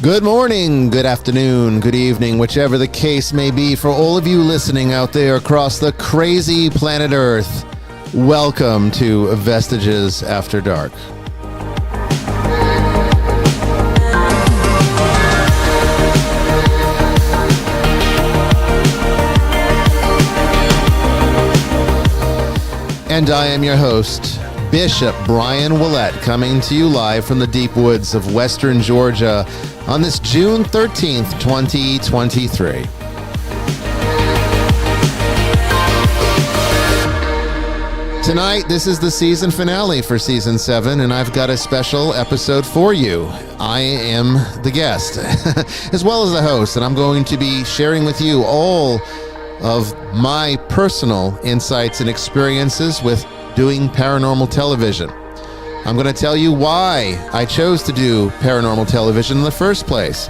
Good morning, good afternoon, good evening, whichever the case may be for all of you listening out there across the crazy planet Earth. Welcome to Vestiges After Dark. And I am your host, Bishop Bryan Willett, coming to you live from the deep woods of western Georgia on this June 13th, 2023. Tonight, this is the season finale for Season 7, and I've got a special episode for you. I am the guest, as well as the host, and I'm going to be sharing with you all of my personal insights and experiences with doing paranormal television. I'm going to tell you why I chose to do paranormal television in the first place.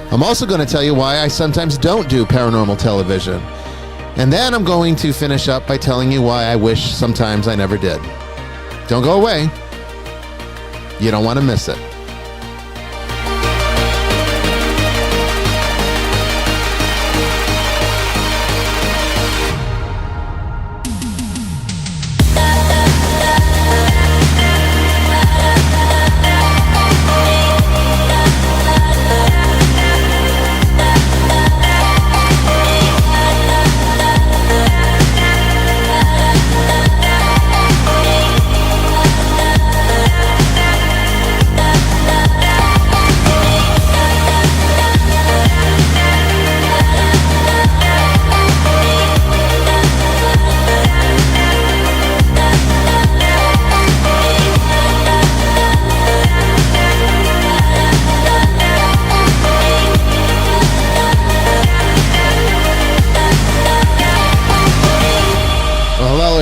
I'm also going to tell you why I sometimes don't do paranormal television. And then I'm going to finish up by telling you why I wish sometimes I never did. Don't go away. You don't want to miss it.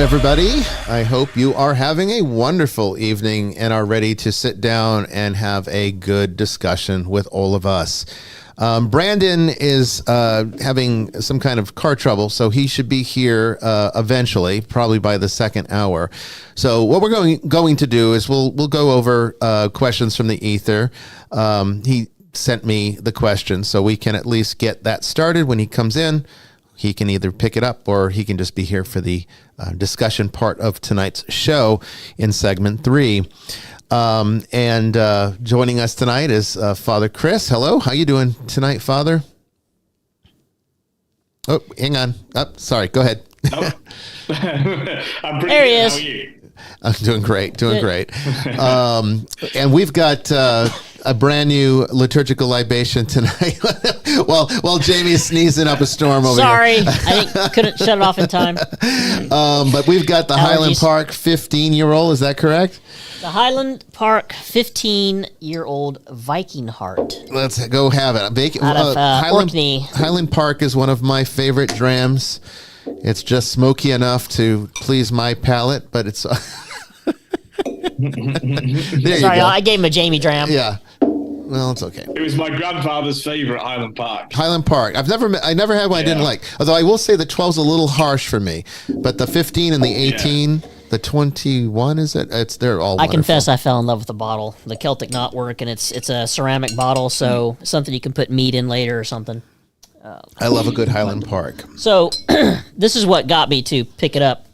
Everybody, I hope you are having a wonderful evening and are ready to sit down and have a good discussion with all of us. Brandon is having some kind of car trouble, so he should be here eventually, probably by the second hour. So what we're going to do is we'll go over questions from the ether. He sent me the questions, so we can at least get that started. When he comes in, he can either pick it up or he can just be here for the discussion part of tonight's show in segment 3. And joining us tonight is Father Chris. Hello, how you doing tonight, Father? Oh, hang on. Oh, sorry, go ahead. Oh. I'm pretty there he good. is. How are you? I'm doing great. And we've got a brand new liturgical libation tonight. while Jamie's sneezing up a storm over Sorry, here. I couldn't shut it off in time. But we've got the Highland Park 15-year-old. Is that correct? The Highland Park 15-year-old Viking heart. Let's go have it. Out of Orkney. Highland Park is one of my favorite drams. It's just smoky enough to please my palate, but it's... Sorry, I gave him a Jamie dram. Yeah. Well, it's okay. It was my grandfather's favorite, Highland Park. Highland Park. I never had one I didn't like. Although I will say the 12's a little harsh for me, but the 15 and the 18, the 21, is it? They're all wonderful. I confess I fell in love with the bottle, the Celtic knotwork, and it's a ceramic bottle, so something you can put meat in later or something. I love a good Highland Park. So this is what got me to pick it up.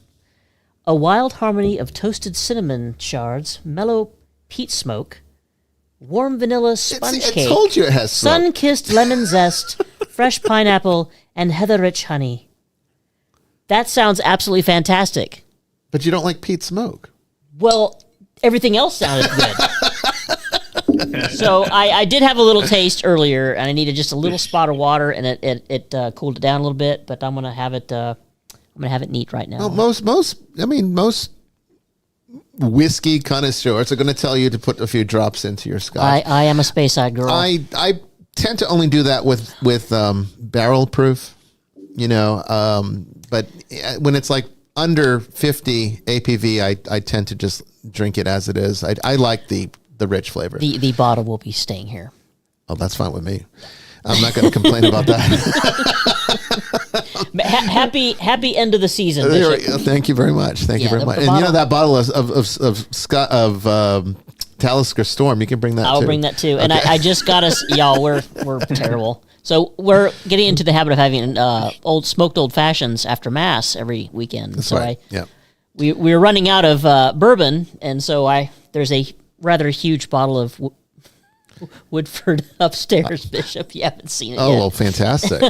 A wild harmony of toasted cinnamon shards, mellow peat smoke, warm vanilla sponge cake, I told you it has smoke. sun-kissed lemon zest, fresh pineapple, and heather-rich honey. That sounds absolutely fantastic. But you don't like peat smoke. Well, everything else sounded good. So I did have a little taste earlier, and I needed just a little spot of water, and it cooled it down a little bit. But I'm gonna have it. I'm gonna have it neat right now. Well, most whiskey connoisseurs are going to tell you to put a few drops into your scotch. I am a space-eyed girl. I tend to only do that with barrel proof, but when it's like under 50 APV, I tend to just drink it as it is. I like the rich flavor. The bottle will be staying here. Oh, that's fine with me. I'm not going to complain about that. Happy end of the season, Bishop. Thank you very much. Thank you very much. And that bottle of Talisker Storm. You can bring that too. I'll bring that too. And I just got us, y'all, we're terrible. So we're getting into the habit of having smoked old fashions after Mass every weekend. That's so right. Yeah. We're running out of bourbon, and so there's a rather huge bottle of Woodford upstairs, Bishop. You haven't seen it yet. Oh, well, fantastic.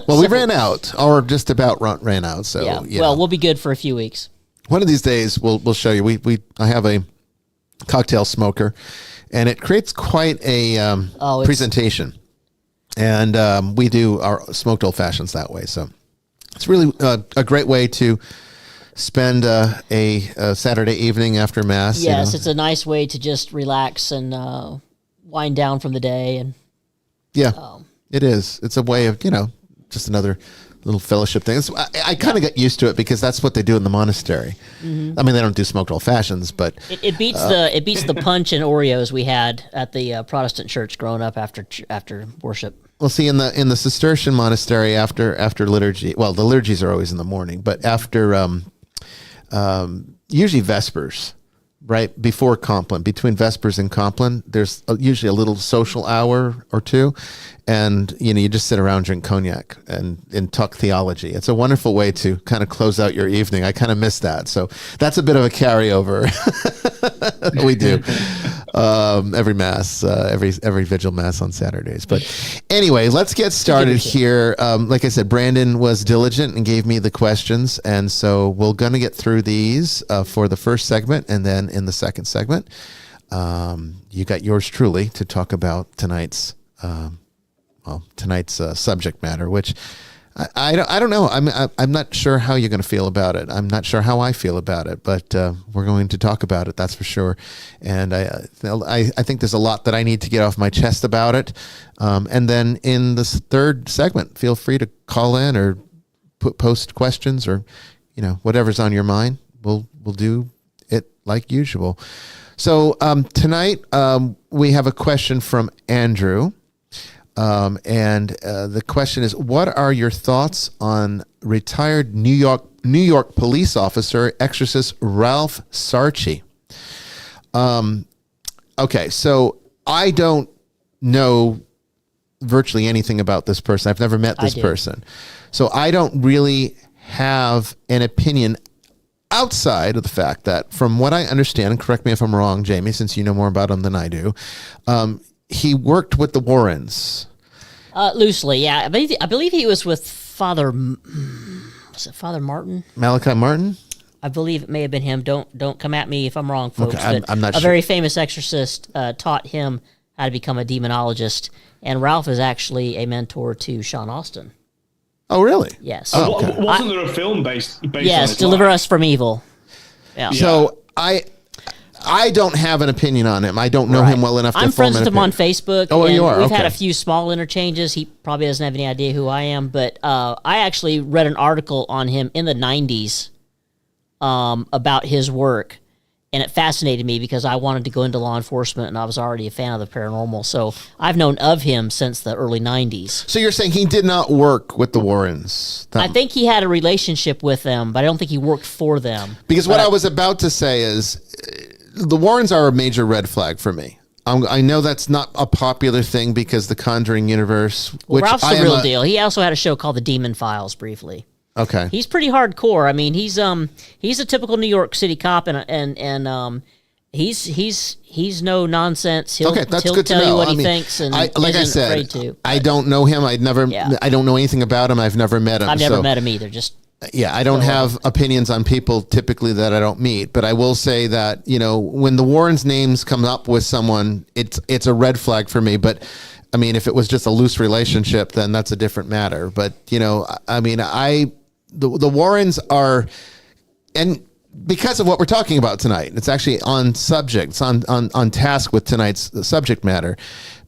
Well, we ran out, or just about ran out. So yeah. Well, we'll be good for a few weeks. One of these days, we'll show you. I have a cocktail smoker, and it creates quite a presentation. And we do our smoked old fashions that way. So it's really a great way to spend a Saturday evening after Mass. Yes, it's a nice way to just relax and wind down from the day. And it is. It's a way of, just another little fellowship thing. I kind of got used to it because that's what they do in the monastery. Mm-hmm. I mean, they don't do smoked old fashions, but it beats the punch and Oreos we had at the Protestant church growing up after worship. Well, see, in the Cistercian monastery, after liturgy, well, the liturgies are always in the morning, but after usually Vespers, right before Compline, between Vespers and Compline, there's usually a little social hour or two, and you just sit around, drink cognac, and talk theology. It's a wonderful way to kind of close out your evening. I kind of miss that, so that's a bit of a carryover. We do every Mass, every Vigil Mass on Saturdays. But anyway, let's get started here. Like I said, Brandon was diligent and gave me the questions, and so we're going to get through these for the first segment, and then in the second segment, you got yours truly to talk about tonight's subject matter, which I don't know. I'm not sure how you're going to feel about it. I'm not sure how I feel about it, but we're going to talk about it. That's for sure. And I think there's a lot that I need to get off my chest about it. And then in this third segment, feel free to call in or post questions or whatever's on your mind. We'll do it like usual. So tonight we have a question from Andrew. And the question is, what are your thoughts on retired New York police officer, exorcist Ralph Sarchie? Okay, so I don't know virtually anything about this person. I've never met this person. So I don't really have an opinion outside of the fact that, from what I understand, and correct me if I'm wrong, Jamie, since you know more about him than I do, he worked with the Warrens. Loosely, yeah. I believe he was with Father. Was it Father Martin? Malachi Martin? I believe it may have been him. Don't come at me if I'm wrong, folks. Okay, I'm not sure. A very famous exorcist taught him how to become a demonologist, and Ralph is actually a mentor to Sean Austin. Oh, really? Yes. Oh, okay. Wasn't there a film based yes, on Deliver Us from Evil. Yeah. So I don't have an opinion on him. I don't know him well enough to I'm friends form with an him on opinion. Facebook. Oh, and you are? We've had Okay. a few small interchanges. He probably doesn't have any idea who I am, but I actually read an article on him in the 90s about his work, and it fascinated me because I wanted to go into law enforcement, and I was already a fan of the paranormal. So I've known of him since the early 90s. So you're saying he did not work with the Warrens? I think he had a relationship with them, but I don't think he worked for them. Because what I was about to say is the Warrens are a major red flag for me. I know that's not a popular thing because the Conjuring universe, which Ralph's the real deal. He also had a show called The Demon Files briefly. Okay. He's pretty hardcore. I mean, he's a typical New York City cop, and he's no nonsense. He'll that's he'll good to tell you know. what I he mean, thinks, and like I isn't said, afraid to. I don't know him. I don't know anything about him. I've never met him. I've never met him either. Just I don't have opinions on people typically that I don't meet, but I will say that, when the Warrens' names come up with someone, it's a red flag for me. But I mean, if it was just a loose relationship, then that's a different matter. But, I mean, the Warrens are, and because of what we're talking about tonight, it's actually on subject, it's on task with tonight's subject matter,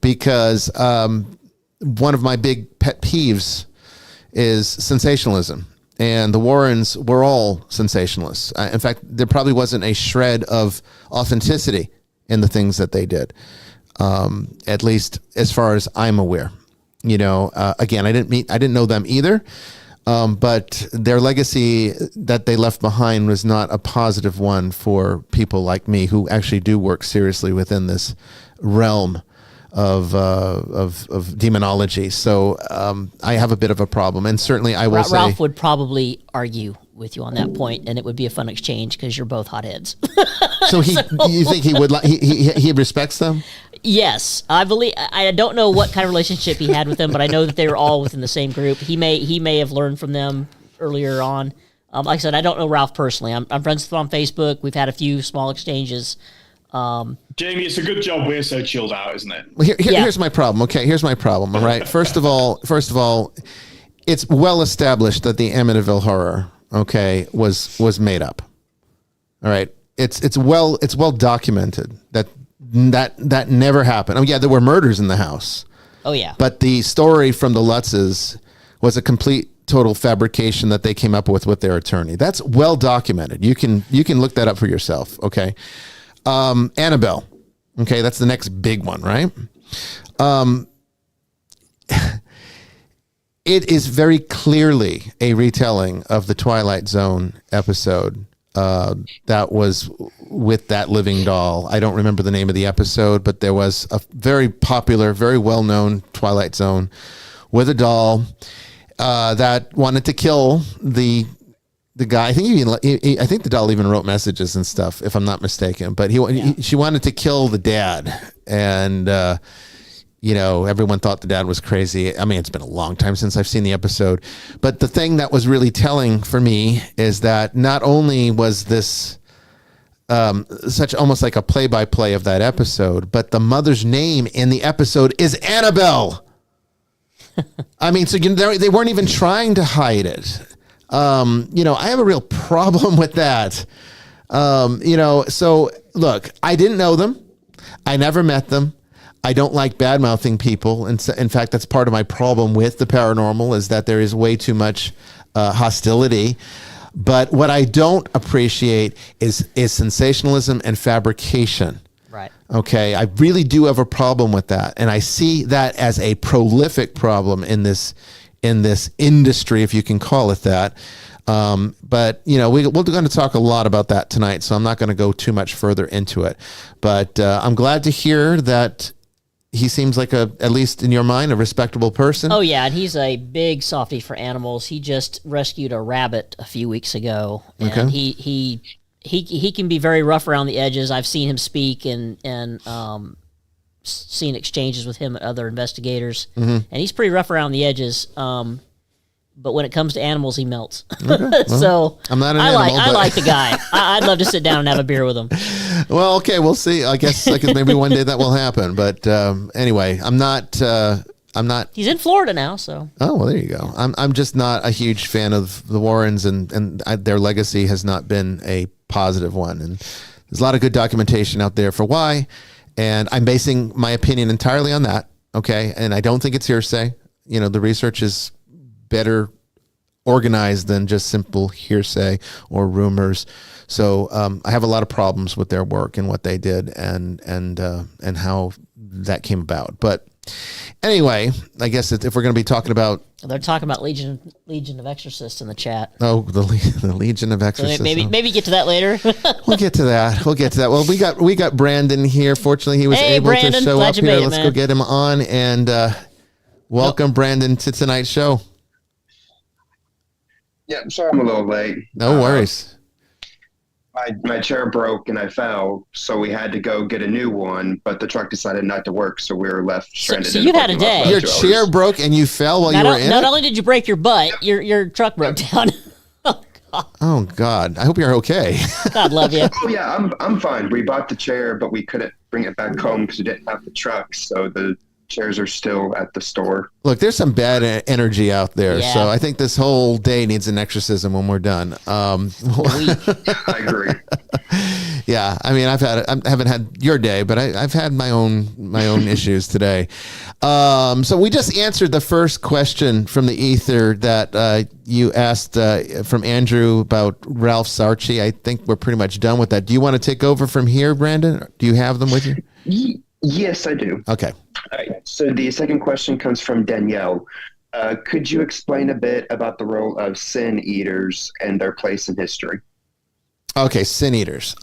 because one of my big pet peeves is sensationalism. And the Warrens were all sensationalists. In fact, there probably wasn't a shred of authenticity in the things that they did, at least as far as I'm aware. Again, I didn't know them either. But their legacy that they left behind was not a positive one for people like me who actually do work seriously within this realm of demonology. So I have a bit of a problem, and certainly I will say Ralph would probably argue with you on that point, and it would be a fun exchange because you're both hotheads. So you think he would he respects them? Yes, I believe. I don't know what kind of relationship he had with them, but I know that they were all within the same group. He may have learned from them earlier on. Like I said, I don't know Ralph personally. I'm friends with him on Facebook. We've had a few small exchanges. Jamie, it's a good job we're so chilled out, isn't it? Well, here's my problem. Okay, here's my problem. All right. First of all, it's well established that the Amityville Horror, okay, was made up. All right. It's well documented that never happened. Oh yeah, there were murders in the house. Oh yeah. But the story from the Lutzes was a complete total fabrication that they came up with their attorney. That's well documented. You can look that up for yourself. Okay. Annabelle. Okay, that's the next big one, right? It is very clearly a retelling of the Twilight Zone episode that was with that living doll. I don't remember the name of the episode, but there was a very popular, very well-known Twilight Zone with a doll that wanted to kill the guy. I think the doll even wrote messages and stuff, if I'm not mistaken. But she wanted to kill the dad, and everyone thought the dad was crazy. I mean, it's been a long time since I've seen the episode, but the thing that was really telling for me is that not only was this such almost like a play-by-play of that episode, but the mother's name in the episode is Annabelle. I mean, so they weren't even trying to hide it. I have a real problem with that. So look, I didn't know them. I never met them. I don't like bad-mouthing people. And in fact, that's part of my problem with the paranormal, is that there is way too much hostility. But what I don't appreciate is sensationalism and fabrication. Right. Okay. I really do have a problem with that. And I see that as a prolific problem in this industry, if you can call it that. But we're going to talk a lot about that tonight, so I'm not going to go too much further into it. But I'm glad to hear that he seems like at least in your mind, a respectable person. Oh yeah, and he's a big softie for animals. He just rescued a rabbit a few weeks ago, and Okay. he can be very rough around the edges. I've seen him speak and seen exchanges with him and other investigators, and he's pretty rough around the edges. But when it comes to animals, he melts. Okay, well, So I'm not an animal, I but like the guy. I'd love to sit down and have a beer with him. Well, okay, we'll see. I guess maybe one day that will happen. But anyway, I'm not. He's in Florida now, so. Oh well, there you go. I'm just not a huge fan of the Warrens, and their legacy has not been a positive one. And there's a lot of good documentation out there for why, and I'm basing my opinion entirely on that. Okay, and I don't think it's hearsay. The research is better organized than just simple hearsay or rumors. So I have a lot of problems with their work and what they did and how that came about. But anyway, I guess if we're going to be talking about, They're talking about Legion of Exorcists in the chat. the Legion of Exorcists. So maybe get to that later. We'll get to that. Well, we got Brandon here. Fortunately, he was able Brandon, to show glad up you here. made it, Let's go man. get him on and welcome Brandon to tonight's show. Yeah, I'm sorry I'm a little late. No worries. My chair broke and I fell, so we had to go get a new one, but the truck decided not to work, so we were left stranded. so in you the had a parking lot day. for Your about 2 chair hours. broke and you fell while you were in Not it? only did you break your butt, your truck broke down. Oh, God. Oh God! I hope you're okay. God love you. Oh yeah, I'm fine. We bought the chair, but we couldn't bring it back home because we didn't have the truck, so the chairs are still at the store. Look, there's some bad energy out there, Yeah. so I think this whole day needs an exorcism when we're done. I agree. Yeah, I mean, I haven't had your day, but I've had my own issues today. So we just answered the first question from the ether that you asked from Andrew about Ralph Sarchi. I think we're pretty much done with that. Do you want to take over from here, Brandon? Do you have them with you? Yes, I do. Okay. All right. So the second question comes from Danielle. Could you explain a bit about the role of sin eaters and their place in history? Okay, sin eaters.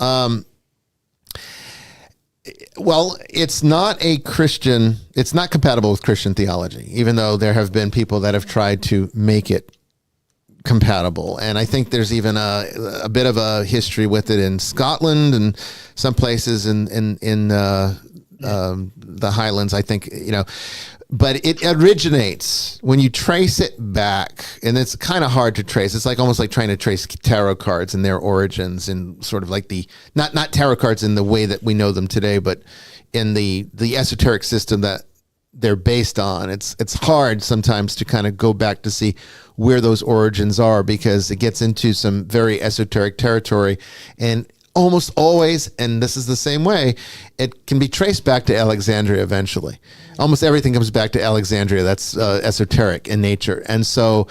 Well, it's not compatible with Christian theology, even though there have been people that have tried to make it compatible. And I think there's even a bit of a history with it in Scotland and some places in the Highlands, I think, but it originates when you trace it back, and it's kind of hard to trace. It's like almost like trying to trace tarot cards and their origins, and sort of like not tarot cards in the way that we know them today, but in the esoteric system that they're based on. It's hard sometimes to kind of go back to see where those origins are, because it gets into some very esoteric territory, and almost always, and this is the same way, it can be traced back to Alexandria eventually. Almost everything comes back to Alexandria. That's esoteric in nature. And so,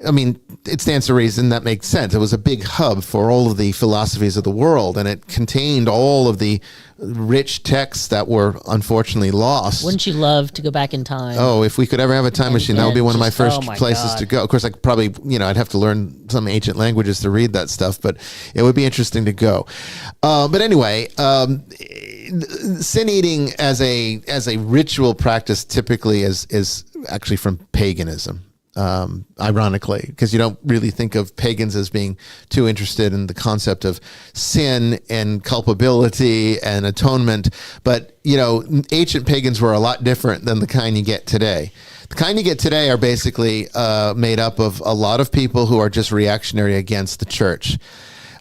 I mean, it stands to reason that makes sense. It was a big hub for all of the philosophies of the world, and it contained all of the rich texts that were unfortunately lost. Wouldn't you love to go back in time? Oh, if we could ever have a time machine, that would be one of my first places God. to go. Of course, I could probably, I'd have to learn some ancient languages to read that stuff, but it would be interesting to go. But anyway, sin eating as a ritual practice typically is actually from paganism. Ironically, because you don't really think of pagans as being too interested in the concept of sin and culpability and atonement. But, ancient pagans were a lot different than the kind you get today. The kind you get today are basically made up of a lot of people who are just reactionary against the church.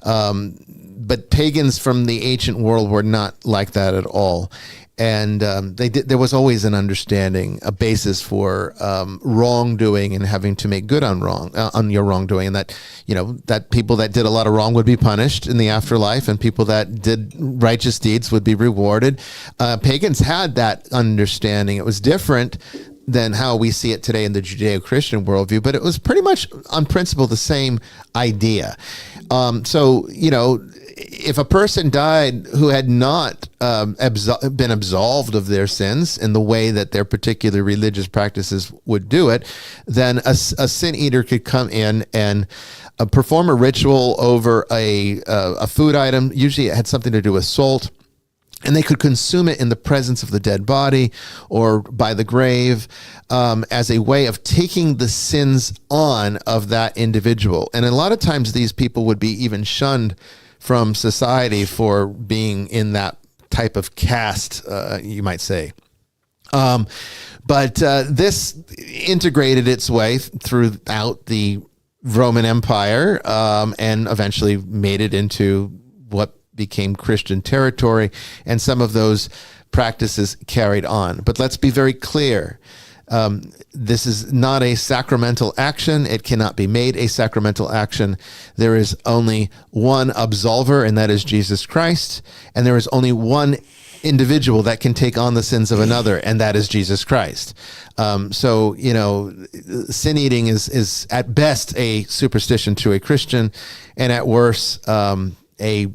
But pagans from the ancient world were not like that at all. And there was always an understanding, a basis for wrongdoing and having to make good on your wrongdoing, and that that people that did a lot of wrong would be punished in the afterlife, and people that did righteous deeds would be rewarded. Pagans had that understanding. It was different than how we see it today in the Judeo-Christian worldview, but it was pretty much on principle the same idea. So if a person died who had not been absolved of their sins in the way that their particular religious practices would do it, then a sin eater could come in and perform a ritual over a food item. Usually it had something to do with salt. And they could consume it in the presence of the dead body or by the grave as a way of taking the sins on of that individual. And a lot of times these people would be even shunned from society for being in that type of caste, you might say. But this integrated its way throughout the Roman Empire and eventually made it into what became Christian territory, and some of those practices carried on. But let's be very clear. This is not a sacramental action. It cannot be made a sacramental action. There is only one absolver, and that is Jesus Christ. And there is only one individual that can take on the sins of another, and that is Jesus Christ. So, sin eating is at best a superstition to a Christian, and at worst, a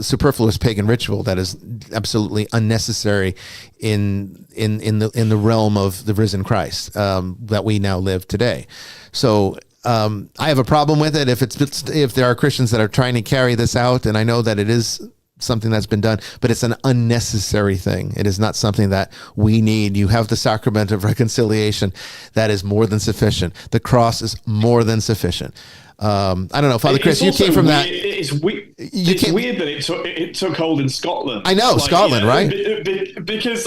superfluous pagan ritual that is absolutely unnecessary in the realm of the risen Christ that we now live today. So I have a problem with it if there are Christians that are trying to carry this out, and I know that it is something that's been done, but it's an unnecessary thing. It is not something that we need. You have the sacrament of reconciliation. That is more than sufficient. The cross is more than sufficient. I don't know, Father Chris, you came from that. It's weird that it took hold in Scotland. I know, Scotland, right? Because,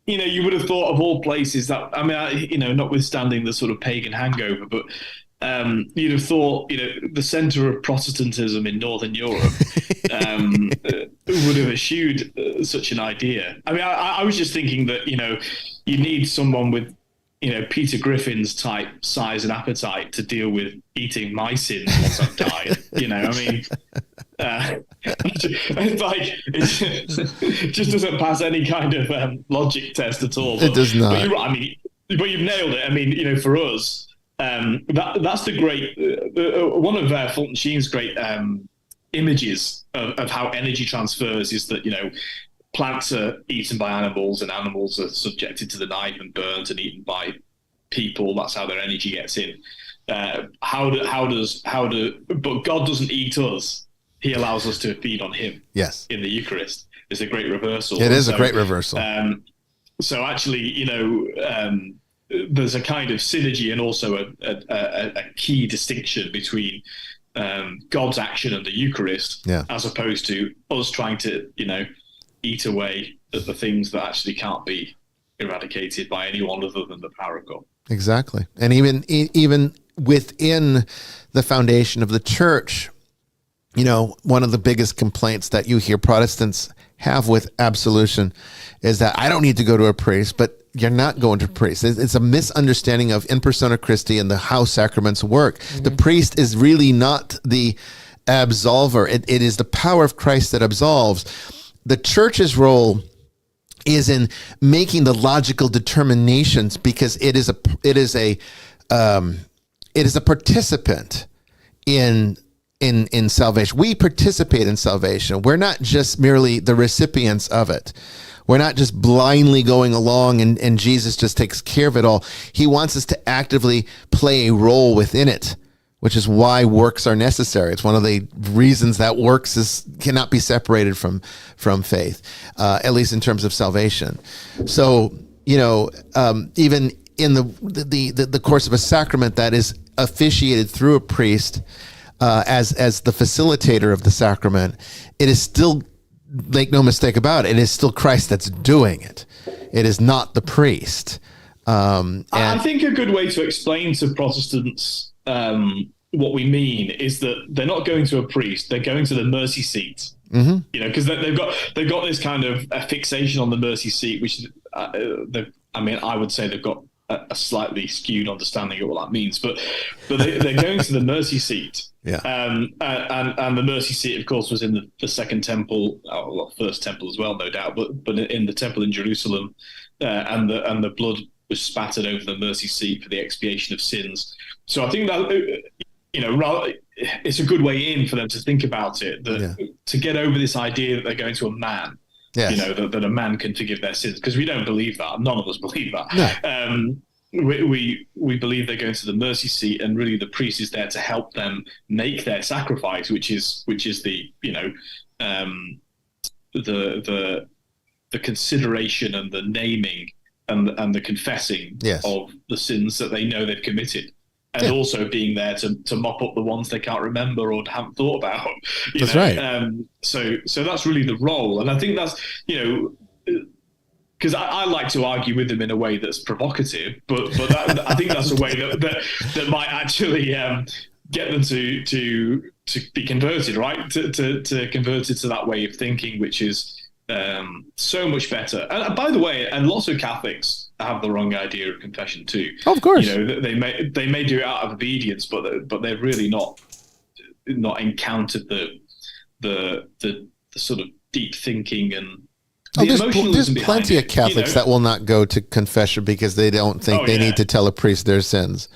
you would have thought of all places that, notwithstanding the sort of pagan hangover, but you'd have thought, the center of Protestantism in Northern Europe would have eschewed such an idea. I mean, I was just thinking that, you need someone with, Peter Griffin's type size and appetite to deal with eating my sins once I've died. It's like it just doesn't pass any kind of logic test at all. It does not. But you're right. But you've nailed it. I mean, for us, that's the great one of Fulton Sheen's great images of how energy transfers is that plants are eaten by animals, and animals are subjected to the knife and burnt and eaten by people. That's how their energy gets in. But God doesn't eat us. He allows us to feed on him. Yes. In the Eucharist. It's a great reversal. It is a great reversal. So actually, there's a kind of synergy and also a key distinction between God's action and the Eucharist, as opposed to us trying to, eat away at the things that actually can't be eradicated by anyone other than the power of God. Exactly. And even within the foundation of the church, one of the biggest complaints that you hear Protestants have with absolution is that I don't need to go to a priest, but you're not going to a priest. It's a misunderstanding of in persona Christi and how sacraments work. Mm-hmm. The priest is really not the absolver. It is the power of Christ that absolves. The church's role is in making the logical determinations, because it is a participant in salvation. We participate in salvation. We're not just merely the recipients of it. We're not just blindly going along and Jesus just takes care of it all. He wants us to actively play a role within it, which is why works are necessary. It's one of the reasons that works cannot be separated from faith, at least in terms of salvation. So, even in the course of a sacrament that is officiated through a priest, as the facilitator of the sacrament, it is still, make no mistake about it, it is still Christ that's doing it. It is not the priest. I think a good way to explain to Protestants what we mean is that they're not going to a priest; they're going to the mercy seat. Mm-hmm. Because they've got this kind of a fixation on the mercy seat, which I would say they've got a slightly skewed understanding of what that means, but they're going to the mercy seat. Yeah. And the mercy seat, of course, was in the second temple, first temple as well, no doubt, but in the temple in Jerusalem, and the blood was spattered over the mercy seat for the expiation of sins. So I think that it's a good way in for them to think about it, to get over this idea that they're going to a man. Yes. That a man can forgive their sins, because we don't believe that. None of us believe that. No. We believe they're going to the mercy seat, and really the priest is there to help them make their sacrifice, which is the consideration and the naming and the confessing of the sins that they know they've committed. And also being there to mop up the ones they can't remember or haven't thought about. That's right. So that's really the role. And I think that's, because I like to argue with them in a way that's provocative, but I think that's a way that might actually get them to be converted, right? To convert it to that way of thinking, which is so much better. And by the way, and lots of Catholics have the wrong idea of confession too. Of course, they may do it out of obedience, but they've really not encountered the sort of deep thinking and there's plenty of Catholics that will not go to confession because they don't think they need to tell a priest their sins.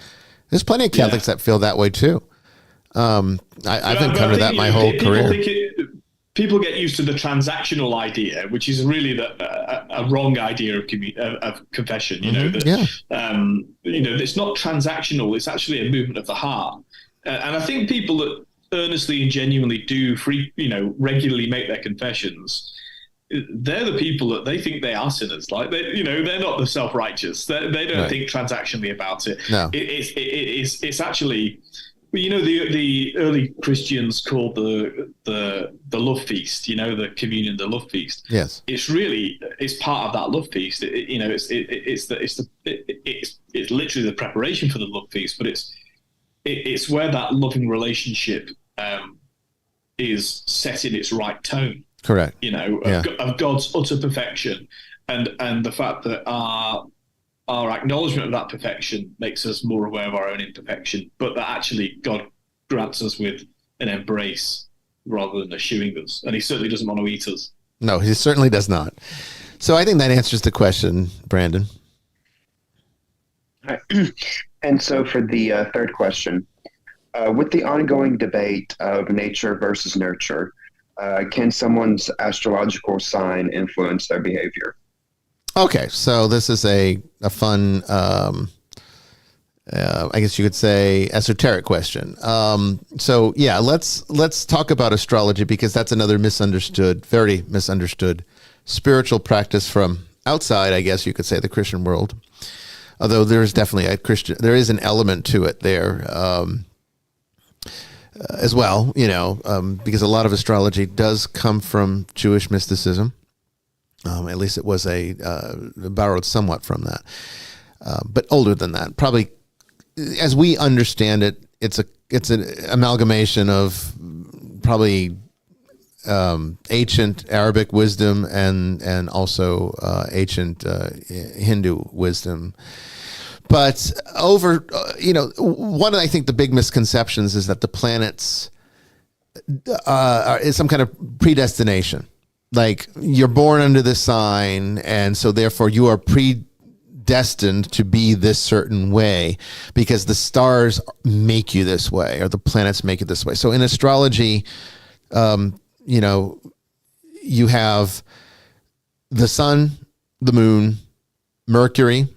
There's plenty of Catholics that feel that way too. I've encountered that my whole career. People get used to the transactional idea, which is really a wrong idea of confession. It's not transactional; it's actually a movement of the heart. And I think people that earnestly and genuinely do regularly make their confessions, they're the people that they think they are sinners. Like they're not the self-righteous. They don't think transactionally about it. No. It's actually. Well, the early Christians called the love feast, the communion, the love feast. Yes, it's part of that love feast. It's literally the preparation for the love feast, but it's where that loving relationship is set in its right tone. Correct. Of God's utter perfection, and the fact that our acknowledgement of that perfection makes us more aware of our own imperfection, but that actually God grants us with an embrace rather than eschewing us. And he certainly doesn't want to eat us. No, he certainly does not. So I think that answers the question, Brandon. All right. And so for the third question, with the ongoing debate of nature versus nurture, can someone's astrological sign influence their behavior? Okay, so this is a fun I guess you could say, esoteric question. So yeah, let's talk about astrology, because that's another misunderstood, very misunderstood spiritual practice from outside, I guess you could say, the Christian world. Although there is definitely there is an element to it there as well, because a lot of astrology does come from Jewish mysticism. At least it was borrowed somewhat from that, but older than that. Probably, as we understand it, it's an amalgamation of probably ancient Arabic wisdom and also ancient Hindu wisdom. But one of, I think, the big misconceptions is that the planets is some kind of predestination. Like, you're born under this sign, and so therefore you are predestined to be this certain way because the stars make you this way, or the planets make you this way. So in astrology, you have the sun, the moon, Mercury,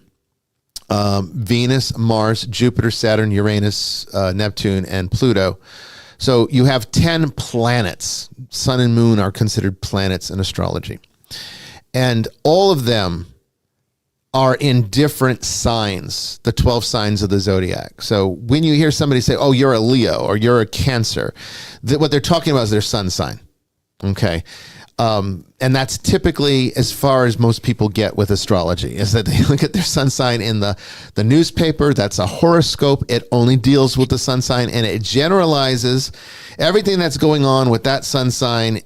Venus, Mars, Jupiter, Saturn, Uranus, Neptune, and Pluto. So you have 10 planets. Sun and moon are considered planets in astrology. And all of them are in different signs, the 12 signs of the zodiac. So when you hear somebody say, oh, you're a Leo or you're a Cancer, what they're talking about is their sun sign. Okay. And that's typically as far as most people get with astrology, is that they look at their sun sign in the newspaper. That's a horoscope. It only deals with the sun sign, and it generalizes everything that's going on with that sun sign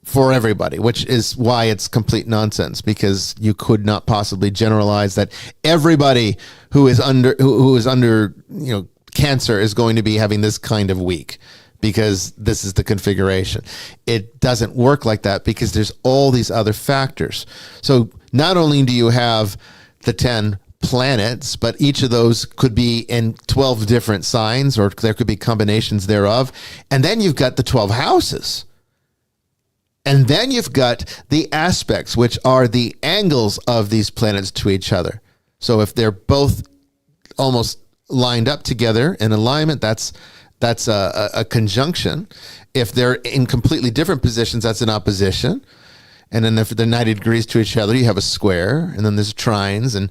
for everybody, which is why it's complete nonsense, because you could not possibly generalize that everybody who is under Cancer is going to be having this kind of week, because this is the configuration. It doesn't work like that, because there's all these other factors. So not only do you have the 10 planets, but each of those could be in 12 different signs, or there could be combinations thereof. And then you've got the 12 houses. And then you've got the aspects, which are the angles of these planets to each other. So if they're both almost lined up together in alignment, that's a conjunction. If they're in completely different positions, that's an opposition. And then if they're 90 degrees to each other, you have a square, and then there's trines, and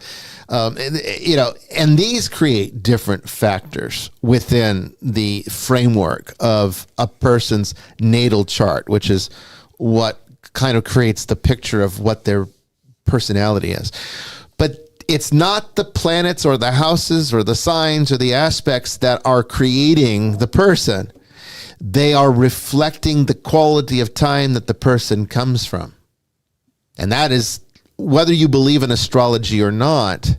these create different factors within the framework of a person's natal chart, which is what kind of creates the picture of what their personality is. But it's not the planets or the houses or the signs or the aspects that are creating the person. They are reflecting the quality of time that the person comes from. And that is, whether you believe in astrology or not,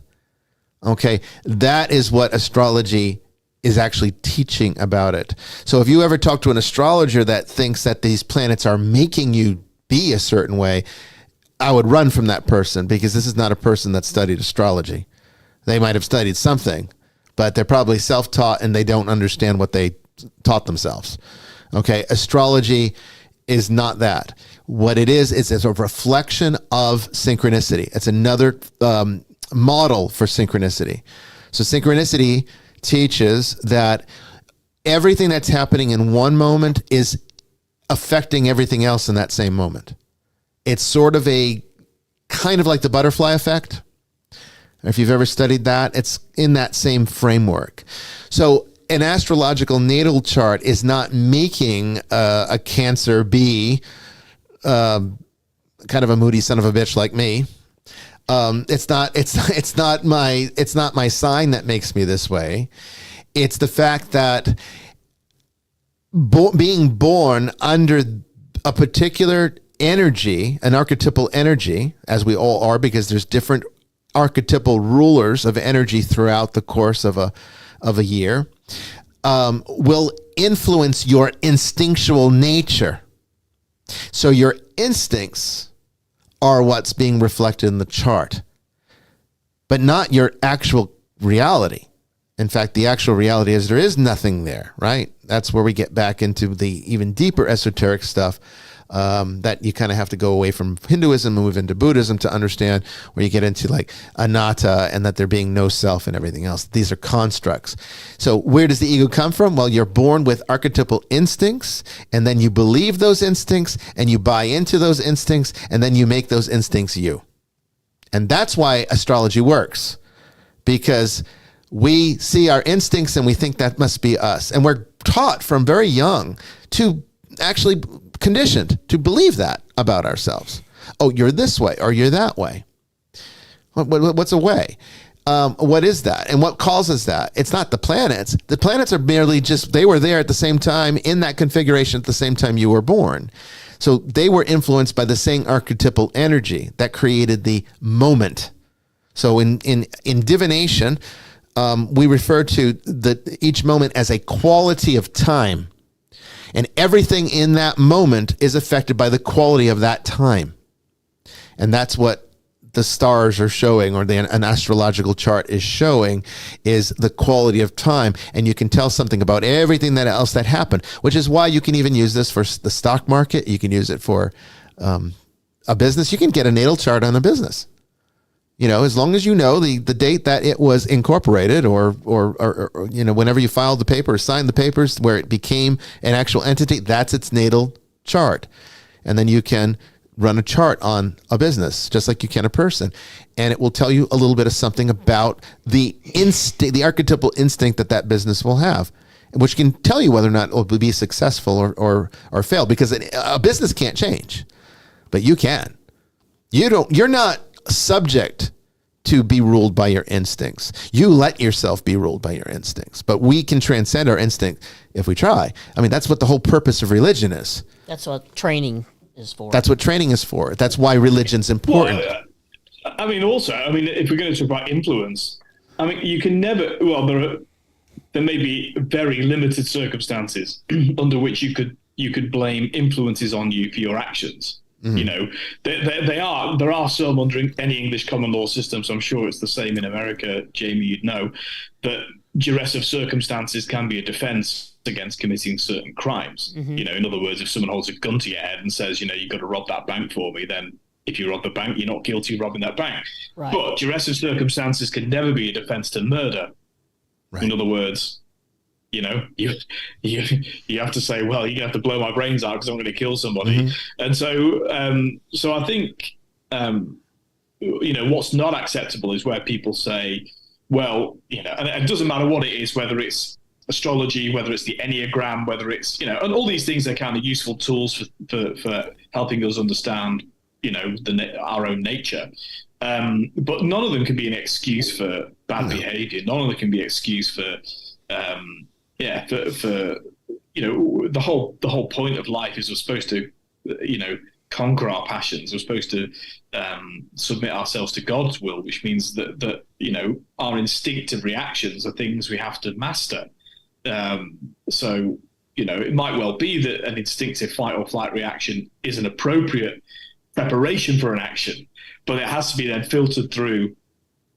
okay, that is what astrology is actually teaching about it. So if you ever talk to an astrologer that thinks that these planets are making you be a certain way, I would run from that person, because this is not a person that studied astrology. They might have studied something, but they're probably self-taught and they don't understand what they taught themselves. Okay, astrology is not that. What it is a reflection of synchronicity. It's another model for synchronicity. So synchronicity teaches that everything that's happening in one moment is affecting everything else in that same moment. It's sort of a kind of like the butterfly effect. If you've ever studied that, it's in that same framework. So an astrological natal chart is not making a Cancer be kind of a moody son of a bitch like me. It's not my sign that makes me this way. It's the fact that being born under a particular energy, an archetypal energy, as we all are, because there's different archetypal rulers of energy throughout the course of a year, will influence your instinctual nature. So your instincts are what's being reflected in the chart, but not your actual reality. In fact, the actual reality is there is nothing there, right? That's where we get back into the even deeper esoteric stuff that you kind of have to go away from Hinduism and move into Buddhism to understand, where you get into like anatta and that there being no self and everything else. These are constructs. So where does the ego come from? Well, you're born with archetypal instincts, and then you believe those instincts and you buy into those instincts, and then you make those instincts you. And that's why astrology works, because we see our instincts and we think that must be us. And we're taught from very young to actually conditioned to believe that about ourselves. Oh, you're this way or you're that way. What's a way? What is that? And what causes that? It's not the planets. The planets are merely just, they were there at the same time in that configuration at the same time you were born. So they were influenced by the same archetypal energy that created the moment. So in divination, we refer to each moment as a quality of time. And everything in that moment is affected by the quality of that time. And that's what the stars are showing, or an astrological chart is showing, is the quality of time. And you can tell something about everything else that happened, which is why you can even use this for the stock market. You can use it for a business. You can get a natal chart on a business. You know, as long as you know the date that it was incorporated, or you know, whenever you filed the paper or signed the papers where it became an actual entity, that's its natal chart. And then you can run a chart on a business just like you can a person, and it will tell you a little bit of something about the archetypal instinct that business will have, which can tell you whether or not it will be successful or fail, because a business can't change, but you can. You're not subject to be ruled by your instincts. You let yourself be ruled by your instincts, but we can transcend our instinct if we try. I mean, that's what the whole purpose of religion is. That's what training is for. That's what training is for. That's why religion's important. Well, I mean, also, I mean, if we're going to talk about influence, I mean, you can never, well, there may be very limited circumstances under which you could blame influences on you for your actions. Mm-hmm. You know, there are some under any English common law system, so I'm sure it's the same in America, Jamie, you'd know, that duress of circumstances can be a defense against committing certain crimes. Mm-hmm. You know, in other words, if someone holds a gun to your head and says, you know, you've got to rob that bank for me, then if you rob the bank, you're not guilty of robbing that bank. Right. But duress of circumstances can never be a defense to murder. Right. In other words, you know, you have to say, well, you're going to have to blow my brains out because I'm going to kill somebody. Mm-hmm. And so I think, you know, what's not acceptable is where people say, well, you know, and it doesn't matter what it is, whether it's astrology, whether it's the Enneagram, whether it's, you know, and all these things are kind of useful tools for helping us understand, you know, our own nature. But none of them can be an excuse for bad behavior. None of them can be an excuse for, for you know, the whole point of life is we're supposed to, you know, conquer our passions. We're supposed to submit ourselves to God's will, which means that you know, our instinctive reactions are things we have to master. So, you know, it might well be that an instinctive fight or flight reaction is an appropriate preparation for an action, but it has to be then filtered through,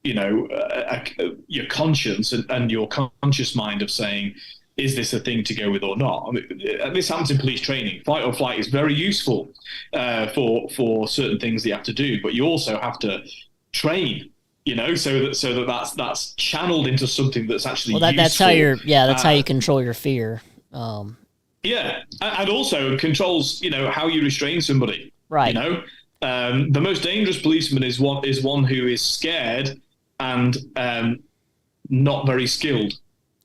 you know, your conscience and your conscious mind of saying, is this a thing to go with or not? I mean, this happens in police training. Fight or flight is very useful for certain things that you have to do, but you also have to train, you know, so that that's channeled into something that's actually useful. That's how that's how you control your fear. Yeah, and also controls, you know, how you restrain somebody. Right. You know, the most dangerous policeman is one who is scared and not very skilled.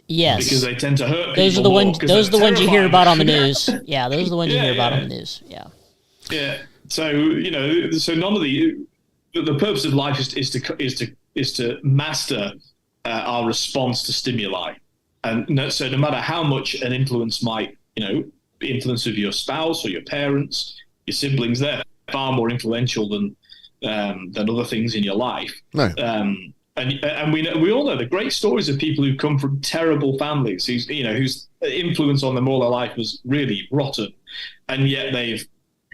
Yes, because they tend to hurt people. Those are the ones you hear about on the news. Yeah, those are the ones you hear about on the news. Yeah. Yeah. So, you know, so none of the purpose of life is to master our response to stimuli, and so no matter how much an influence might, you know, be influence of your spouse or your parents, your siblings, they're far more influential than other things in your life. No. And we all know the great stories of people who come from terrible families, whose influence on them all their life was really rotten, and yet they've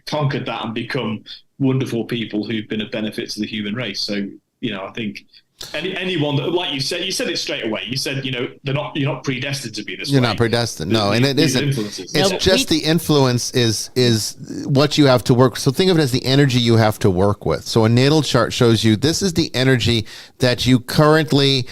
conquered that and become wonderful people who've been of benefit to the human race. So, you know, I think Anyone that, like you said it straight away. You said, you're not predestined to be this way. You're not predestined. No, and it isn't. Influences. It's just the influence is what you have to work. So think of it as the energy you have to work with. So a natal chart shows you this is the energy that you currently,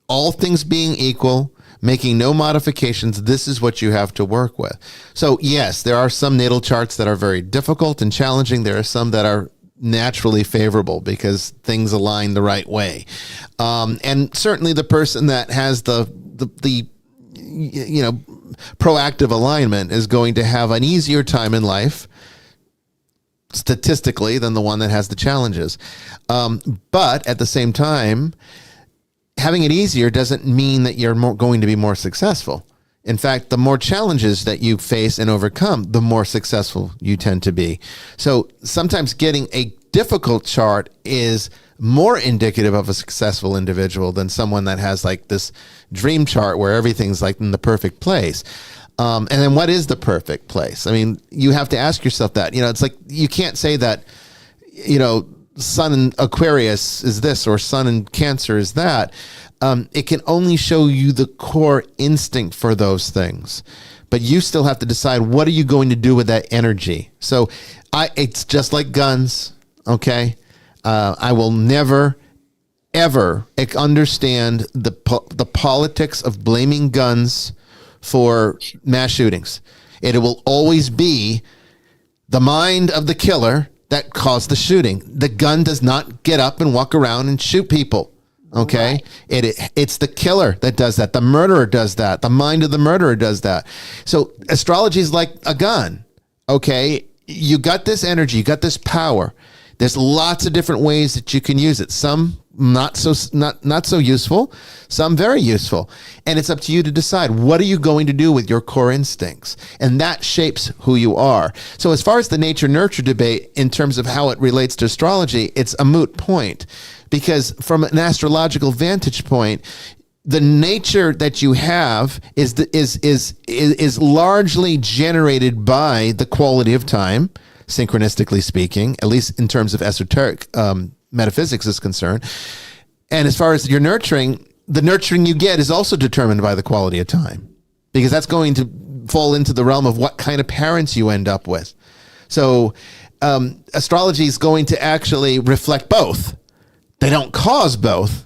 all things being equal, making no modifications, this is what you have to work with. So yes, there are some natal charts that are very difficult and challenging. There are some that are naturally favorable because things align the right way. And certainly the person that has the proactive alignment is going to have an easier time in life statistically than the one that has the challenges. But at the same time, having it easier doesn't mean that you're going to be more successful. In fact, the more challenges that you face and overcome, the more successful you tend to be. So sometimes getting a difficult chart is more indicative of a successful individual than someone that has like this dream chart where everything's like in the perfect place. And then what is the perfect place? I mean, you have to ask yourself that. It's like you can't say that, Sun in Aquarius is this or Sun in Cancer is that. It can only show you the core instinct for those things, but you still have to decide what are you going to do with that energy. So it's just like guns. Okay. I will never, ever understand the politics of blaming guns for mass shootings. It will always be the mind of the killer that caused the shooting. The gun does not get up and walk around and shoot people. Okay. Right. It's the killer that does that. The murderer does that. The mind of the murderer does that. So astrology is like a gun. Okay. You got this energy, you got this power. There's lots of different ways that you can use it. Some not so useful, some very useful. And it's up to you to decide, what are you going to do with your core instincts? And that shapes who you are. So as far as the nature-nurture debate in terms of how it relates to astrology, it's a moot point. Because from an astrological vantage point, the nature that you have is largely generated by the quality of time, synchronistically speaking, at least in terms of esoteric metaphysics is concerned. And as far as your nurturing, the nurturing you get is also determined by the quality of time, because that's going to fall into the realm of what kind of parents you end up with. So astrology is going to actually reflect both. They don't cause both.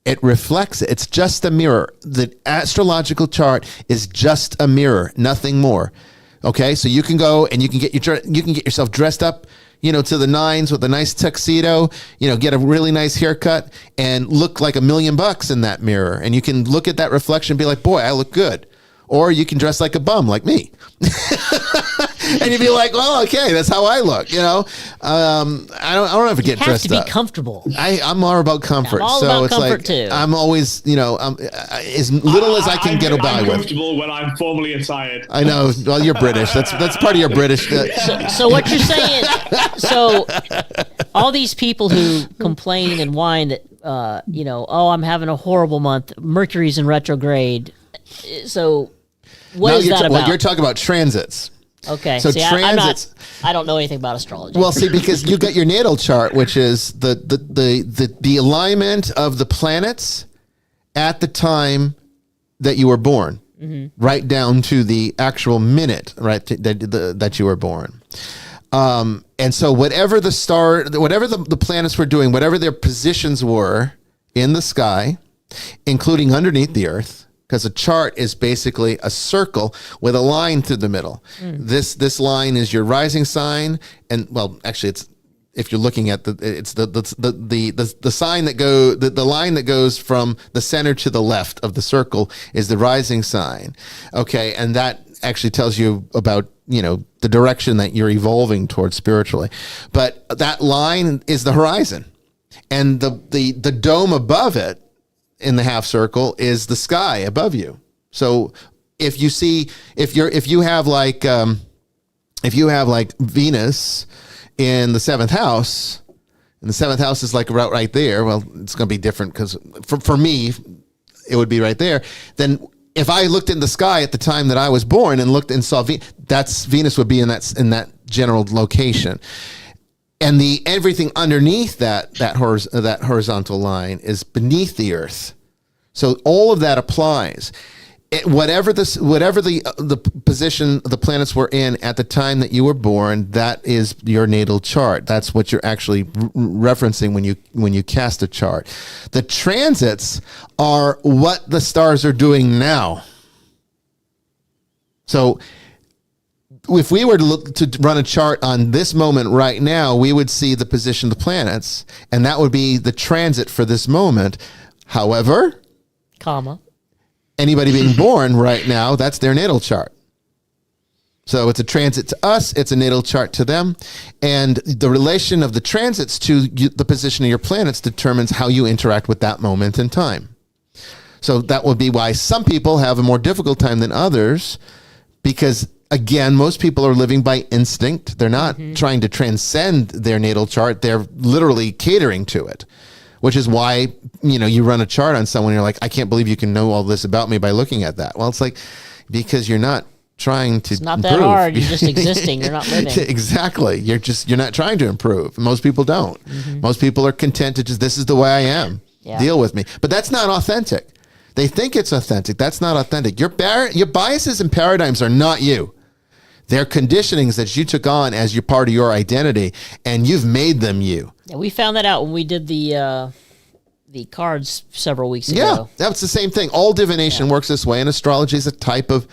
It reflects it. It's just a mirror. The astrological chart is just a mirror, nothing more. Okay, so you can go and you can get yourself dressed up, to the nines with a nice tuxedo, get a really nice haircut and look like $1 million in that mirror. And you can look at that reflection and be like, boy, I look good. Or you can dress like a bum like me. And you'd be like, well, okay, that's how I look. I don't have to get dressed up. You have to be comfortable. I'm more about comfort. I'm all about comfort too. I'm always, as little as I can get by with. I'm comfortable when I'm formally attired. I know. Well, you're British. That's part of your British. So what you're saying? So all these people who complain and whine that, I'm having a horrible month. Mercury's in retrograde. So what is that about? Well, you're talking about transits. Okay. So transits. I don't know anything about astrology. Well, see, because you got your natal chart, which is the alignment of the planets at the time that you were born, right down to the actual minute, right, that you were born. And so whatever the planets were doing, whatever their positions were in the sky, including underneath the earth, because a chart is basically a circle with a line through the middle. This line is your rising sign, and well, actually, it's, if you're looking at the sign that the line that goes from the center to the left of the circle is the rising sign. Okay, and that actually tells you about the direction that you're evolving towards spiritually. But that line is the horizon, and the dome above it in the half circle is the sky above you. So if you have like Venus in the seventh house, and the seventh house is like right there, well, it's going to be different because for me, it would be right there. Then if I looked in the sky at the time that I was born and looked and saw Venus would be in that general location. and the everything underneath that horizontal line is beneath the earth. So all of that applies. Whatever the position the planets were in at the time that you were born, that is your natal chart. That's what you're actually referencing when you cast a chart. The transits are what the stars are doing now. So if we were to run a chart on this moment right now, we would see the position of the planets, and that would be the transit for this moment. However, anybody being born right now, that's their natal chart. So it's a transit to us, it's a natal chart to them, and the relation of the transits to the position of your planets determines how you interact with that moment in time. So that would be why some people have a more difficult time than others, because again, most people are living by instinct. They're not trying to transcend their natal chart. They're literally catering to it, which is why, you run a chart on someone, you're like, I can't believe you can know all this about me by looking at that. Well, it's like, because you're not trying to improve. It's not that hard. You're just existing. You're not living. Exactly. You're not trying to improve. Most people don't. Most people are content to just, this is the way I am. Yeah. Deal with me. But that's not authentic. They think it's authentic. That's not authentic. Your biases and paradigms are not you. They're conditionings that you took on as your part of your identity, and you've made them you. Yeah, we found that out when we did the cards several weeks ago. Yeah, that's the same thing. All divination works this way, and astrology is a type of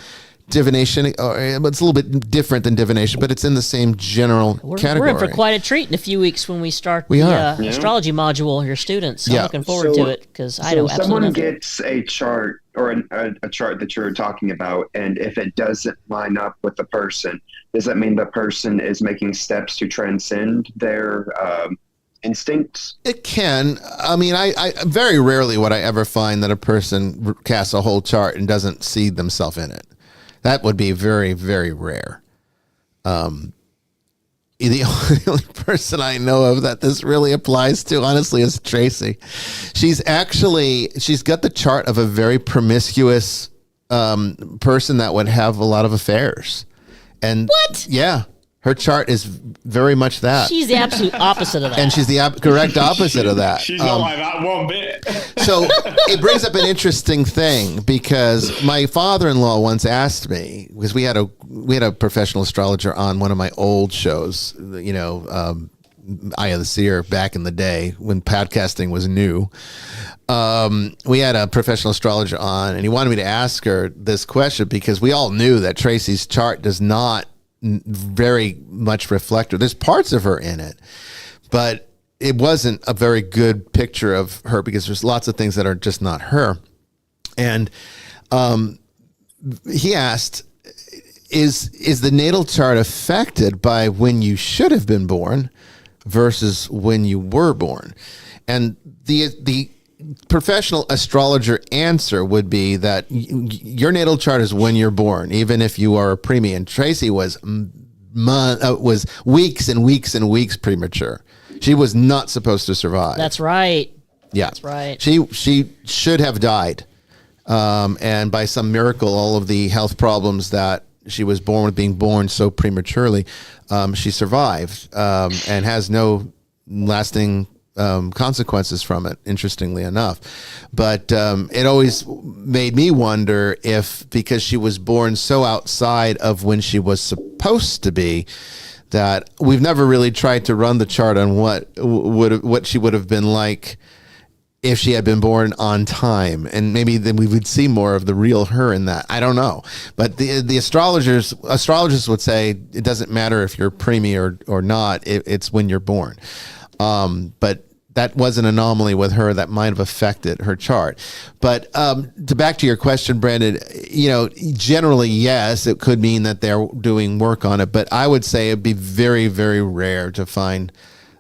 divination. It's a little bit different than divination, but it's in the same general category. We're in for quite a treat in a feat when we start the astrology module, your students. So I'm looking forward to it, because I know absolutely someone gets a chart or a chart that you're talking about, and if it doesn't line up with the person, does that mean the person is making steps to transcend their instincts? It can. I mean, I very rarely would I ever find that a person casts a whole chart and doesn't see themselves in it. That would be very, very rare. The only person I know of that this really applies to, honestly, is Tracy. She's got the chart of a very promiscuous person that would have a lot of affairs. And what? Yeah. Her chart is very much that. She's the absolute opposite of that. And she's the correct opposite of that. She's not like that one bit. So it brings up an interesting thing, because my father-in-law once asked me, because we had a professional astrologer on one of my old shows, Eye of the Seer, back in the day when podcasting was new. We had a professional astrologer on, and he wanted me to ask her this question, because we all knew that Tracy's chart does not very much reflect her. There's parts of her in it, but it wasn't a very good picture of her, because there's lots of things that are just not her. And he asked, is the natal chart affected by when you should have been born versus when you were born? And the professional astrologer answer would be that your natal chart is when you're born, even if you are a preemie. And Tracy was weeks and weeks and weeks premature. She was not supposed to survive. That's right. Yeah, that's right. She should have died, and by some miracle, all of the health problems that she was born with, being born so prematurely, she survived, and has no lasting consequences from it, interestingly enough. But it always made me wonder if, because she was born so outside of when she was supposed to be, that we've never really tried to run the chart on what she would have been like if she had been born on time, and maybe then we would see more of the real her in that. I don't know, but the astrologers would say it doesn't matter if you're preemie or not. It's when you're born. But that was an anomaly with her that might have affected her chart. But back to your question, Brandon, generally, yes, it could mean that they're doing work on it. But I would say it'd be very, very rare to find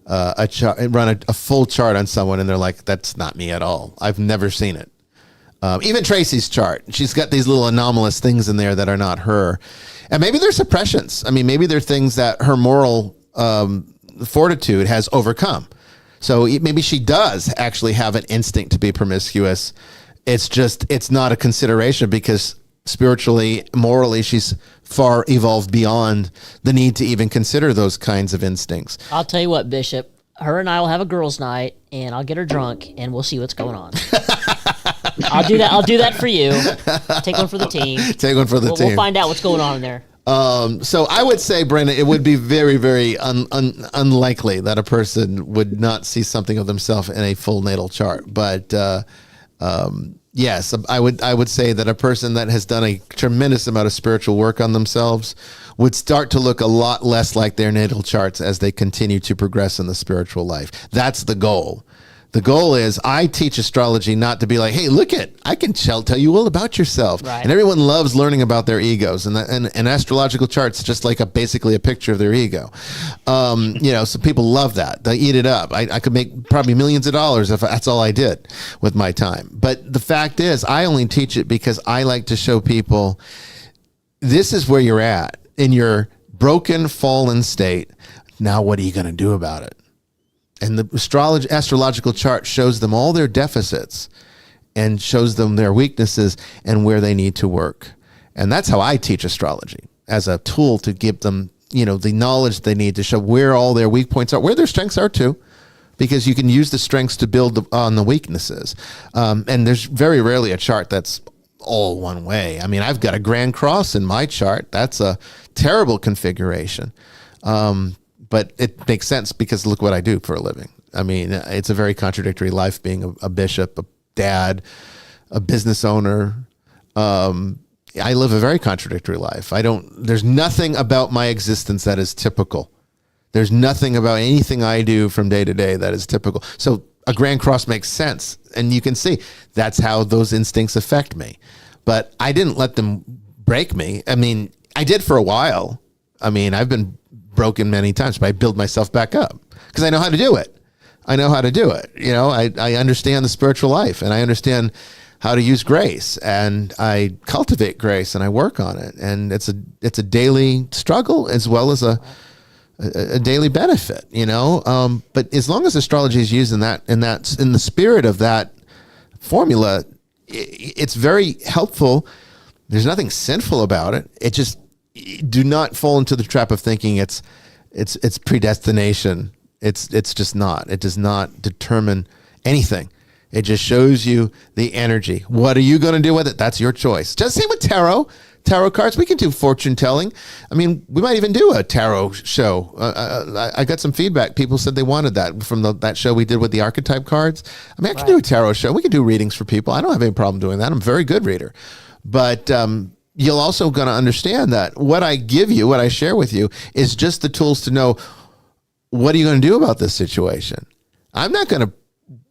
run a full chart on someone and they're like, that's not me at all. I've never seen it. Even Tracy's chart, she's got these little anomalous things in there that are not her. And maybe they're suppressions. I mean, maybe they're things that her moral fortitude has overcome. So maybe she does actually have an instinct to be promiscuous. It's not a consideration because spiritually, morally, she's far evolved beyond the need to even consider those kinds of instincts. I'll tell you what, Bishop. Her and I will have a girls' night, and I'll get her drunk, and we'll see what's going on. I'll do that. I'll do that for you. Take one for the team. Take one for the team. We'll find out what's going on in there. So I would say, Brandon, it would be very, very unlikely that a person would not see something of themselves in a full natal chart. But yes, I would say that a person that has done a tremendous amount of spiritual work on themselves would start to look a lot less like their natal charts as they continue to progress in the spiritual life. That's the goal. The goal is, I teach astrology not to be like, hey, look I can tell you all about yourself. Right. And everyone loves learning about their egos, and astrological charts just like basically a picture of their ego. So people love that. They eat it up. I could make probably millions of dollars if that's all I did with my time. But the fact is, I only teach it because I like to show people this is where you're at in your broken, fallen state. Now, what are you going to do about it? And the astrological chart shows them all their deficits and shows them their weaknesses and where they need to work. And that's how I teach astrology, as a tool to give them, the knowledge they need to show where all their weak points are, where their strengths are too, because you can use the strengths to build on the weaknesses. And there's very rarely a chart that's all one way. I mean, I've got a Grand Cross in my chart. That's a terrible configuration. But it makes sense because look what I do for a living. I mean, it's a very contradictory life being a bishop, a dad, a business owner. I live a very contradictory life. There's nothing about my existence that is typical. There's nothing about anything I do from day to day that is typical. So a Grand Cross makes sense. And you can see that's how those instincts affect me. But I didn't let them break me. I mean, I did for a while. I mean, I've been broken many times, but I build myself back up because I know how to do it. I understand the spiritual life, and I understand how to use grace, and I cultivate grace, and I work on it. And it's a daily struggle as well as a daily benefit, but as long as astrology is used in the spirit of that formula, it's very helpful. There's nothing sinful about it. It just, do not fall into the trap of thinking it's predestination. It's just not. It does not determine anything. It just shows you the energy. What are you going to do with it? That's your choice. Just same with tarot cards. We can do fortune telling. I mean, we might even do a tarot show. I got some feedback. People said they wanted that from that show we did with the archetype cards. I mean, I can do a tarot show. We can do readings for people. I don't have any problem doing that. I'm a very good reader. But you'll also going to understand that what I give you, what I share with you, is just the tools to know what are you going to do about this situation. I'm not going to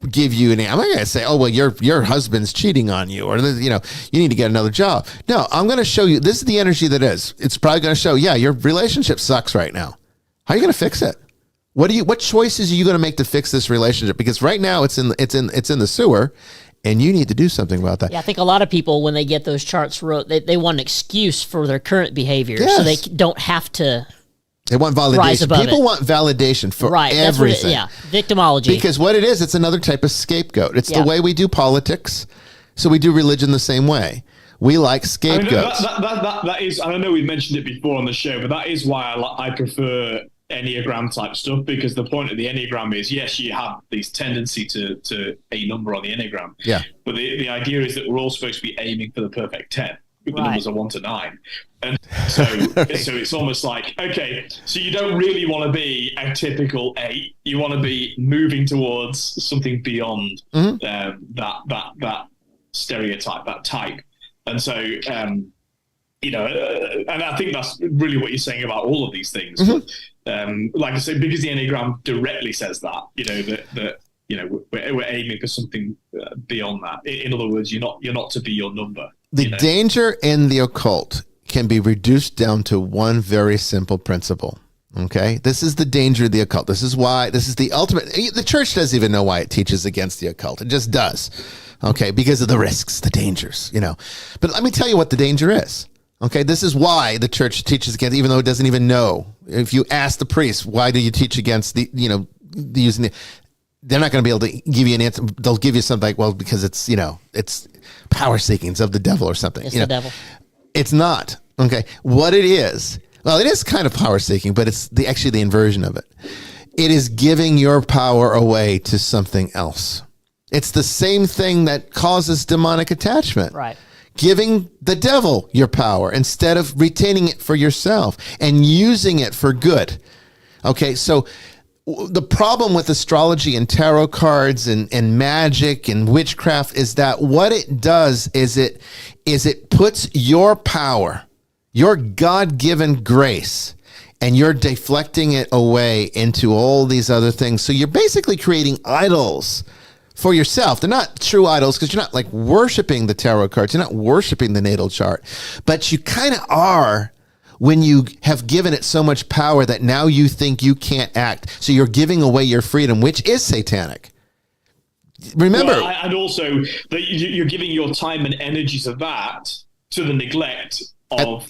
give you I'm not going to say, oh, well, your husband's cheating on you, or you need to get another job. No, I'm going to show you, this is the energy that is. It's probably going to show, yeah, your relationship sucks right now. How are you going to fix it? What choices are you going to make to fix this relationship? Because right now it's in the sewer. And you need to do something about that. Yeah, I think a lot of people, when they get those charts wrote, they want an excuse for their current behavior, so they don't have to. They want validation. Rise above People it. want validation for everything. Victimology. Because what it is, it's another type of scapegoat. It's the way we do politics, so we do religion the same way. We like scapegoats. That is, and I know we've mentioned it before on the show, but that is why I prefer Enneagram type stuff, because the point of the Enneagram is, yes, you have this tendency to a number on the Enneagram. Yeah. But the idea is that we're all supposed to be aiming for the perfect 10. The numbers are 1 to 9. And so, so it's almost like, okay, so you don't really want to be a typical 8. You want to be moving towards something beyond that stereotype, that type. And so, and I think that's really what you're saying about all of these things. Mm-hmm. But, like I said, because the Enneagram directly says that, we're aiming for something beyond that. In other words, you're not to be your number. The danger in the occult can be reduced down to one very simple principle. Okay, this is the danger of the occult. This is the ultimate. The church doesn't even know why it teaches against the occult. It just does. Okay, because of the risks, the dangers. But let me tell you what the danger is. Okay, this is why the church teaches against, even though it doesn't even know. If you ask the priest, why do you teach against the using the, they're not going to be able to give you an answer. They'll give you something like, well, because it's power seekings of the devil or something. It's the devil. It's not. Okay. What it is, well, it is kind of power seeking, but it's actually the inversion of it. It is giving your power away to something else. It's the same thing that causes demonic attachment. Right. Giving the devil your power instead of retaining it for yourself and using it for good. Okay, so the problem with astrology and tarot cards and magic and witchcraft is that what it does is it puts your power, your God-given grace, and you're deflecting it away into all these other things. So you're basically creating idols for yourself. They're not true idols because you're not like worshiping the tarot cards. You're not worshiping the natal chart, but you kind of are when you have given it so much power that now you think you can't act. So you're giving away your freedom, which is satanic. Remember. Well, and also that you're giving your time and energy to that, to the neglect of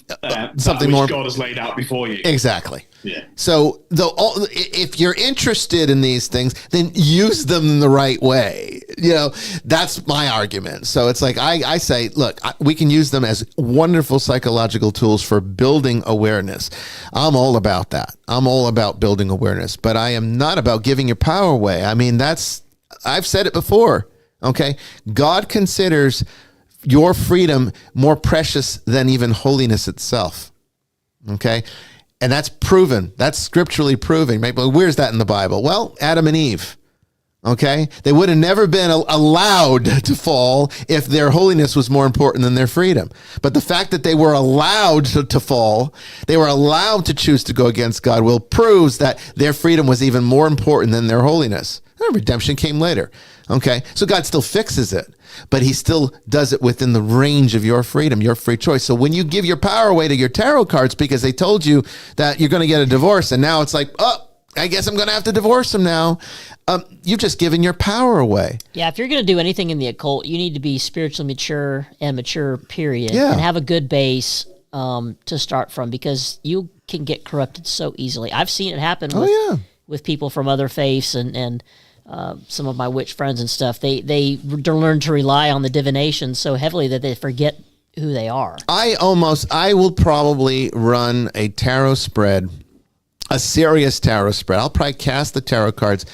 something more God has laid out before you. Exactly. Yeah. So if you're interested in these things, then use them in the right way. You know, that's my argument. So it's like I say, look, we can use them as wonderful psychological tools for building awareness. I'm all about that. I'm all about building awareness, but I am not about giving your power away. I mean, I've said it before. Okay. God considers your freedom more precious than even holiness itself. Okay. And that's proven. That's scripturally proven. But where's that in the Bible? Well, Adam and Eve. Okay. They would have never been allowed to fall if their holiness was more important than their freedom. But the fact that they were allowed to fall, they were allowed to choose to go against God, will proves that their freedom was even more important than their holiness. Redemption came later. Okay. So God still fixes it, but he still does it within the range of your freedom, your free choice. So when you give your power away to your tarot cards because they told you that you're going to get a divorce and now it's like, oh, I guess I'm going to have to divorce him now. You've just given your power away. Yeah. If you're going to do anything in the occult, you need to be spiritually mature and mature, period. Yeah. And have a good base to start from, because you can get corrupted so easily. I've seen it happen with people from other faiths and some of my witch friends and stuff. They learn to rely on the divination so heavily that they forget who they are. I will probably run a tarot spread, a serious tarot spread. I'll probably cast the tarot cards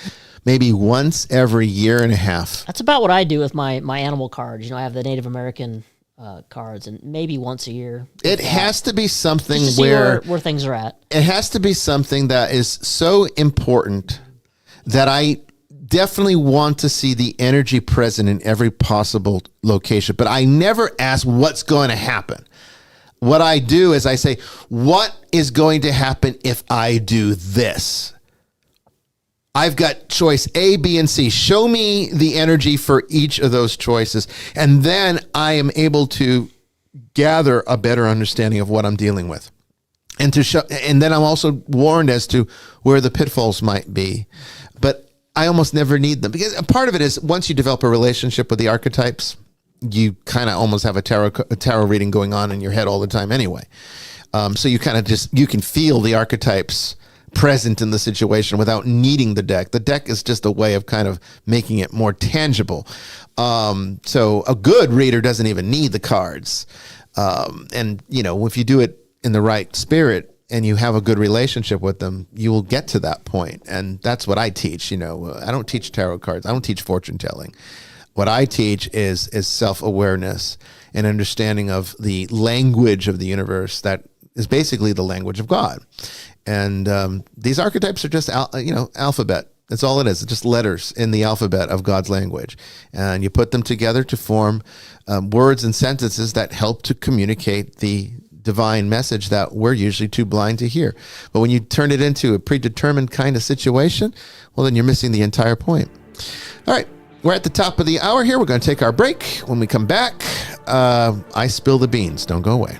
maybe once every year and a half. That's about what I do with my animal cards. You know, I have the Native American cards, and maybe once a year. It has to be something just to see where things are at. It has to be something that is so important that I definitely want to see the energy present in every possible location, but I never ask what's going to happen. What I do is I say, what is going to happen if I do this? I've got choice A, B, and C. Show me the energy for each of those choices. And then I am able to gather a better understanding of what I'm dealing with. And then I'm also warned as to where the pitfalls might be. But I almost never need them, because a part of it is once you develop a relationship with the archetypes, you kind of almost have a tarot reading going on in your head all the time anyway. So you kind of you can feel the archetypes present in the situation without needing the deck. The deck is just a way of kind of making it more tangible. So a good reader doesn't even need the cards. And, you know, if you do it in the right spirit and you have a good relationship with them, you will get to that point. And that's what I teach. You know, I don't teach tarot cards. I don't teach fortune telling. What I teach is self-awareness and understanding of the language of the universe that is basically the language of God. And these archetypes are just, alphabet. That's all it is. It's just letters in the alphabet of God's language. And you put them together to form words and sentences that help to communicate the divine message that we're usually too blind to hear. But when you turn it into a predetermined kind of situation, well, then you're missing the entire point. All right. We're at the top of the hour here. We're going to take our break. When we come back, I spill the beans. Don't go away.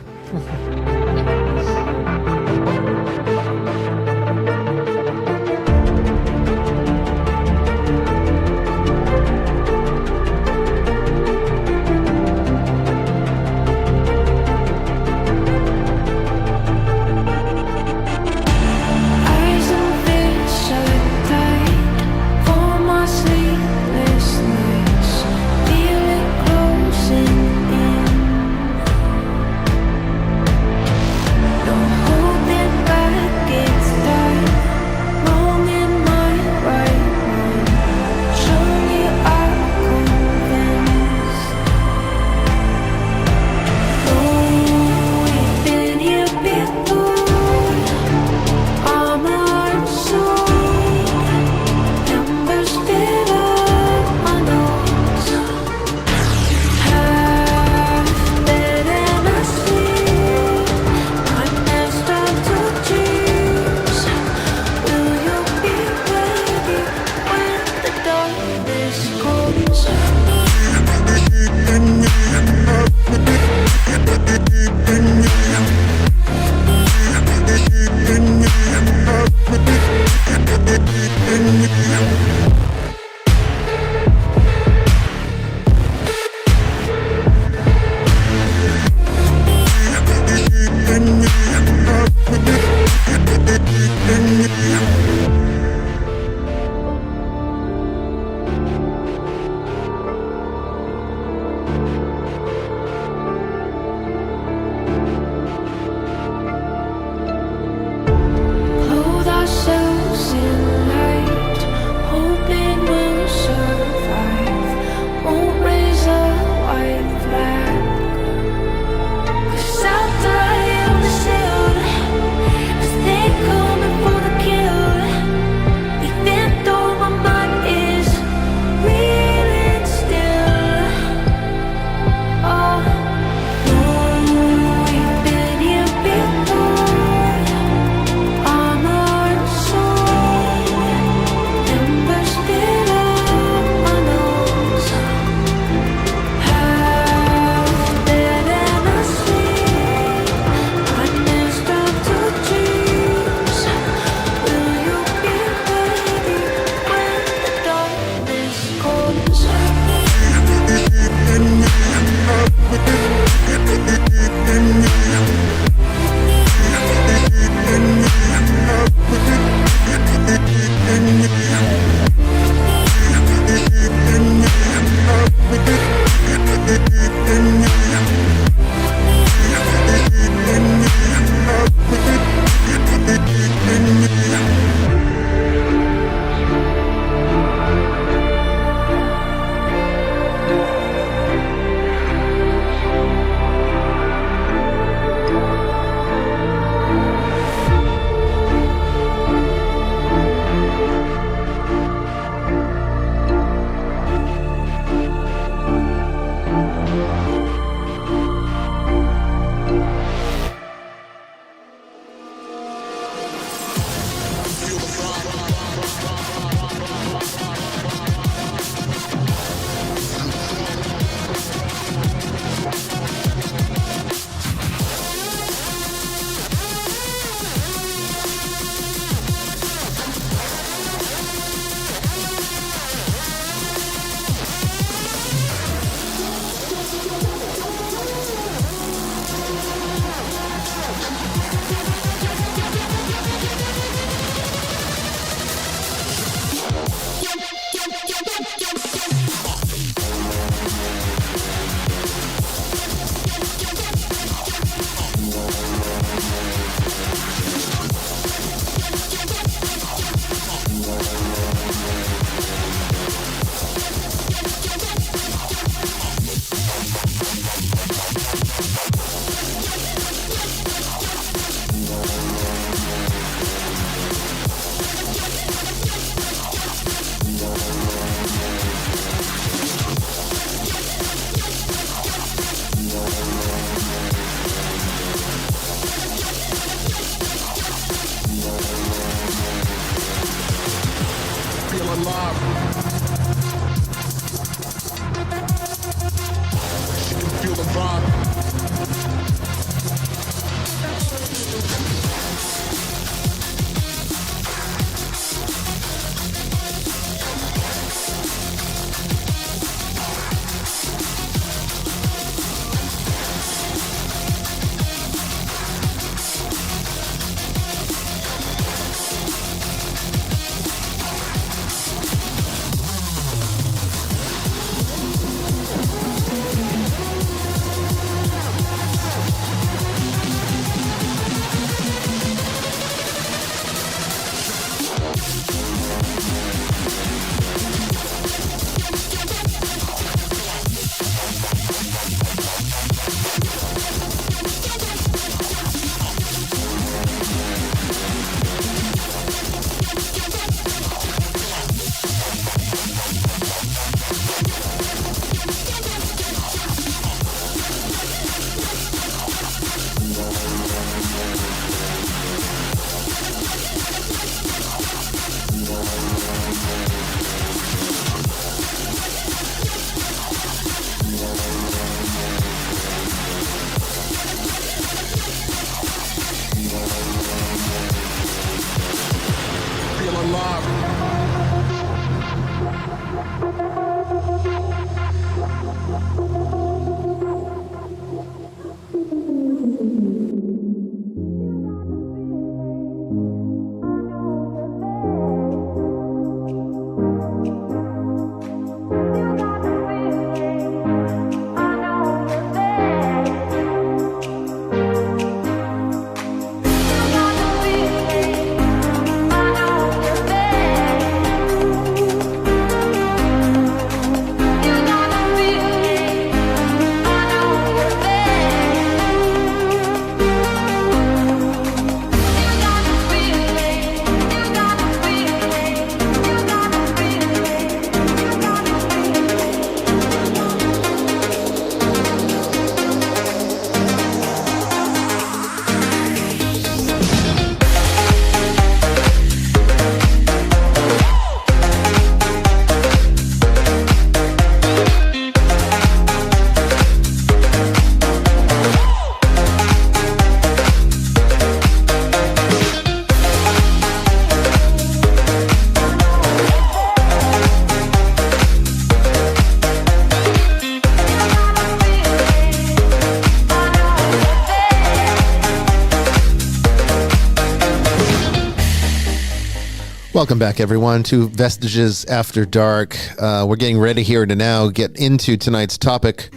Welcome back, everyone, to Vestiges After Dark. We're getting ready here to now get into tonight's topic.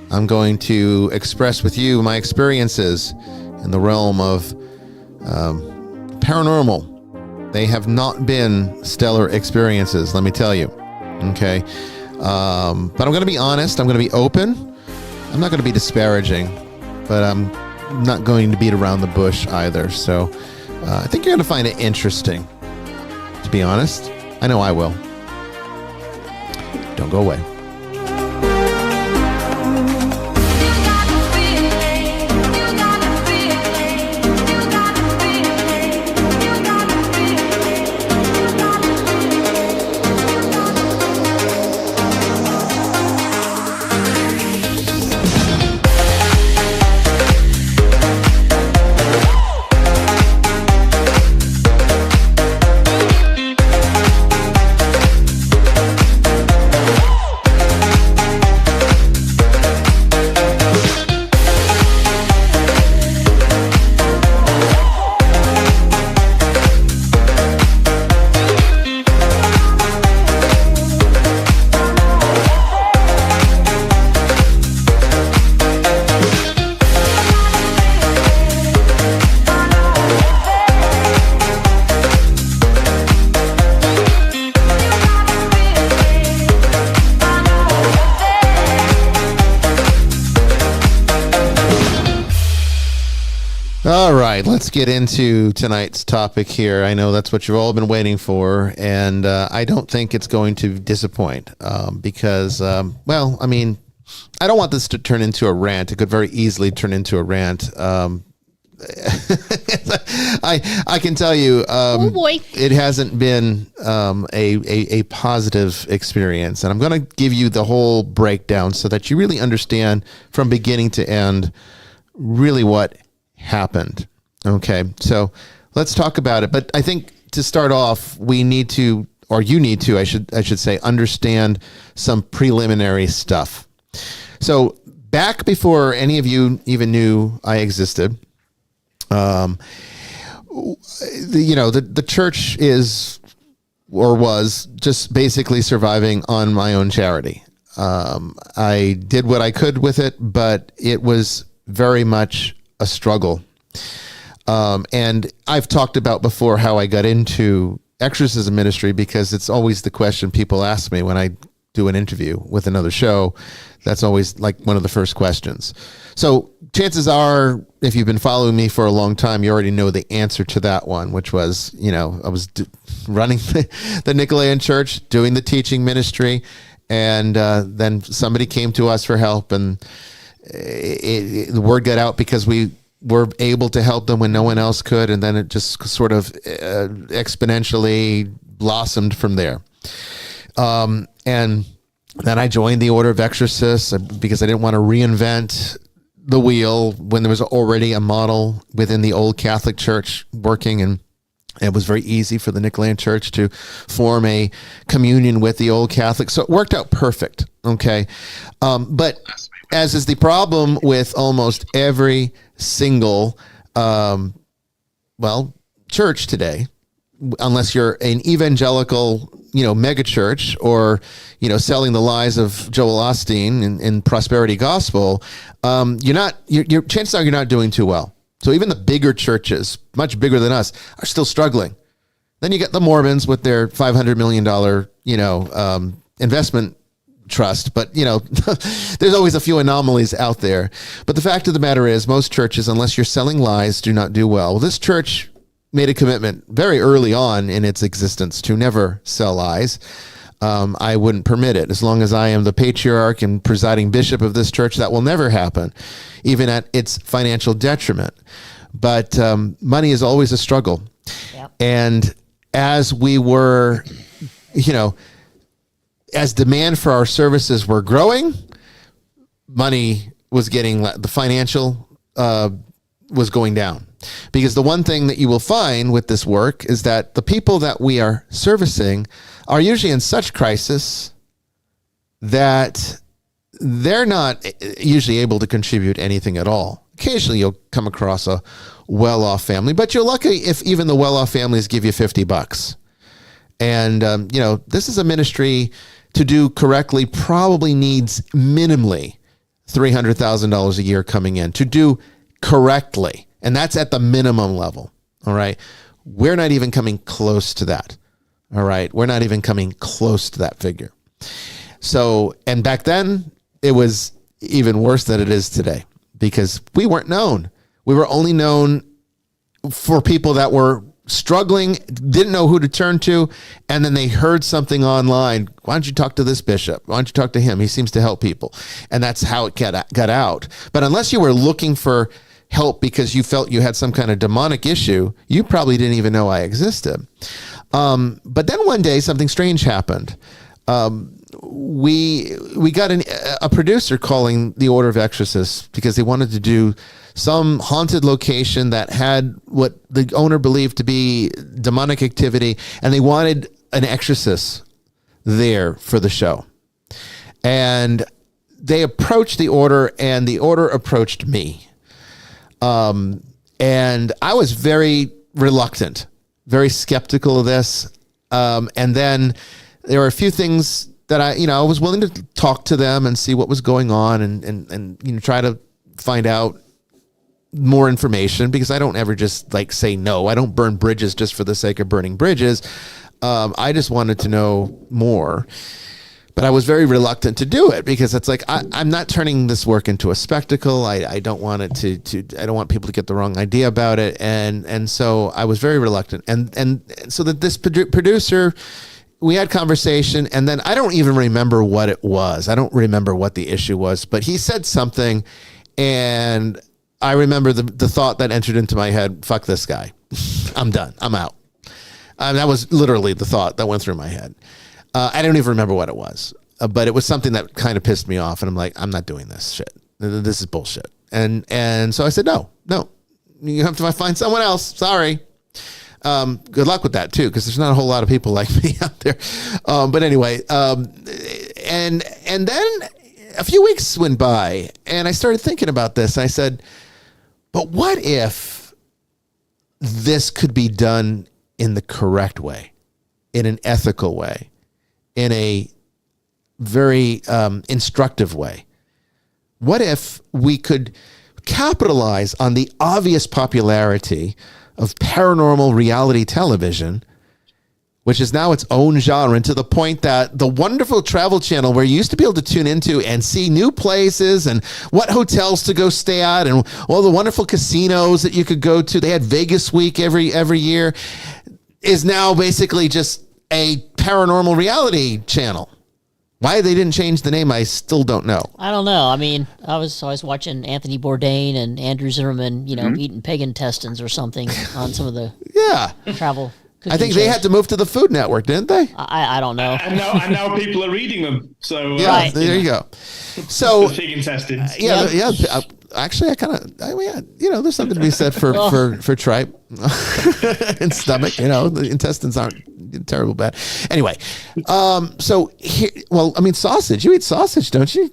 I'm going to express with you my experiences in the realm of paranormal. They have not been stellar experiences, let me tell you. Okay. But I'm going to be honest. I'm going to be open. I'm not going to be disparaging, but I'm not going to beat around the bush either. So I think you're going to find it interesting. To be honest, I know I will. Don't go away. All right, let's get into tonight's topic here. I know that's what you've all been waiting for, and I don't think it's going to disappoint because, well, I mean, I don't want this to turn into a rant. It could very easily turn into a rant. I can tell you, oh boy, it hasn't been a positive experience, and I'm going to give you the whole breakdown so that you really understand from beginning to end really what happened. Okay, so let's talk about it. But I think to start off, we need to, or you need to, I should say, understand some preliminary stuff. So back before any of you even knew I existed, the church is or was just basically surviving on my own charity. I did what I could with it, but it was very much a struggle. And I've talked about before how I got into exorcism ministry because it's always the question people ask me when I do an interview with another show. That's always like one of the first questions. So chances are, if you've been following me for a long time, you already know the answer to that one, which was, I was running the Nicolaitan church, doing the teaching ministry. And then somebody came to us for help, and the word got out because we were able to help them when no one else could, and then it just sort of exponentially blossomed from there. And then I joined the Order of Exorcists because I didn't want to reinvent the wheel when there was already a model within the old Catholic Church working, and it was very easy for the Nicolaitan Church to form a communion with the old Catholics. So it worked out perfect. Okay. But as is the problem with almost every single, church today, unless you're an evangelical, mega church or, selling the lies of Joel Osteen in prosperity gospel, your chances are you're not doing too well. So even the bigger churches, much bigger than us, are still struggling. Then you get the Mormons with their $500 million, investment trust. But, there's always a few anomalies out there. But the fact of the matter is most churches, unless you're selling lies, do not do well. This church made a commitment very early on in its existence to never sell lies. I wouldn't permit it. As long as I am the patriarch and presiding bishop of this church, that will never happen, even at its financial detriment. But money is always a struggle. Yep. And as we were, as demand for our services were growing, money was getting, the financial was going down. Because the one thing that you will find with this work is that the people that we are servicing are usually in such crisis that they're not usually able to contribute anything at all. Occasionally you'll come across a well-off family, but you're lucky if even the well-off families give you $50. And, this is a ministry to do correctly probably needs minimally $300,000 a year coming in to do correctly. And that's at the minimum level. All right. We're not even coming close to that. All right. We're not even coming close to that figure. So, and back then it was even worse than it is today because we weren't known. We were only known for people that were struggling, didn't know who to turn to, and then they heard something online. Why don't you talk to this bishop? Why don't you talk to him? He seems to help people. And that's how it got out. But unless you were looking for help because you felt you had some kind of demonic issue, you probably didn't even know I existed. But then one day something strange happened. We got a producer calling the Order of Exorcists because they wanted to do some haunted location that had what the owner believed to be demonic activity, and they wanted an exorcist there for the show. And they approached the Order, and the Order approached me. And I was very reluctant, very skeptical of this. And then there were a few things that I was willing to talk to them and see what was going on and try to find out more information because I don't ever just say no. I don't burn bridges just for the sake of burning bridges. I just wanted to know more, but I was very reluctant to do it because it's I'm not turning this work into a spectacle. I don't want it I don't want people to get the wrong idea about it. And so I was very reluctant. And so that this producer, we had conversation, and then I don't even remember what it was. I don't remember what the issue was, but he said something, and I remember the thought that entered into my head, fuck this guy. I'm done. I'm out. That was literally the thought that went through my head. I don't even remember what it was, but it was something that kind of pissed me off, and I'm like, I'm not doing this shit. This is bullshit. And so I said, no, you have to find someone else. Sorry. Good luck with that too, because there's not a whole lot of people like me out there. But anyway, and then a few weeks went by, and I started thinking about this. I said, but what if this could be done in the correct way, in an ethical way, in a very instructive way? What if we could capitalize on the obvious popularity of paranormal reality television, which is now its own genre, and to the point that the wonderful Travel Channel, where you used to be able to tune into and see new places and what hotels to go stay at and all the wonderful casinos that you could go to, they had Vegas Week every year, is now basically just a paranormal reality channel. Why they didn't change the name, I still don't know. I don't know. I mean, I was watching Anthony Bourdain and Andrew Zimmerman, eating pig intestines or something on some of the travel cooking I think shows. they had to move to the Food Network, didn't they? I don't know. And now people are reading them. So Right. There you go. So the pig intestines. Actually, I kind of, there's something to be said for tripe and stomach. The intestines aren't terrible bad. Anyway, so here, sausage. You eat sausage, don't you?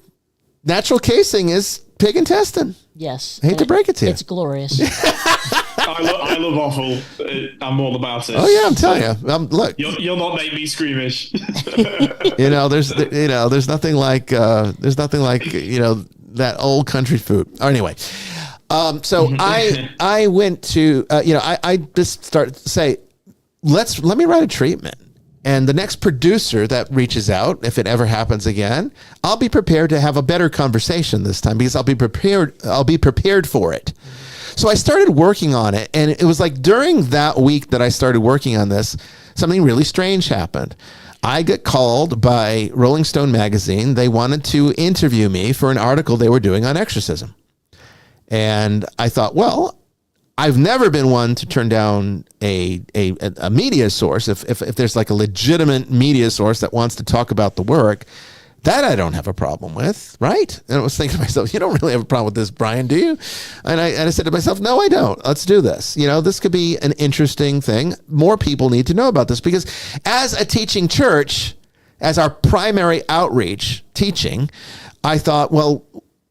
Natural casing is pig intestine. Yes. I hate to break it to you. It's glorious. I love offal. I'm all about it. Oh yeah, I'm telling you. Look, you'll not make me squeamish. there's nothing like that old country food. Anyway, so I went to I just started to say, let me write a treatment. And the next producer that reaches out, if it ever happens again, I'll be prepared to have a better conversation this time because I'll be prepared for it. So I started working on it, and it was during that week that I started working on this, something really strange happened. I got called by Rolling Stone magazine. They wanted to interview me for an article they were doing on exorcism. And I thought, well, I've never been one to turn down a media source. If there's a legitimate media source that wants to talk about the work, that I don't have a problem with, right? And I was thinking to myself, you don't really have a problem with this, Bryan, do you? And I said to myself, no, I don't. Let's do this. This could be an interesting thing. More people need to know about this because as a teaching church, as our primary outreach teaching, I thought, well,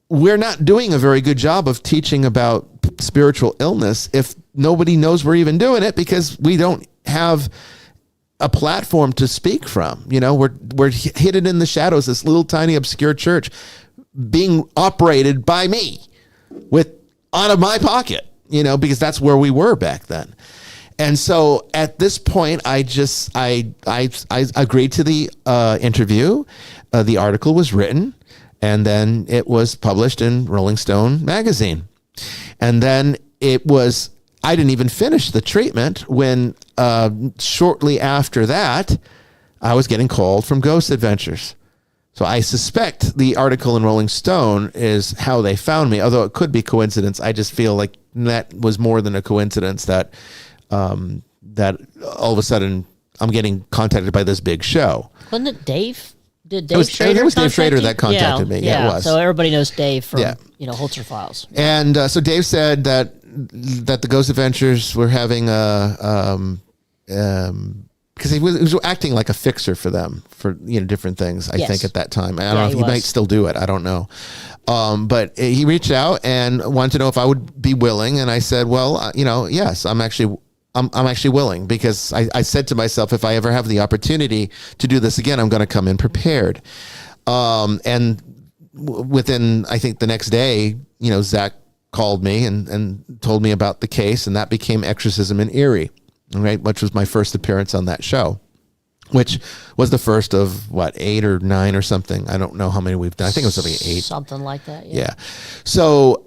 we're not doing a very good job of teaching about spiritual illness if nobody knows we're even doing it because we don't have a platform to speak from. We're hidden in the shadows, this little tiny obscure church being operated by me out of my pocket, because that's where we were back then. And so at this point, I agreed to the interview. The article was written, and then it was published in Rolling Stone magazine. And then I didn't even finish the treatment when shortly after that, I was getting called from Ghost Adventures. So I suspect the article in Rolling Stone is how they found me, although it could be coincidence. I just feel like that was more than a coincidence that all of a sudden I'm getting contacted by this big show. Wasn't it Dave? Did It was Schrader Dave Schrader contact you? that contacted me. Yeah, it was. So everybody knows Dave from Holzer Files. And so Dave said that the Ghost Adventures were having because he was acting like a fixer for them for different things. I think at that time, I don't know if he might still do it. I don't know. But he reached out and wanted to know if I would be willing, and I said, well, yes, I'm actually willing, because I said to myself, if I ever have the opportunity to do this again, I'm going to come in prepared. And within, I think the next day, Zach called me and told me about the case, and that became Exorcism in Erie, right? Which was my first appearance on that show, which was the first of 8 or 9 or something. I don't know how many we've done. I think it was something 8. Something like that. Yeah. So,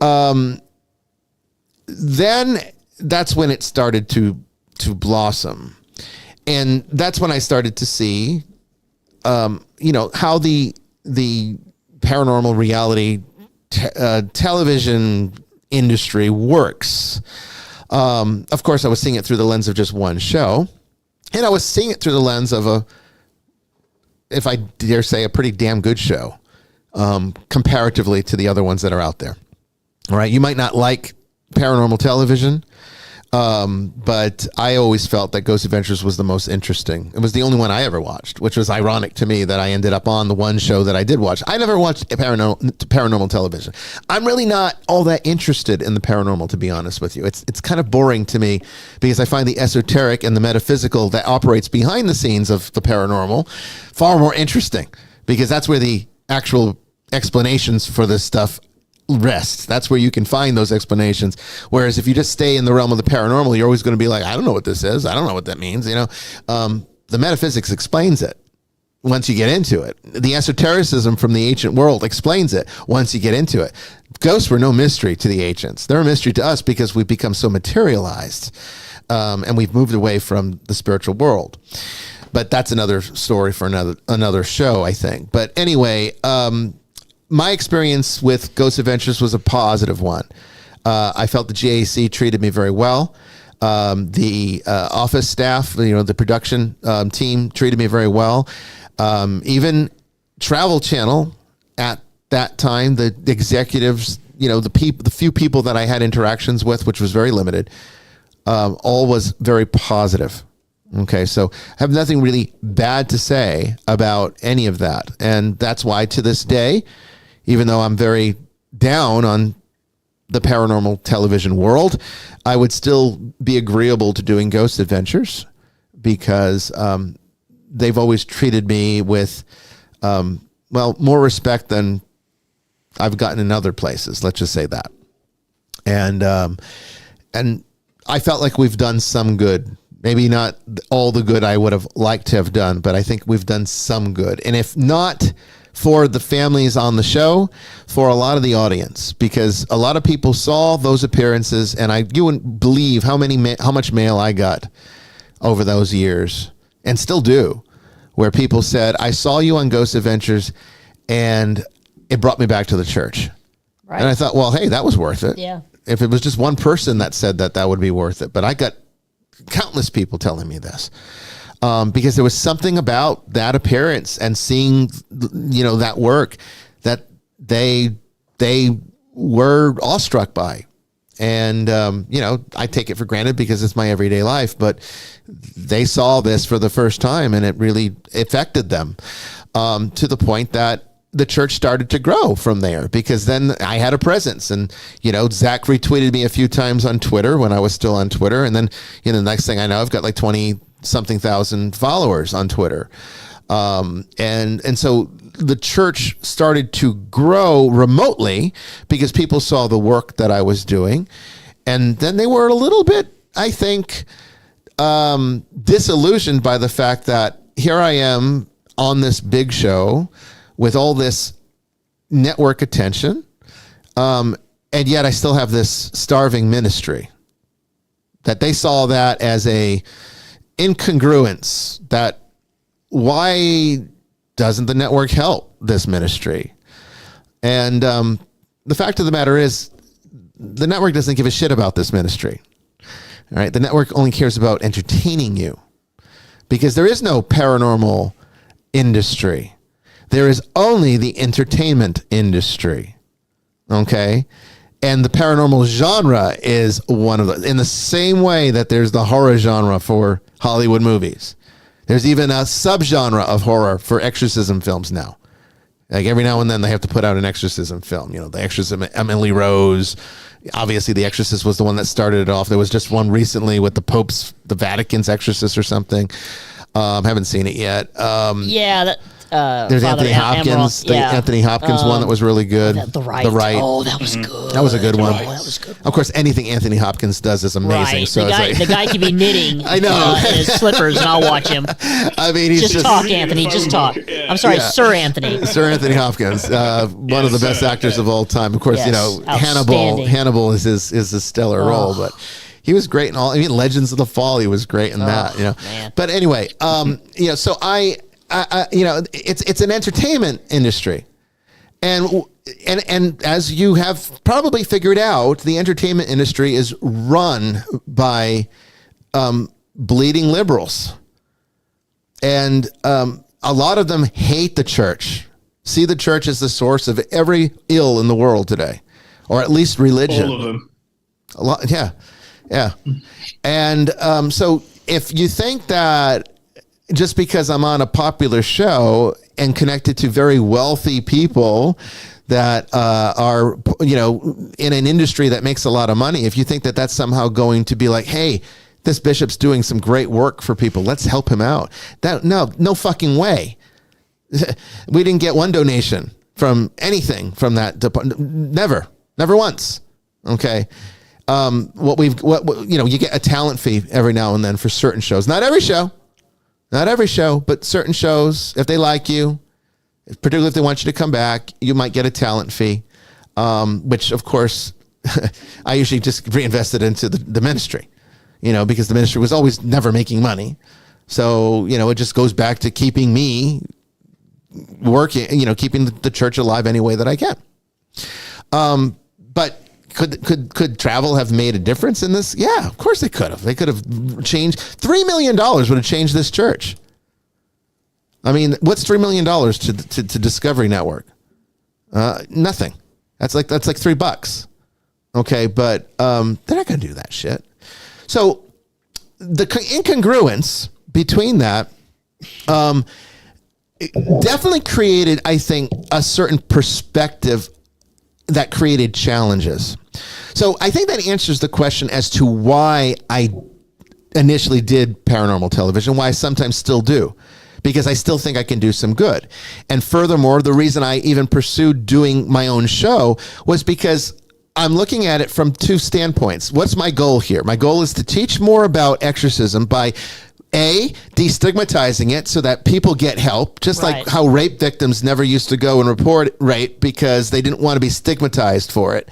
then that's when it started to blossom. And that's when I started to see, how the paranormal reality television industry works. Of course, I was seeing it through the lens of just one show, and I was seeing it through the lens of if I dare say, a pretty damn good show, comparatively to the other ones that are out there. All right. You might not like paranormal television, but I always felt that Ghost Adventures was the most interesting. It was the only one I ever watched, which was ironic to me that I ended up on the one show that I did watch. I never watched paranormal television. I'm really not all that interested in the paranormal, to be honest with you. It's kind of boring to me, because I find the esoteric and the metaphysical that operates behind the scenes of the paranormal far more interesting, because that's where the actual explanations for this stuff rest. That's where you can find those explanations. Whereas if you just stay in the realm of the paranormal, you're always going to be like, I don't know what this is. I don't know what that means. The metaphysics explains it once you get into it. The esotericism from the ancient world explains it once you get into it. Ghosts were no mystery to the ancients. They're a mystery to us because we've become so materialized, and we've moved away from the spiritual world. But that's another story for another show, I think. But anyway, my experience with Ghost Adventures was a positive one. I felt the GAC treated me very well. The office staff, the production team treated me very well. Even Travel Channel at that time, the executives, the few people that I had interactions with, which was very limited, all was very positive. Okay, so I have nothing really bad to say about any of that. And that's why to this day, even though I'm very down on the paranormal television world, I would still be agreeable to doing Ghost Adventures, because they've always treated me with, more respect than I've gotten in other places. Let's just say that. And I felt like we've done some good. Maybe not all the good I would have liked to have done, but I think we've done some good. And if not for the families on the show, for a lot of the audience, because a lot of people saw those appearances, and you wouldn't believe how much mail I got over those years, and still do, where people said, I saw you on Ghost Adventures and it brought me back to the church. Right. And I thought, well, hey, that was worth it. Yeah. If it was just one person that said that would be worth it. But I got countless people telling me this. Because there was something about that appearance and seeing, that work that they were awestruck by. And, I take it for granted because it's my everyday life, but they saw this for the first time and it really affected them, to the point that the church started to grow from there, because then I had a presence, and, Zach retweeted me a few times on Twitter when I was still on Twitter. And then, the next thing I know, I've got like 20, something thousand followers on Twitter. And so the church started to grow remotely because people saw the work that I was doing. And then they were a little bit, I think, disillusioned by the fact that here I am on this big show with all this network attention. And yet I still have this starving ministry, that they saw that as a incongruence, that why doesn't the network help this ministry? And the fact of the matter is, the network doesn't give a shit about this ministry. All right, the network only cares about entertaining you, because there is no paranormal industry. There is only the entertainment industry. Okay, and the paranormal genre is one of the, in the same way that there's the horror genre for Hollywood movies. There's even a subgenre of horror for exorcism films now. Like every now and then they have to put out an exorcism film. You know, the exorcism, Emily Rose. Obviously, The Exorcist was the one that started it off. There was just one recently with the Vatican's Exorcist or something. Haven't seen it yet. There's Father Anthony Hopkins, the Anthony Hopkins one that was really good. The Right. Oh, that was good. That was a good one. Oh, that was good. Of course, anything Anthony Hopkins does is amazing. Right. So the guy could be knitting I know. in his slippers, and I'll watch him. I mean, he's Just talk, Anthony. Just talk. I'm sorry, Sir Anthony. Sir Anthony Hopkins, one of the best actors of all time. Of course, Yes, you know, outstanding. Hannibal is his stellar role, but he was great in all. I mean, Legends of the Fall, he was great in that. You know, man. But anyway, you know, so I you know, it's an entertainment industry, and as you have probably figured out, the entertainment industry is run by bleeding liberals, and a lot of them hate the church, see the church as the source of every ill in the world today, or at least religion. All of them. A lot, yeah. And so if you think that just because I'm on a popular show and connected to very wealthy people that are, you know, in an industry that makes a lot of money, if you think that that's somehow going to be like, hey, this bishop's doing some great work for people, let's help him out. No fucking way. We didn't get one donation from anything from that department. Never once. Okay. You know, you get a talent fee every now and then for certain shows. Not every show, but certain shows, if they like you, particularly if they want you to come back, you might get a talent fee, which of course I usually just reinvested into the ministry, you know, because the ministry was always never making money. So, you know, it just goes back to keeping me working, you know, keeping the church alive any way that I can. But could travel have made a difference in this? Yeah, of course they could have. They could have changed. $3 million would have changed this church. I mean, what's $3 million to Discovery Network? Nothing. That's like $3. Okay, but they're not going to do that shit. So the incongruence between that it definitely created, I think, a certain perspective that created challenges. So I think that answers the question as to why I initially did paranormal television, why I sometimes still do, because I still think I can do some good. And furthermore, the reason I even pursued doing my own show was because I'm looking at it from two standpoints. What's my goal here? My goal is to teach more about exorcism by destigmatizing it so that people get help, just Right. like how rape victims never used to go and report rape because they didn't want to be stigmatized for it.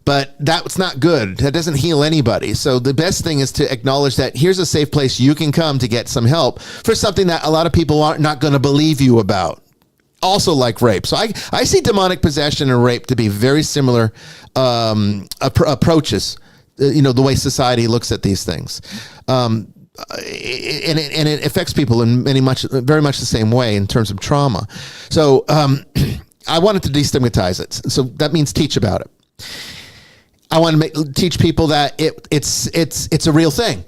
But that's not good. That doesn't heal anybody. So the best thing is to acknowledge that here's a safe place you can come to get some help for something that a lot of people are not going to believe you about. Also like rape. So I see demonic possession and rape to be very similar approaches, you know, the way society looks at these things. And it affects people in very much the same way in terms of trauma. So I wanted to destigmatize it. So that means teach about it. I want to teach people that it's a real thing,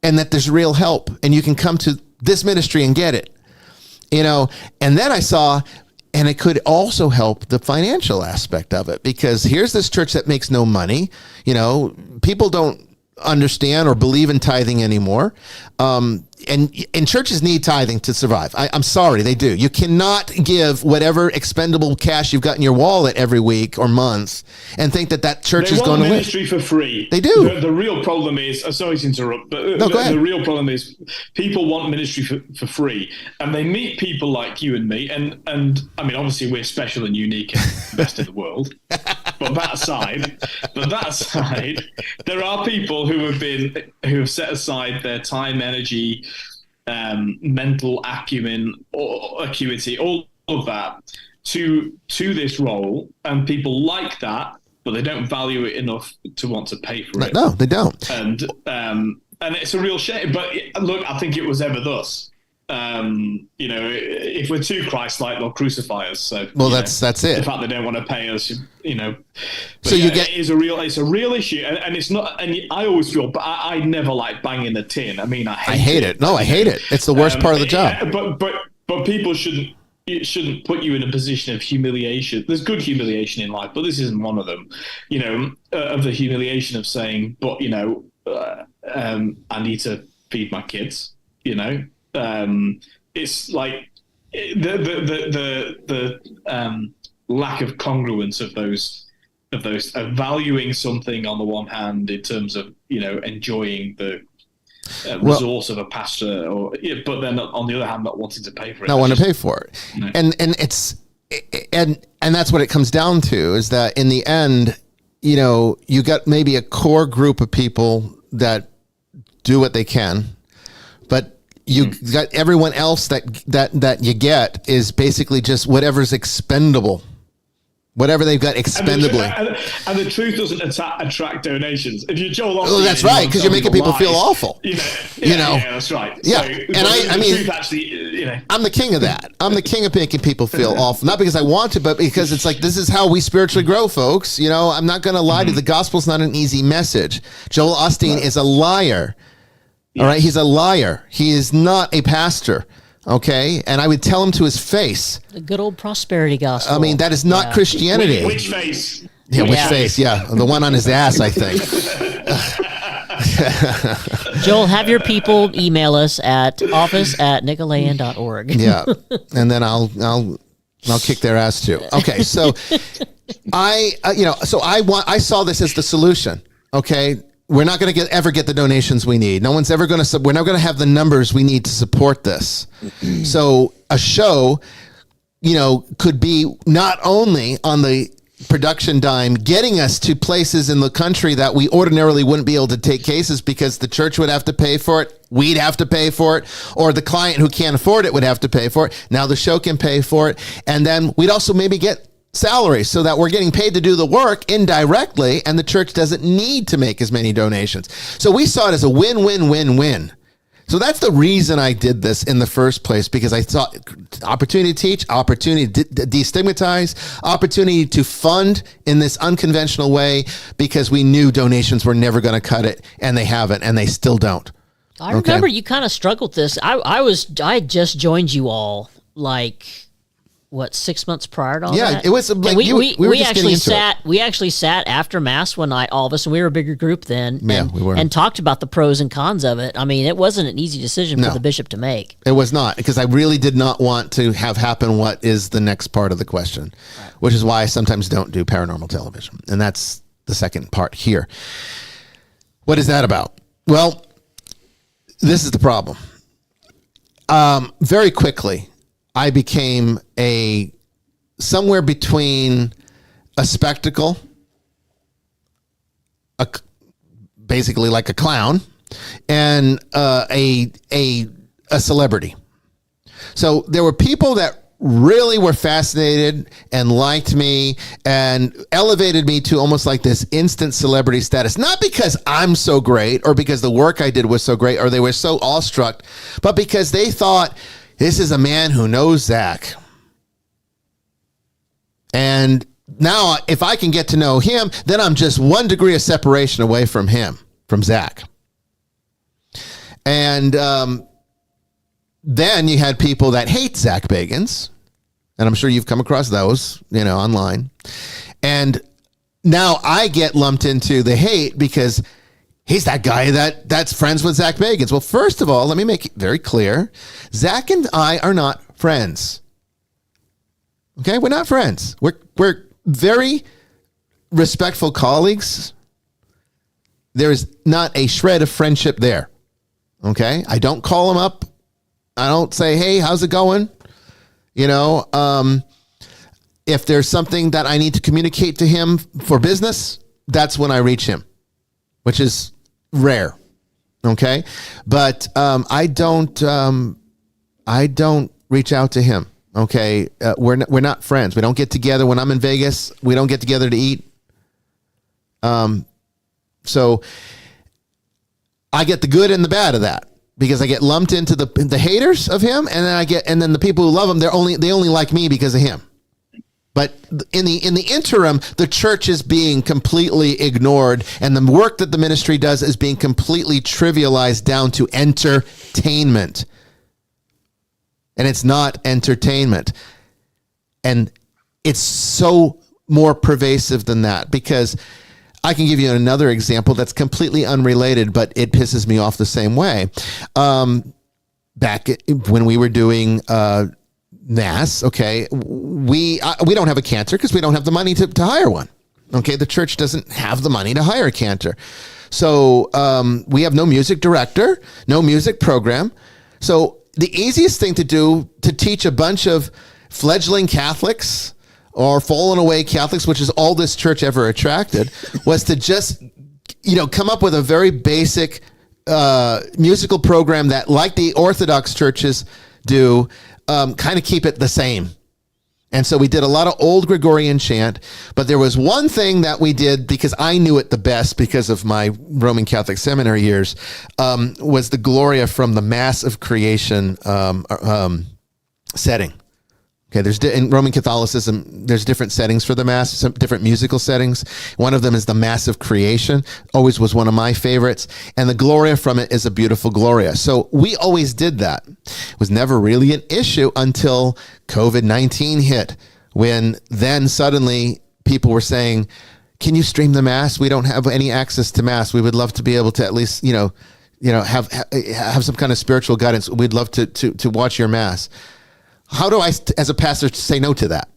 and that there's real help, and you can come to this ministry and get it, you know. And then I saw, and it could also help the financial aspect of it, because here's this church that makes no money. You know, people don't understand or believe in tithing anymore. and churches need tithing to survive. I'm sorry, they do. You cannot give whatever expendable cash you've got in your wallet every week or month and think that church is going to win. They want ministry for free. They do. The real problem is, sorry to interrupt, but no, go ahead. The real problem is people want ministry for free, and they meet people like you and me, and I mean, obviously we're special and unique and best in the world. But that aside, there are people who have set aside their time, energy, mental acumen, or acuity, all of that to this role, and people like that, but they don't value it enough to want to pay for it. No, they don't. And it's a real shame. But look, I think it was ever thus. If we're too Christ-like, they'll crucify us. So, that's it. The fact they don't want to pay us, But so it's a real issue, and it's not. And I always feel, but I never like banging the tin. I mean, I hate it. No, I hate it. It's the worst part of the job. But people shouldn't put you in a position of humiliation. There's good humiliation in life, but this isn't one of them. Of the humiliation of saying, but I need to feed my kids. It's like the lack of congruence of valuing something on the one hand in terms of enjoying the resource of a pastor, but then on the other hand not wanting to pay for it. Not want to pay for it, and it's and that's what it comes down to, is that in the end, you got maybe a core group of people that do what they can, but you got everyone else that you get is basically just whatever's expendable, whatever they've got expendably. And the truth doesn't attract donations. If you're Joel Osteen, that's right, because you're making people feel awful. Yeah, that's right. Yeah, so, and I mean, truth actually, I'm the king of that. I'm the king of making people feel awful, not because I want to, but because it's like, this is how we spiritually grow, folks. I'm not going to lie to you. The gospel's not an easy message. Joel Osteen is a liar. Yes. All right, he's a liar. He is not a pastor. Okay, and I would tell him to his face. The good old prosperity gospel. I mean, that is not Christianity. Which face? Yeah, which face? Yeah, the one on his ass, I think. Joel, have your people email us at office@nicolaian.org. Yeah, and then I'll kick their ass too. Okay, so I saw this as the solution. Okay. We're not going to ever get the donations we need. No one's ever going to. We're not going to have the numbers we need to support this. So a show, could be not only on the production dime, getting us to places in the country that we ordinarily wouldn't be able to take cases because the church would have to pay for it, we'd have to pay for it, or the client who can't afford it would have to pay for it. Now the show can pay for it, and then we'd also maybe get salary so that we're getting paid to do the work indirectly, and the church doesn't need to make as many donations. So we saw it as a win-win-win-win. So that's the reason I did this in the first place, because I thought opportunity to teach, opportunity to destigmatize, opportunity to fund in this unconventional way, because we knew donations were never going to cut it, and they haven't, and they still don't. I remember you kind of struggled with this. I just joined you all 6 months prior to all that? Yeah, it was like we were just getting into it. We actually sat after Mass one night, all of us, and we were a bigger group then. Yeah, we were. And talked about the pros and cons of it. I mean, it wasn't an easy decision for the bishop to make. It was not, because I really did not want to have happen what is the next part of the question, which is why I sometimes don't do paranormal television. And that's the second part here. What is that about? Well, this is the problem. Very quickly, I became somewhere between a spectacle, basically like a clown, and a celebrity. So there were people that really were fascinated and liked me and elevated me to almost like this instant celebrity status. Not because I'm so great or because the work I did was so great or they were so awestruck, but because they thought, this is a man who knows Zach. And now if I can get to know him, then I'm just 1 degree of separation away from him, from Zach. And then you had people that hate Zach Bagans. And I'm sure you've come across those, online. And now I get lumped into the hate because He's that guy that's friends with Zach Bagans. Well, first of all, let me make it very clear. Zach and I are not friends. Okay, we're not friends. We're very respectful colleagues. There is not a shred of friendship there. Okay, I don't call him up. I don't say, hey, how's it going? You know, if there's something that I need to communicate to him for business, that's when I reach him, which is rare. Okay, but I don't reach out to him. Okay, we're not friends. We don't get together when I'm in Vegas. We don't get together to eat. So I get the good and the bad of that, because I get lumped into the haters of him, and then the people who love him, they only like me because of him. But in the interim, the church is being completely ignored, and the work that the ministry does is being completely trivialized down to entertainment. And it's not entertainment. And it's so more pervasive than that, because I can give you another example that's completely unrelated, but it pisses me off the same way. Back when we were doing Mass, okay, we don't have a cantor because we don't have the money to hire one. Okay, the church doesn't have the money to hire a cantor. So we have no music director, no music program. So the easiest thing to do to teach a bunch of fledgling Catholics or fallen away Catholics, which is all this church ever attracted, was to just, come up with a very basic musical program that, like the Orthodox churches do, kind of keep it the same. And so we did a lot of old Gregorian chant, but there was one thing that we did, because I knew it the best because of my Roman Catholic seminary years, was the Gloria from the Mass of Creation setting. Okay, in Roman Catholicism, there's different settings for the Mass, some different musical settings. One of them is the Mass of Creation, always was one of my favorites. And the Gloria from it is a beautiful Gloria. So we always did that. It was never really an issue until COVID-19 hit, when then suddenly people were saying, can you stream the Mass? We don't have any access to Mass. We would love to be able to at least, have some kind of spiritual guidance. We'd love to watch your Mass. How do I, as a pastor, say no to that?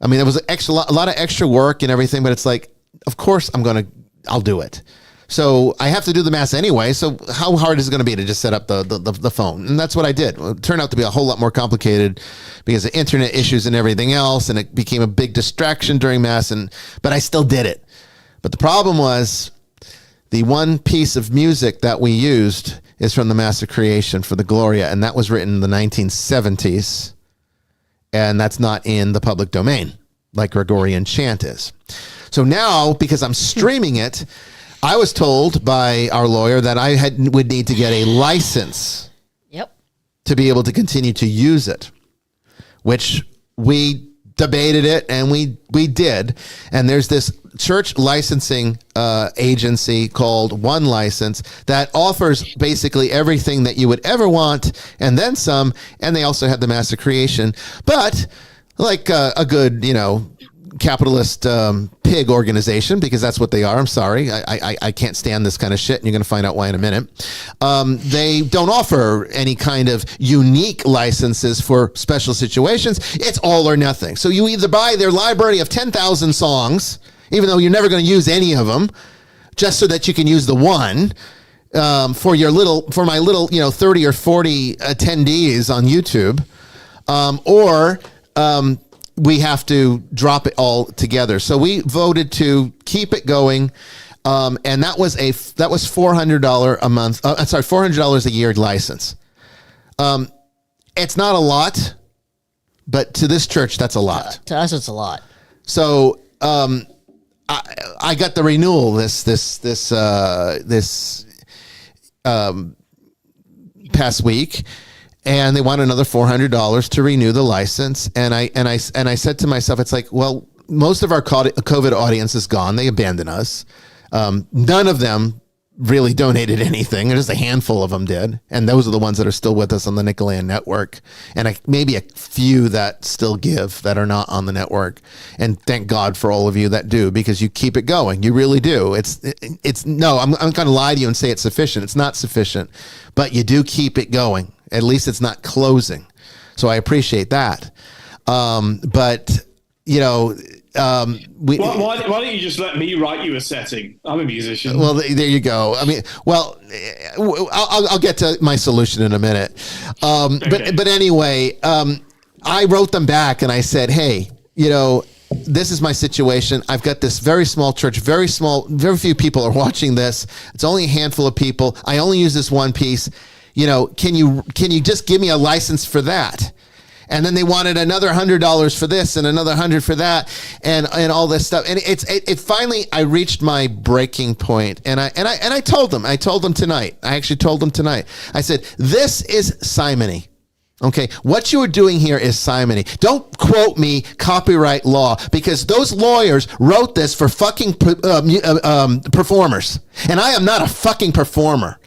I mean, there was a lot of extra work and everything, but it's like, of course I'll do it. So I have to do the Mass anyway. So how hard is it going to be to just set up the phone? And that's what I did. It turned out to be a whole lot more complicated because of internet issues and everything else. And it became a big distraction during Mass, but I still did it. But the problem was, the one piece of music that we used is from the Mass of Creation for the Gloria. And that was written in the 1970s. And that's not in the public domain like Gregorian chant is. So now, because I'm streaming it, I was told by our lawyer that I would need to get a license to be able to continue to use it, which we debated it, and we did. And there's this church licensing agency called One License that offers basically everything that you would ever want, and then some. And they also had the Mass of Creation, but like a good, capitalist pig organization, because that's what they are. I'm sorry, I can't stand this kind of shit, and you're going to find out why in a minute. They don't offer any kind of unique licenses for special situations. It's all or nothing. So you either buy their library of 10,000 songs, even though you're never going to use any of them, just so that you can use the one for my little 30 or 40 attendees on YouTube, or we have to drop it all together. So we voted to keep it going, and that was $400 a month. $400 a year license. It's not a lot, but to this church, that's a lot. To us, it's a lot. So I got the renewal this past week, and they want another $400 to renew the license. And I said to myself, it's like, well, most of our COVID audience is gone. They abandoned us. None of them really donated anything. Just a handful of them did. And those are the ones that are still with us on the Nicoland network. And maybe a few that still give that are not on the network. And thank God for all of you that do, because you keep it going. You really do. I'm going to lie to you and say it's sufficient. It's not sufficient, but you do keep it going. At least it's not closing. So I appreciate that. But you know, why don't you just let me write you a setting? I'm a musician. Well, there you go. I mean, well, I'll get to my solution in a minute. Okay. But anyway, I wrote them back and I said, hey, you know, this is my situation. I've got this very small church, very few people are watching this. It's only a handful of people. I only use this one piece. You know, can you just give me a license for that? And then they wanted another $100 for this and another $100 for that, and all this stuff. And it finally, I reached my breaking point, and I told them tonight. I actually told them tonight. I said, this is simony. Okay, what you are doing here is simony. Don't quote me copyright law, because those lawyers wrote this for fucking performers, and I am not a fucking performer.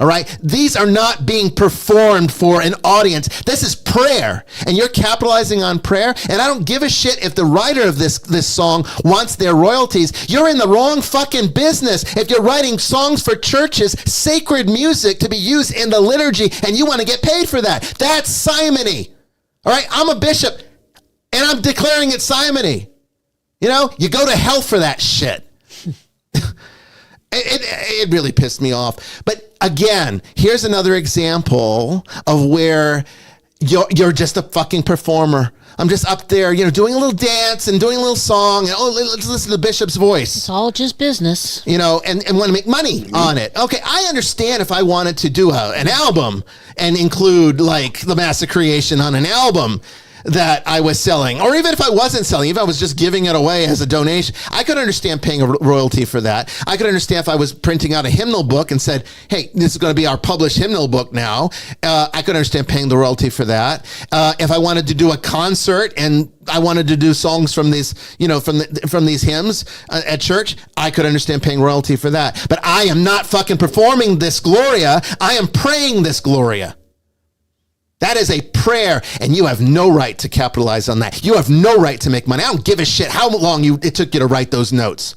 All right. These are not being performed for an audience. This is prayer, and you're capitalizing on prayer. And I don't give a shit if the writer of this song wants their royalties. You're in the wrong fucking business if you're writing songs for churches, sacred music to be used in the liturgy, and you want to get paid for that. That's simony. All right. I'm a bishop, and I'm declaring it simony. You know, you go to hell for that shit. It really pissed me off. But again, here's another example of where you're just a fucking performer. I'm just up there, you know, doing a little dance and doing a little song. And, let's listen to the bishop's voice. It's all just business. You know, and want to make money on it. Okay, I understand if I wanted to do an album and include, like, the Massacreation on an album that I was selling, or even if I wasn't selling, if I was just giving it away as a donation, I could understand paying a royalty for that. I could understand if I was printing out a hymnal book and said, hey, this is going to be our published hymnal book now. I could understand paying the royalty for that. If I wanted to do a concert and I wanted to do songs from these, you know, from these hymns at church, I could understand paying royalty for that. But I am not fucking performing this Gloria. I am praying this Gloria. That is a prayer, and you have no right to capitalize on that. You have no right to make money. I don't give a shit how long it took you to write those notes.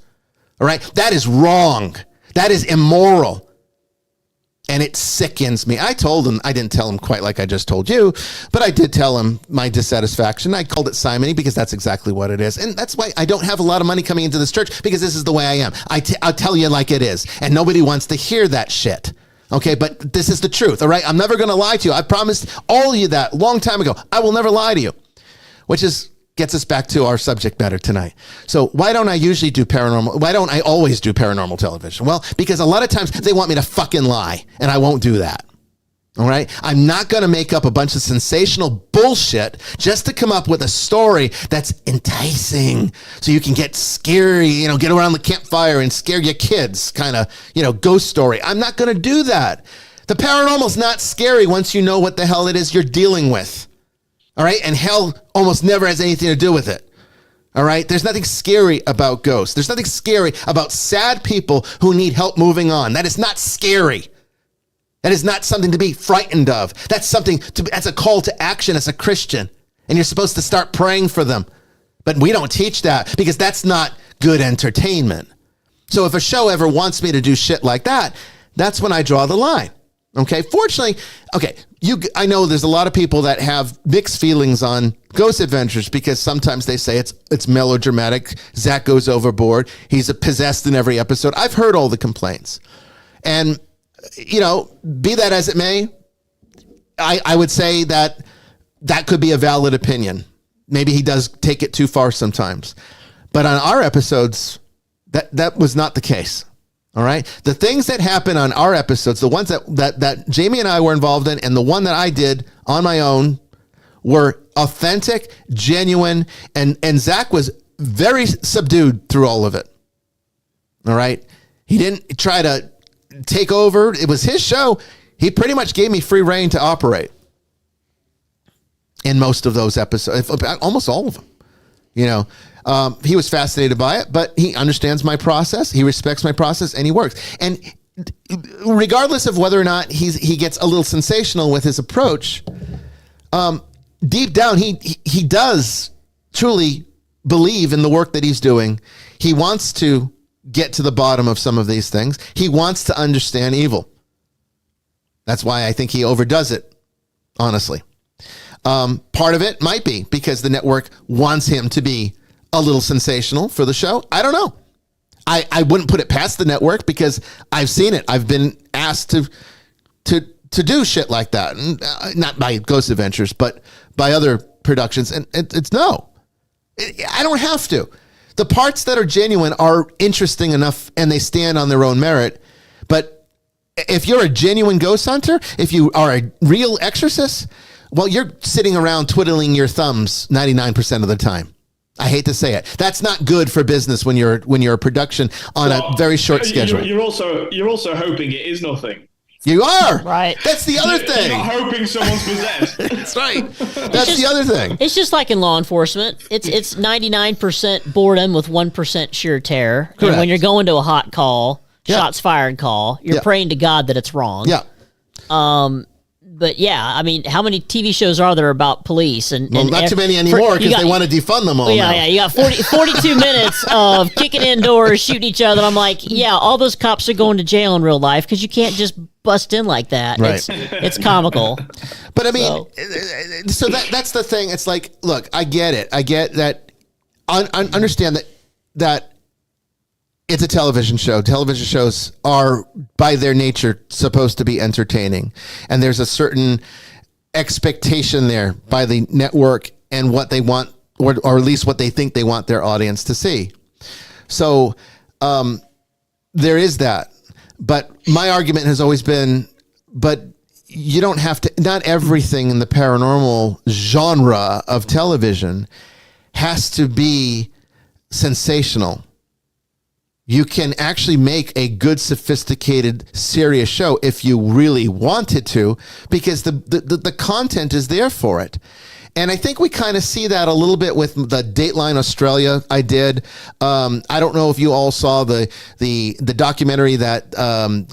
All right? That is wrong. That is immoral. And it sickens me. I told him, I didn't tell him quite like I just told you, but I did tell him my dissatisfaction. I called it simony because that's exactly what it is. And that's why I don't have a lot of money coming into this church, because this is the way I am. I'll tell you like it is, and nobody wants to hear that shit. Okay, but this is the truth, all right? I'm never going to lie to you. I promised all of you that a long time ago. I will never lie to you, which gets us back to our subject matter tonight. So why don't I usually do paranormal? Why don't I always do paranormal television? Well, because a lot of times they want me to fucking lie, and I won't do that. All right? I'm not going to make up a bunch of sensational bullshit just to come up with a story that's enticing so you can get scary, you know, get around the campfire and scare your kids, kind of, you know, ghost story. I'm not going to do that. The paranormal's not scary once you know what the hell it is you're dealing with. All right? And hell almost never has anything to do with it. All right? There's nothing scary about ghosts. There's nothing scary about sad people who need help moving on. That is not scary. That is not something to be frightened of. That's a call to action as a Christian. And you're supposed to start praying for them. But we don't teach that, because that's not good entertainment. So if a show ever wants me to do shit like that, that's when I draw the line. Okay. Fortunately, I know there's a lot of people that have mixed feelings on Ghost Adventures, because sometimes they say it's melodramatic. Zach goes overboard. He's possessed in every episode. I've heard all the complaints. And you know, be that as it may, I would say that could be a valid opinion. Maybe he does take it too far sometimes. But on our episodes, that was not the case. All right? The things that happen on our episodes, the ones that Jamie and I were involved in, and the one that I did on my own, were authentic, genuine, and Zach was very subdued through all of it. All right? He didn't try to take over. It was his show. He pretty much gave me free reign to operate in most of those episodes, almost all of them. You know, he was fascinated by it, but he understands my process. He respects my process, and he works. And regardless of whether or not he gets a little sensational with his approach, deep down, he does truly believe in the work that he's doing. He wants to get to the bottom of some of these things. He wants to understand evil. That's why I think he overdoes it, honestly. Part of it might be because the network wants him to be a little sensational for the show. I don't know. I wouldn't put it past the network because I've seen it. I've been asked to do shit like that. Not by Ghost Adventures, but by other productions. And it's no. I don't have to. The parts that are genuine are interesting enough and they stand on their own merit. But if you're a genuine ghost hunter, if you are a real exorcist, well, you're sitting around twiddling your thumbs 99% of the time. I hate to say it. That's not good for business when you're a production on a very short schedule. You're also hoping it is nothing. You are right. That's the other thing. You're not hoping someone's possessed. That's right. That's the other thing. It's just like in law enforcement. It's 99% boredom with 1% sheer terror. Correct. And when you're going to a hot call, Yeah. shots fired call, you're Yeah. praying to God that it's wrong. Yeah. But yeah, I mean, how many TV shows are there about police? And Not too many anymore because they want to defund them all now. Yeah, you got 42 minutes of kicking in doors, shooting each other. I'm like, yeah, all those cops are going to jail in real life because you can't just bust in like that. Right. It's comical. But I mean, so that's the thing. It's like, look, I get it. I get that. Understand that it's a television show. Television shows are, by their nature, supposed to be entertaining. And there's a certain expectation there by the network and what they want, or at least what they think they want their audience to see. So there is that. But my argument has always been, but you don't have to, not everything in the paranormal genre of television has to be sensational. You can actually make a good, sophisticated, serious show if you really wanted to, because the content is there for it. And I think we kind of see that a little bit with the Dateline Australia I did. I don't know if you all saw the documentary that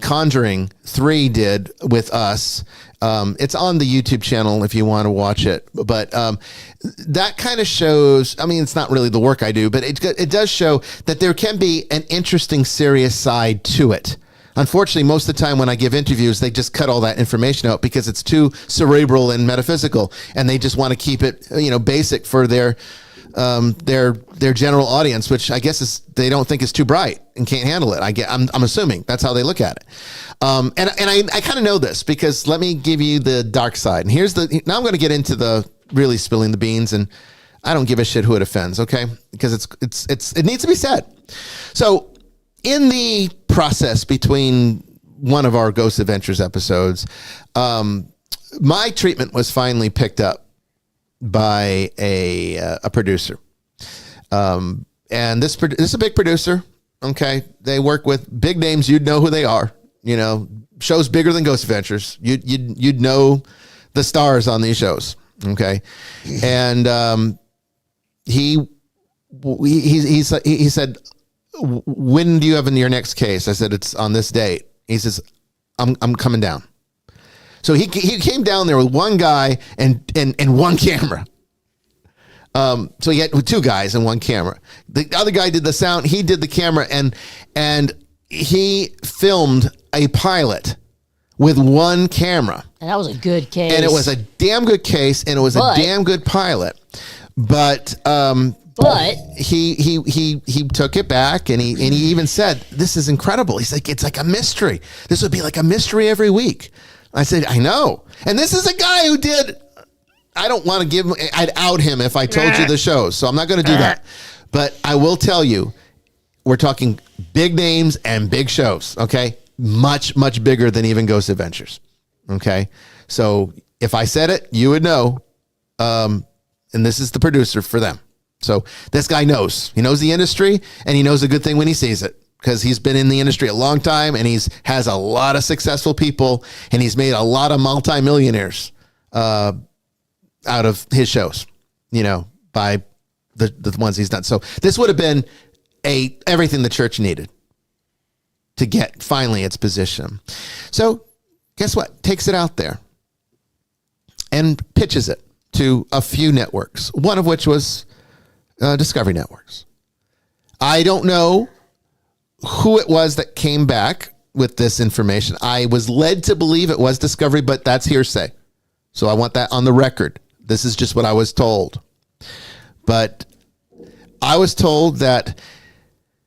Conjuring 3 did with us. It's on the YouTube channel if you want to watch it. But that kind of shows, I mean, it's not really the work I do, but it does show that there can be an interesting, serious side to it. Unfortunately, most of the time when I give interviews, they just cut all that information out because it's too cerebral and metaphysical, and they just want to keep it, basic for their general audience, which I guess they don't think is too bright and can't handle it. I'm assuming that's how they look at it. And I kind of know this because let me give you the dark side. And now I'm going to get into the really spilling the beans, and I don't give a shit who it offends. Okay. Because it needs to be said. So in the process between one of our Ghost Adventures episodes, my treatment was finally picked up by a producer. And this is a big producer. Okay. They work with big names. You'd know who they are, shows bigger than Ghost Adventures. You'd know the stars on these shows. Okay. And, he said, when do you have in your next case? I said, it's on this date. He says, I'm coming down. So he came down there with one guy and one camera. So he had two guys and one camera. The other guy did the sound. He did the camera, and he filmed a pilot with one camera. And that was a good case. And it was a damn good case, and it was a damn good pilot. But he took it back, and he even said, "This is incredible." He's like, "It's like a mystery. This would be like a mystery every week." I said, "I know." And this is a guy who did. I don't want to give him. I'd out him if I told you the shows, so I'm not going to do that. But I will tell you, we're talking big names and big shows. Okay, much bigger than even Ghost Adventures. Okay, so if I said it, you would know. And this is the producer for them. So this guy knows. He knows the industry, and he knows a good thing when he sees it, because he's been in the industry a long time, and has a lot of successful people, and he's made a lot of multimillionaires out of his shows, by the ones he's done. So this would have been everything the church needed. to get finally its position. So guess what? Takes it out there and pitches it to a few networks, one of which was Discovery Networks. I don't know who it was that came back with this information. I was led to believe it was Discovery, but that's hearsay. So I want that on the record. This is just what I was told. But I was told that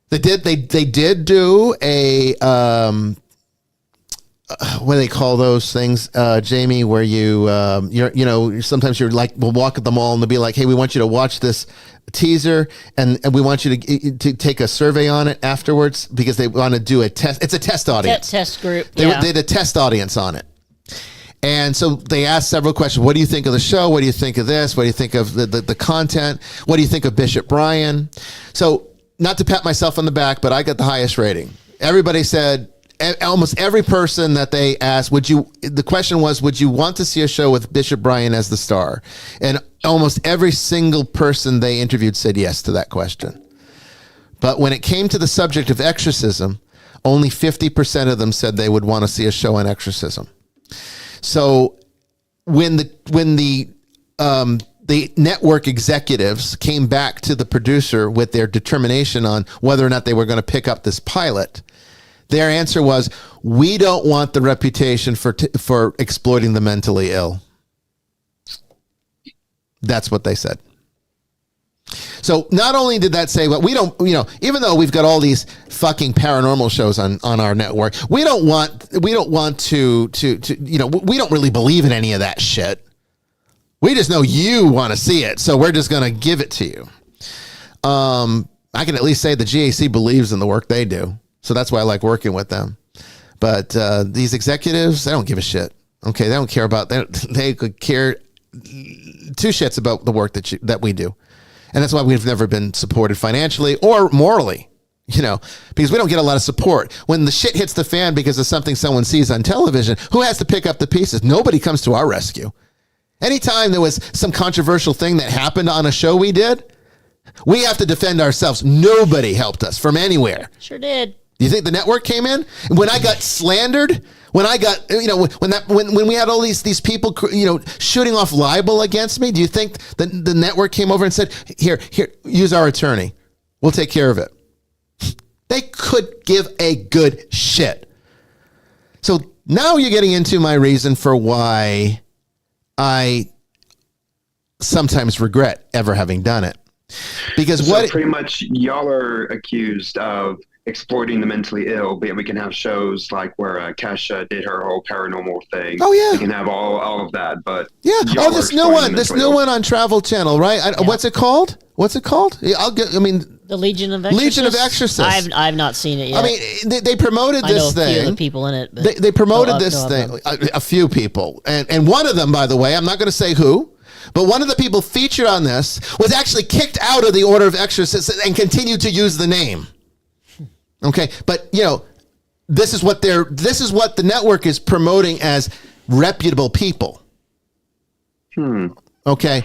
they did do a what do they call those things, Jamie, where sometimes you're like, we'll walk at the mall and they'll be like, hey, we want you to watch this teaser and we want you to take a survey on it afterwards because they want to do a test. It's a test audience. Test group. They did a test audience on it. And so they asked several questions. What do you think of the show? What do you think of this? What do you think of the content? What do you think of Bishop Bryan? So not to pat myself on the back, but I got the highest rating. Everybody said, almost every person that they asked, the question was, would you want to see a show with Bishop Bryan as the star? And almost every single person they interviewed said yes to that question. But when it came to the subject of exorcism, only 50% of them said they would want to see a show on exorcism. So when the network executives came back to the producer with their determination on whether or not they were going to pick up this pilot, their answer was, we don't want the reputation for exploiting the mentally ill. That's what they said. So not only did that say, well, we don't, even though we've got all these fucking paranormal shows on our network, we don't want to, we don't really believe in any of that shit. We just know you want to see it, so we're just going to give it to you. I can at least say the GAC believes in the work they do, so that's why I like working with them. But these executives, they don't give a shit. Okay, they don't care about that. They could care two shits about the work that we do. And that's why we've never been supported financially or morally, because we don't get a lot of support. When the shit hits the fan because of something someone sees on television, who has to pick up the pieces? Nobody comes to our rescue. Anytime there was some controversial thing that happened on a show we did, we have to defend ourselves. Nobody helped us from anywhere. Sure did. Do you think the network came in? When I got slandered, when I got, when we had all these people, shooting off libel against me, do you think the network came over and said, here, use our attorney. We'll take care of it. They could give a good shit. So now you're getting into my reason for why I sometimes regret ever having done it. Because pretty much y'all are accused of exploiting the mentally ill, but we can have shows like where Kesha did her whole paranormal thing. Oh yeah, we can have all of that. But yeah, this new one on Travel Channel, right? Yeah. What's it called? The Legion of Exorcists. Legion of Exorcists. I've not seen it yet. I mean, they promoted this thing. I know a few of the people in it. But they promoted this thing. A few people, and one of them, by the way, I'm not going to say who. But one of the people featured on this was actually kicked out of the Order of Exorcists and continued to use the name. Okay, but this is what the network is promoting as reputable people. Okay,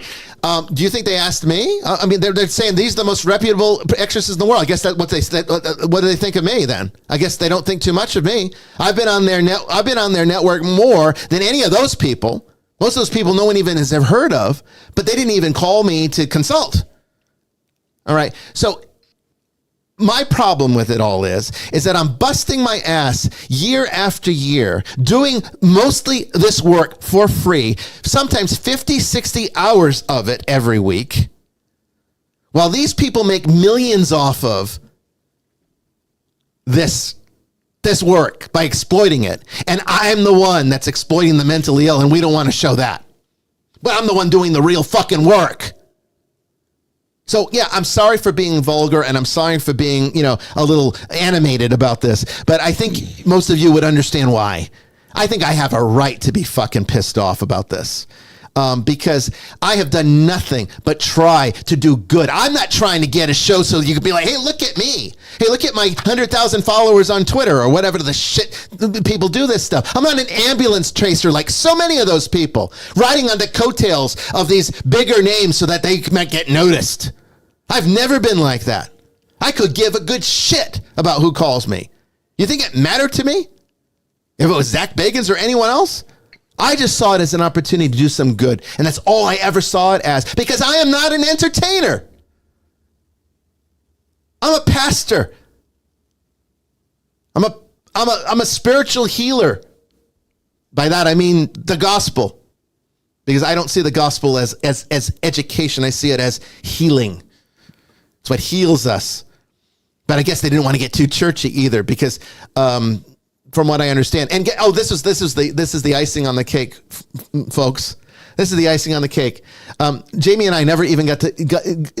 do you think they asked me? I mean, they're saying these are the most reputable exorcists in the world. I guess that's what they said. What do they think of me then? I guess they don't think too much of me. I've been on their network more than any of those people. Most of those people no one even has ever heard of, but they didn't even call me to consult. All right. So my problem with it all is that I'm busting my ass year after year, doing mostly this work for free, sometimes 50, 60 hours of it every week, while these people make millions off of this work by exploiting it. And I'm the one that's exploiting the mentally ill, and we don't want to show that. But I'm the one doing the real fucking work. So, yeah, I'm sorry for being vulgar, and I'm sorry for being, a little animated about this. But I think most of you would understand why. I think I have a right to be fucking pissed off about this. Because I have done nothing but try to do good. I'm not trying to get a show so you could be like, hey, look at me. Hey, look at my 100,000 followers on Twitter or whatever the shit people do this stuff. I'm not an ambulance chaser like so many of those people, riding on the coattails of these bigger names so that they might get noticed. I've never been like that. I could give a good shit about who calls me. You think it mattered to me if it was Zach Bagans or anyone else? I just saw it as an opportunity to do some good. And that's all I ever saw it as, because I am not an entertainer. I'm a pastor. I'm a spiritual healer. By that, I mean the gospel, because I don't see the gospel as education. I see it as healing. It's what heals us. But I guess they didn't want to get too churchy either, because from what I understand, and this is the icing on the cake, folks. This is the icing on the cake. Jamie and I never even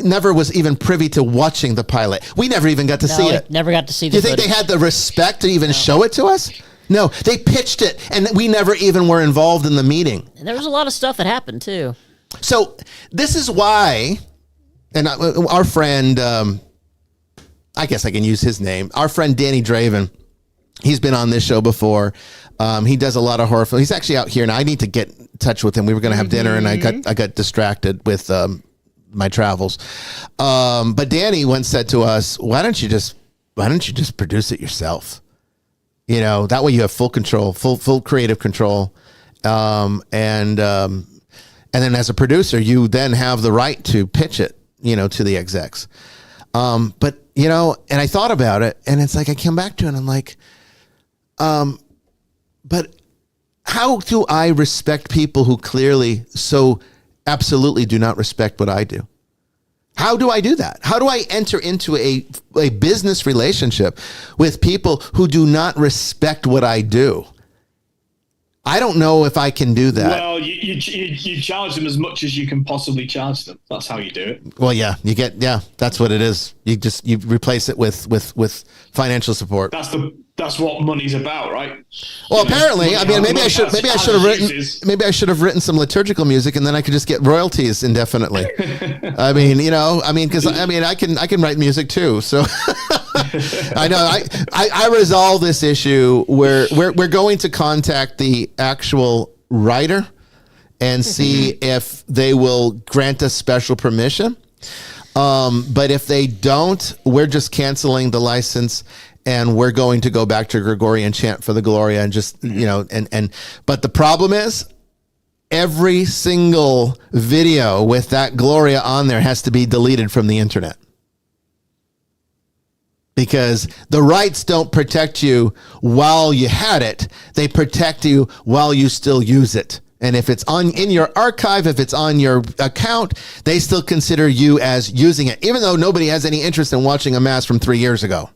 never was even privy to watching the pilot. We never even got to see it. Never got to see the Do you think they had the respect to even show it to us? No, they pitched it, and we never even were involved in the meeting. And there was a lot of stuff that happened, too. So this is why, and our friend, I guess I can use his name, our friend Danny Draven, he's been on this show before. He does a lot of horror films. He's actually out here, and I need to get in touch with him. We were going to have dinner, and I got distracted with my travels. But Danny once said to us, "Why don't you just produce it yourself? You know, that way you have full control, full creative control, and then as a producer, you then have the right to pitch it, you know, to the execs." But you know, and I thought about it, and it's like I came back to it, and I'm like, but how do I respect people who clearly so absolutely do not respect what I do? How do I do that? How do I enter into a business relationship with people who do not respect what I do? I don't know if I can do that. Well, you charge them as much as you can possibly charge them. That's how you do it. Well, yeah, that's what it is. You replace it with financial support. That's what money's about, right? Well, apparently, I mean, maybe I should have written some liturgical music, and then I could just get royalties indefinitely. I mean, because I can write music too. So I know I resolve this issue where we're going to contact the actual writer and see if they will grant us special permission. But if they don't, we're just canceling the license. And we're going to go back to Gregorian chant for the Gloria and just, but the problem is every single video with that Gloria on there has to be deleted from the internet, because the rights don't protect you while you had it. They protect you while you still use it. And if it's in your archive, if it's on your account, they still consider you as using it, even though nobody has any interest in watching a mass from 3 years ago.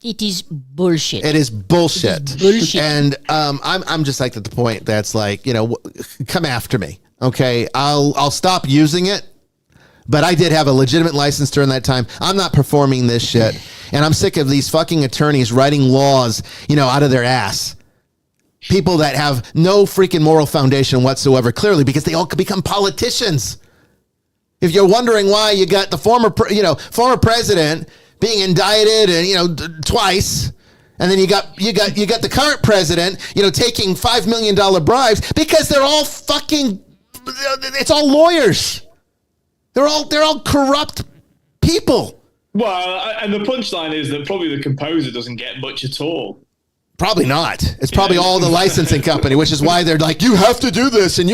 It is bullshit. It is bullshit. It is bullshit. And I'm just like at the point that's like, come after me. Okay, I'll stop using it. But I did have a legitimate license during that time. I'm not performing this shit. And I'm sick of these fucking attorneys writing laws, out of their ass. People that have no freaking moral foundation whatsoever, clearly, because they all could become politicians. If you're wondering why you got the former president being indicted and twice, and then you got the current president taking $5 million bribes, because they're all fucking, it's all lawyers. They're all corrupt people. Well, and the punchline is that probably the composer doesn't get much at all. Probably not. It's probably all the licensing company, which is why they're like, you have to do this, and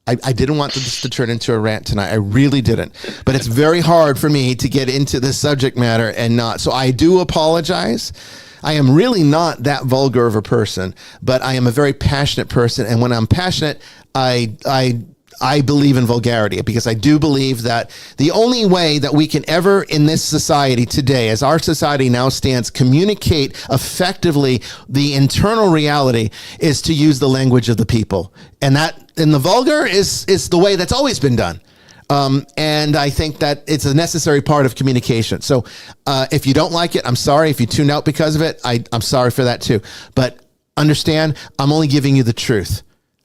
I didn't want this to turn into a rant tonight. I really didn't. But it's very hard for me to get into this subject matter and not. So I do apologize. I am really not that vulgar of a person, but I am a very passionate person. And when I'm passionate, I believe in vulgarity, because I do believe that the only way that we can ever in this society today, as our society now stands, communicate effectively the internal reality is to use the language of the people. And the vulgar is the way that's always been done. And I think that it's a necessary part of communication. So if you don't like it, I'm sorry. If you tuned out because of it, I'm sorry for that too. But understand, I'm only giving you the truth.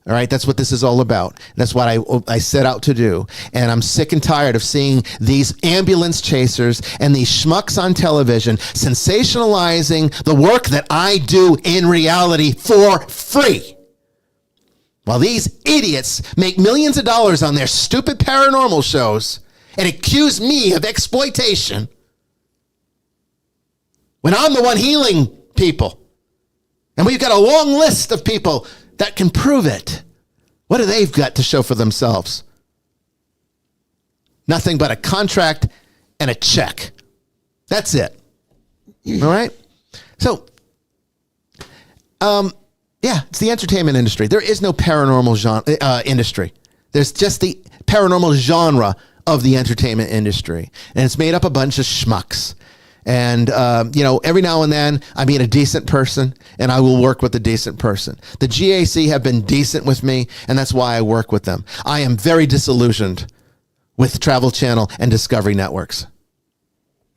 All right, that's what this is all about. That's what I set out to do. And I'm sick and tired of seeing these ambulance chasers and these schmucks on television sensationalizing the work that I do in reality for free, while these idiots make millions of dollars on their stupid paranormal shows and accuse me of exploitation. when I'm the one healing people? And we've got a long list of people that can prove it. What do they've got to show for themselves? Nothing but a contract and a check. That's it. All right? So, yeah, it's the entertainment industry. There is no paranormal genre, industry. There's just the paranormal genre of the entertainment industry. And it's made up a bunch of schmucks. And, every now and then I meet a decent person and I will work with a decent person. The GAC have been decent with me, and that's why I work with them. I am very disillusioned with Travel Channel and Discovery Networks.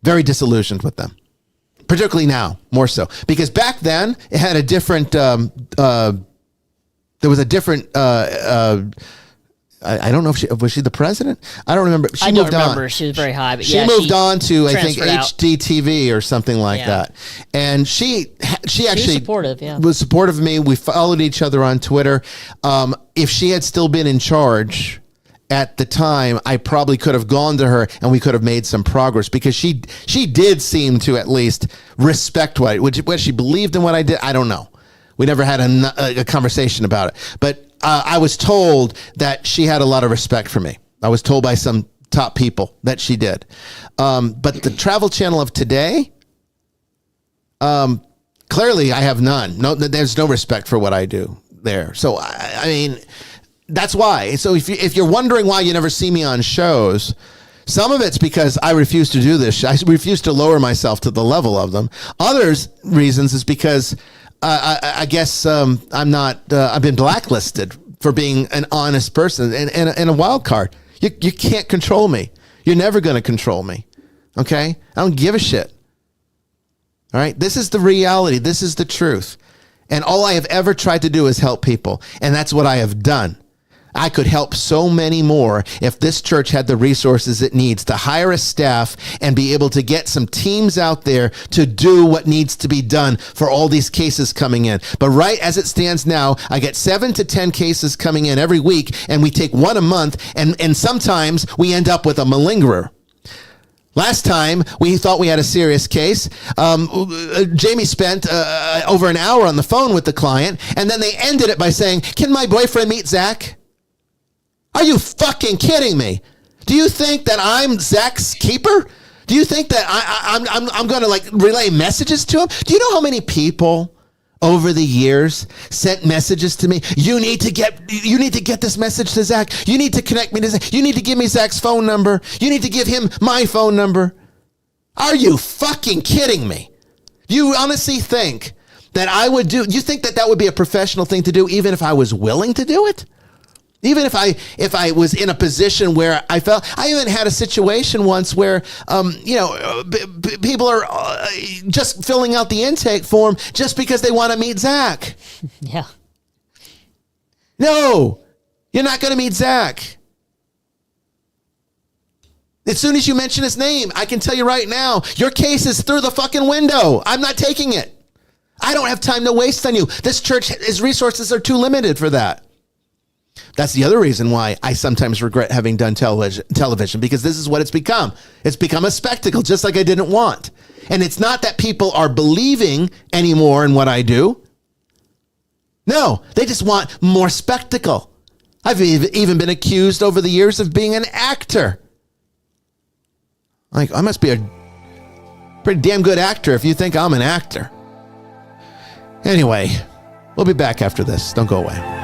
Very disillusioned with them. Particularly now, more so. Because back then, it had a different, there was a different, I don't know if was she the president? I don't remember. I don't remember. She was very high, but she moved on to, I think, out. HDTV or something like that. And she actually was supportive of me. We followed each other on Twitter. If she had still been in charge at the time, I probably could have gone to her and we could have made some progress, because she did seem to at least respect what she believed in what I did. I don't know. We never had a conversation about it. But I was told that she had a lot of respect for me. I was told by some top people that she did. But the Travel Channel of today, clearly I have none. No, there's no respect for what I do there. So, I mean, that's why. So if you're wondering why you never see me on shows, some of it's because I refuse to do this. I refuse to lower myself to the level of them. Others reasons is because I guess I'm not. I've been blacklisted for being an honest person and a wild card. You can't control me. You're never going to control me. Okay? I don't give a shit. All right? This is the reality. This is the truth. And all I have ever tried to do is help people. And that's what I have done. I could help so many more if this church had the resources it needs to hire a staff and be able to get some teams out there to do what needs to be done for all these cases coming in. But right as it stands now, I get 7 to 10 cases coming in every week, and we take one a month, and sometimes we end up with a malingerer. Last time, we thought we had a serious case. Jamie spent over an hour on the phone with the client, and then they ended it by saying, "Can my boyfriend meet Zach?" Are you fucking kidding me? Do you think that I'm Zach's keeper? Do you think that I'm going to like relay messages to him? Do you know how many people over the years sent messages to me? You need to get this message to Zach. You need to connect me to Zach. You need to give me Zach's phone number. You need to give him my phone number. Are you fucking kidding me? Do you honestly think that I would do? You think that would be a professional thing to do, even if I was willing to do it? Even if I was in a position where I felt, I even had a situation once where, people are just filling out the intake form just because they want to meet Zach. Yeah. No, you're not going to meet Zach. As soon as you mention his name, I can tell you right now, your case is through the fucking window. I'm not taking it. I don't have time to waste on you. This church's resources are too limited for that. That's the other reason why I sometimes regret having done television, because this is what it's become. It's become a spectacle, just like I didn't want. And it's not that people are believing anymore in what I do. No, they just want more spectacle. I've even been accused over the years of being an actor. Like, I must be a pretty damn good actor if you think I'm an actor. Anyway, we'll be back after this. Don't go away.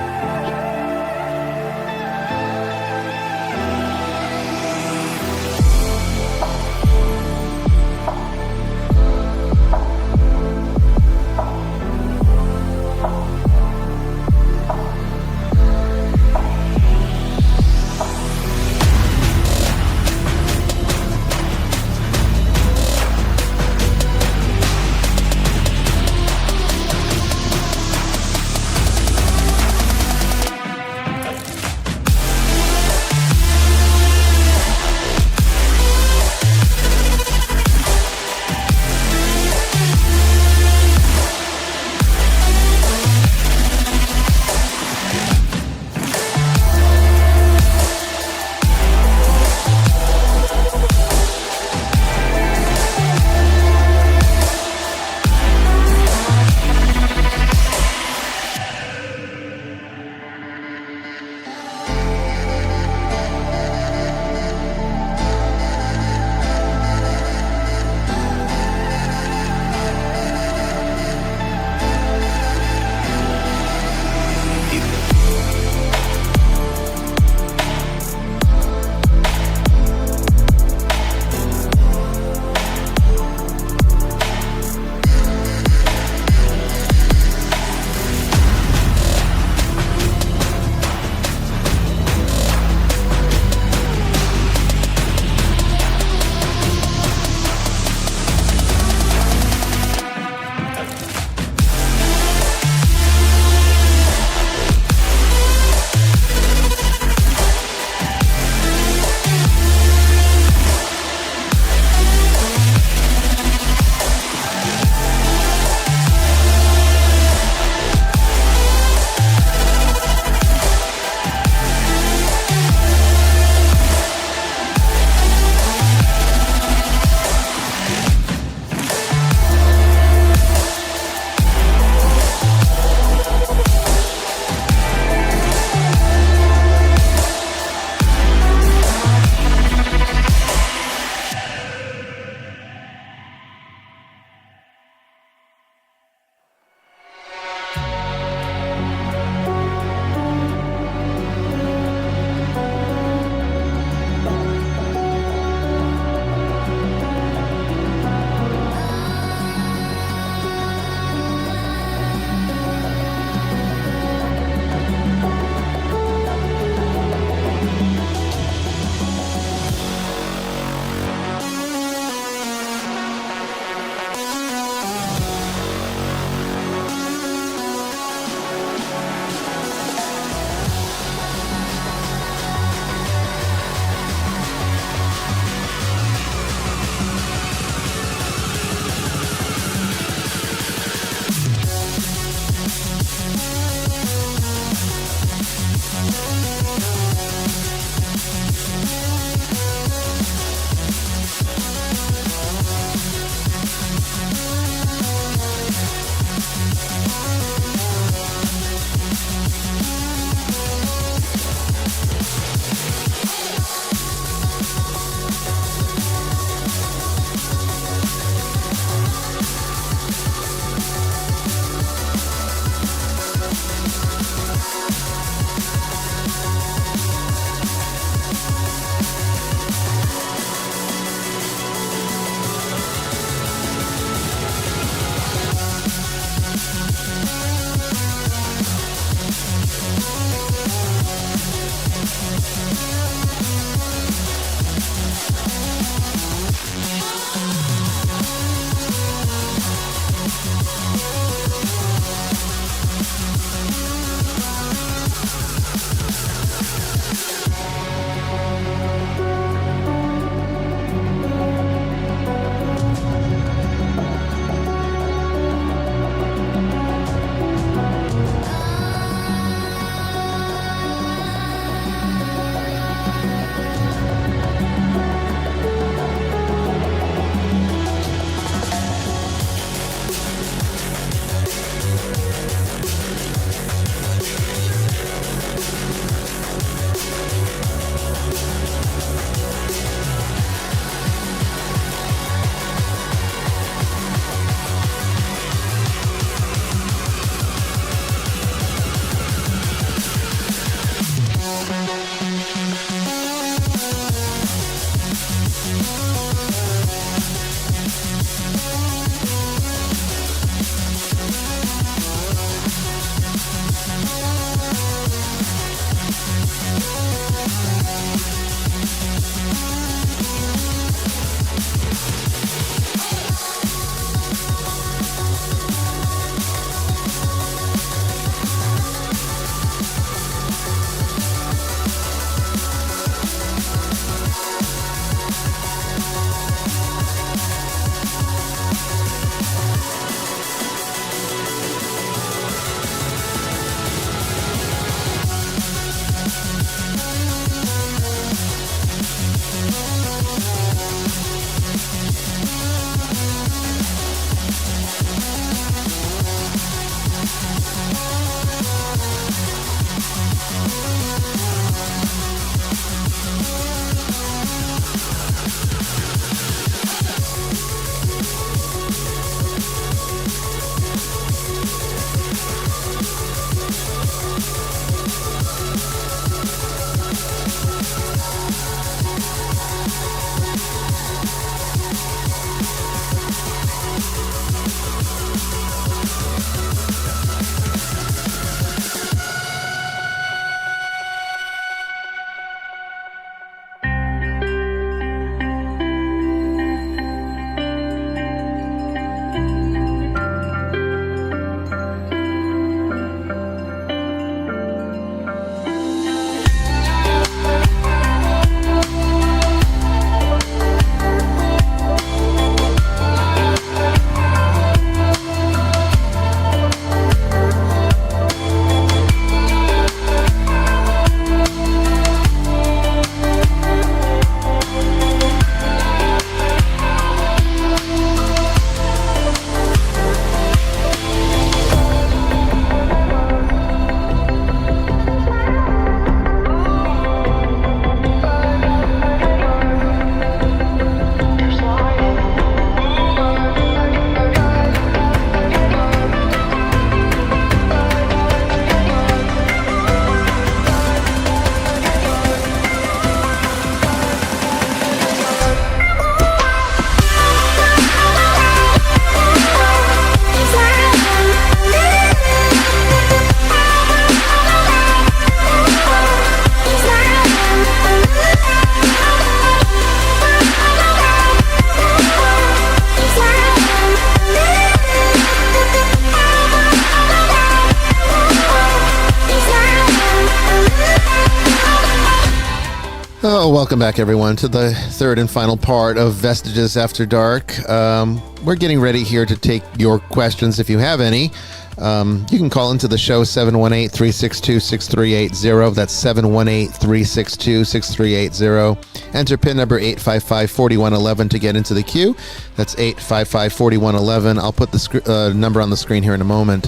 Well, welcome back, everyone, to the third and final part of Vestiges After Dark. We're getting ready here to take your questions if you have any. You can call into the show 718-362-6380. That's 718-362-6380. Enter PIN number 855-4111 to get into the queue. That's 855-4111. I'll put the number on the screen here in a moment.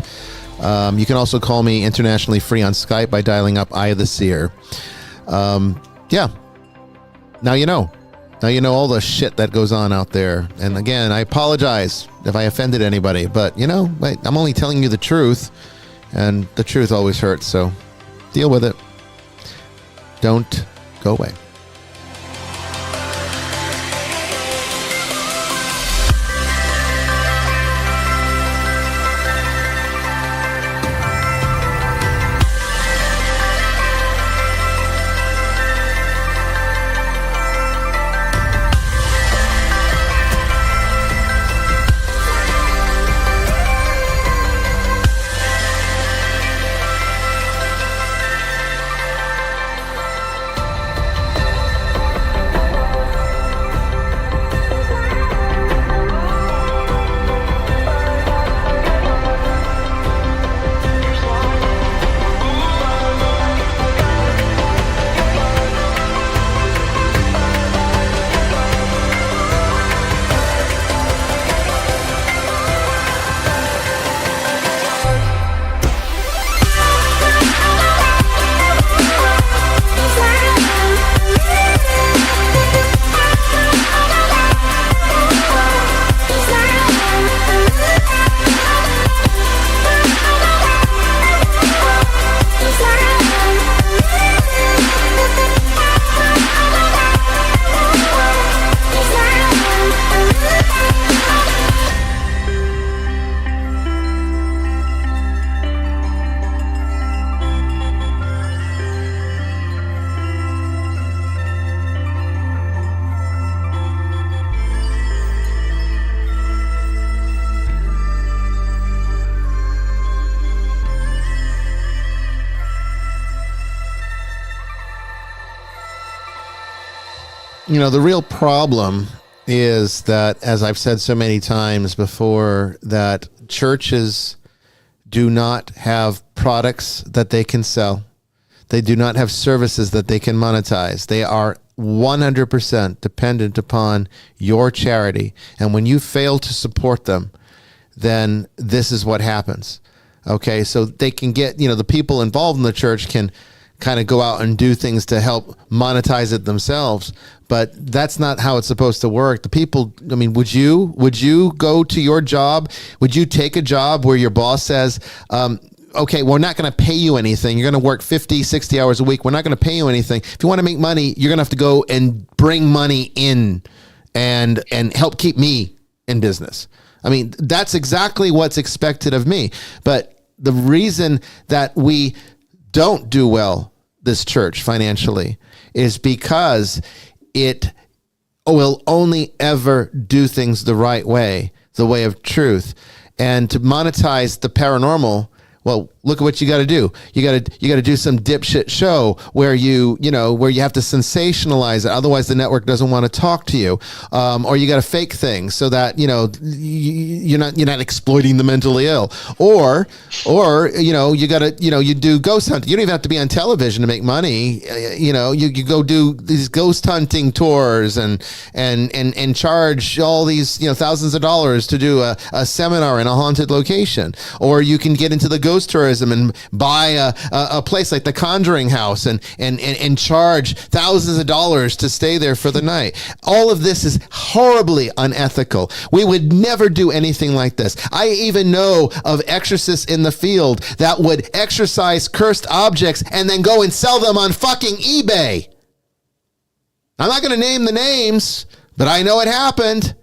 You can also call me internationally free on Skype by dialing up Eye of the Seer. Yeah. Now you know. Now you know all the shit that goes on out there. And again, I apologize if I offended anybody, but I'm only telling you the truth, and the truth always hurts, so deal with it. Don't go away. The real problem is that, as I've said so many times before, that churches do not have products that they can sell. They do not have services that they can monetize. They are 100% dependent upon your charity. And when you fail to support them, then this is what happens. Okay, so they can get, the people involved in the church can kind of go out and do things to help monetize it themselves, but that's not how it's supposed to work. The people, would you go to your job? Would you take a job where your boss says, okay, we're not going to pay you anything. You're going to work 50, 60 hours a week. We're not going to pay you anything. If you want to make money, you're going to have to go and bring money in and help keep me in business. That's exactly what's expected of me. But the reason that we don't do well, this church, financially, is because it will only ever do things the right way, the way of truth. And to monetize the paranormal, well, look at what you got to do. You got to do some dipshit show where where you have to sensationalize it. Otherwise, the network doesn't want to talk to you. Or you got to fake things so that you're not exploiting the mentally ill. Or you got to you do ghost hunting. You don't even have to be on television to make money. You go do these ghost hunting tours and charge all these thousands of dollars to do a seminar in a haunted location. Or you can get into the ghost tourism and buy a place like the Conjuring House and charge thousands of dollars to stay there for the night. All of this is horribly unethical. We would never do anything like this. I even know of exorcists in the field that would exorcise cursed objects and then go and sell them on fucking eBay. I'm not going to name the names, but I know it happened.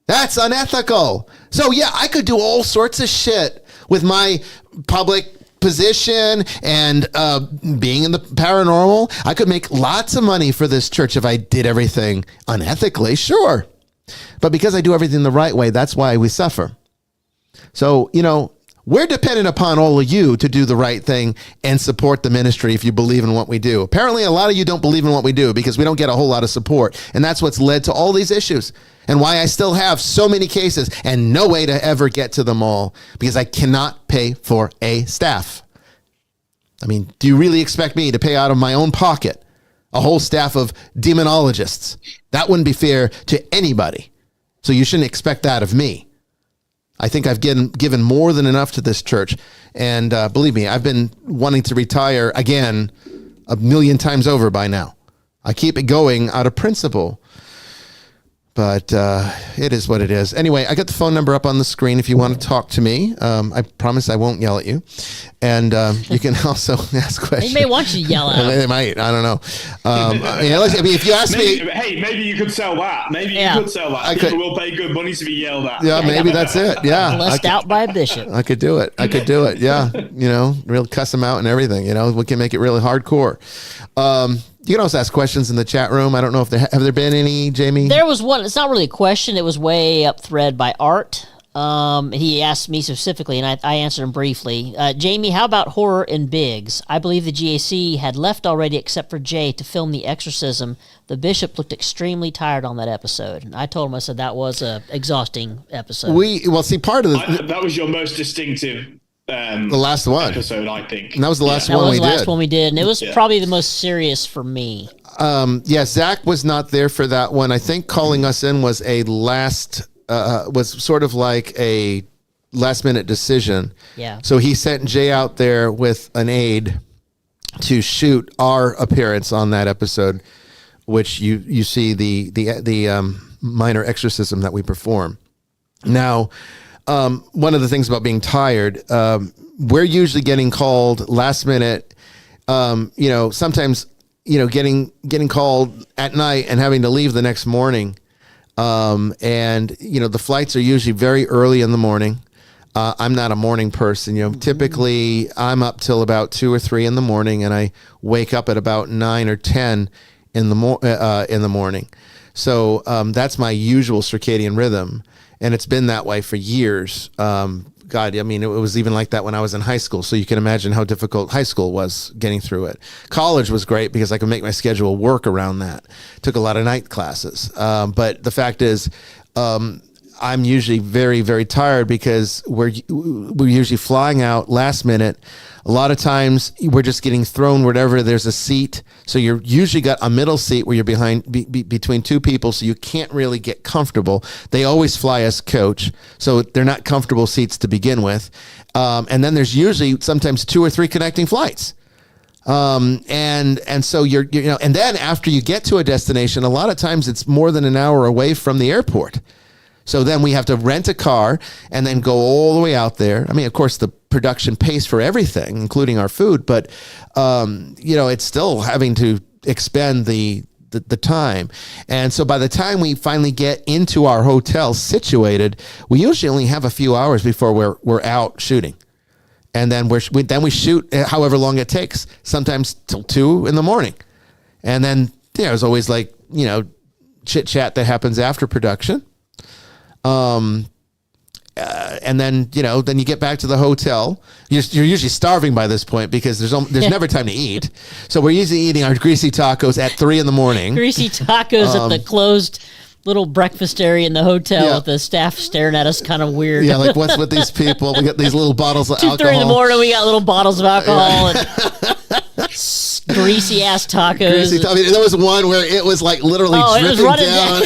That's unethical. So yeah, I could do all sorts of shit with my public position and being in the paranormal. I could make lots of money for this church if I did everything unethically, sure. But because I do everything the right way, that's why we suffer. So, we're dependent upon all of you to do the right thing and support the ministry if you believe in what we do. Apparently, a lot of you don't believe in what we do because we don't get a whole lot of support. And that's what's led to all these issues and why I still have so many cases and no way to ever get to them all because I cannot pay for a staff. I mean, do you really expect me to pay out of my own pocket a whole staff of demonologists? That wouldn't be fair to anybody. So you shouldn't expect that of me. I think I've given more than enough to this church. And believe me, I've been wanting to retire again 1,000,000 times over by now. I keep it going out of principle. But it is what it is. Anyway, I got the phone number up on the screen if you want to talk to me. I promise I won't yell at you. And you can also ask questions. They may want you to yell at them. They might. I don't know. If you ask me... Hey, maybe you could sell that. Maybe you could sell that. People will pay good money to be yelled at. Yeah, maybe that's it. Yeah. Blessed out by a bishop. I could do it. Yeah. Real cuss them out and everything. We can make it really hardcore. You can also ask questions in the chat room. I don't know if have there been any, Jamie? There was one. It's not really a question. It was way up thread by Art. He asked me specifically, and I answered him briefly. Jamie, how about horror in Biggs? I believe the GAC had left already except for Jay to film The Exorcism. The bishop looked extremely tired on that episode. And I told him, I said that was a exhausting episode. Part of that was your most distinctive the last one episode, I think. And that was the last one we did. That was the last one we did, and it was probably the most serious for me. Zach was not there for that one. I think calling us in was was sort of like a last minute decision. Yeah. So he sent Jay out there with an aide to shoot our appearance on that episode, which you see the minor exorcism that we perform. Now, one of the things about being tired, we're usually getting called last minute. Sometimes getting called at night and having to leave the next morning. The flights are usually very early in the morning. I'm not a morning person. Typically I'm up till about 2 or 3 in the morning, and I wake up at about 9 or 10 in the morning. So that's my usual circadian rhythm, and it's been that way for years. It was even like that when I was in high school. So you can imagine how difficult high school was getting through it. College was great because I could make my schedule work around that. Took a lot of night classes. But the fact is, I'm usually very, very tired because we're usually flying out last minute. A lot of times we're just getting thrown wherever there's a seat. So you're usually got a middle seat where you're between two people, so you can't really get comfortable. They always fly us coach, so they're not comfortable seats to begin with. And then there's usually sometimes 2 or 3 connecting flights. And so and then after you get to a destination, a lot of times it's more than an hour away from the airport. So then we have to rent a car and then go all the way out there. I mean, of course, the production pays for everything, including our food, but, it's still having to expend the time. And so by the time we finally get into our hotel situated, we usually only have a few hours before we're out shooting. And then we shoot however long it takes, sometimes till 2 in the morning. And then there's always chit chat that happens after production. And then you get back to the hotel. You're usually starving by this point because there's never time to eat. So we're usually eating our greasy tacos at 3 in the morning. Greasy tacos at the closed little breakfast area in the hotel with the staff staring at us kind of weird. Yeah, like what's with these people? We got these little bottles of 2, alcohol. 3 in the morning, we got little bottles of alcohol and greasy ass tacos. There was one where it was like literally dripping down.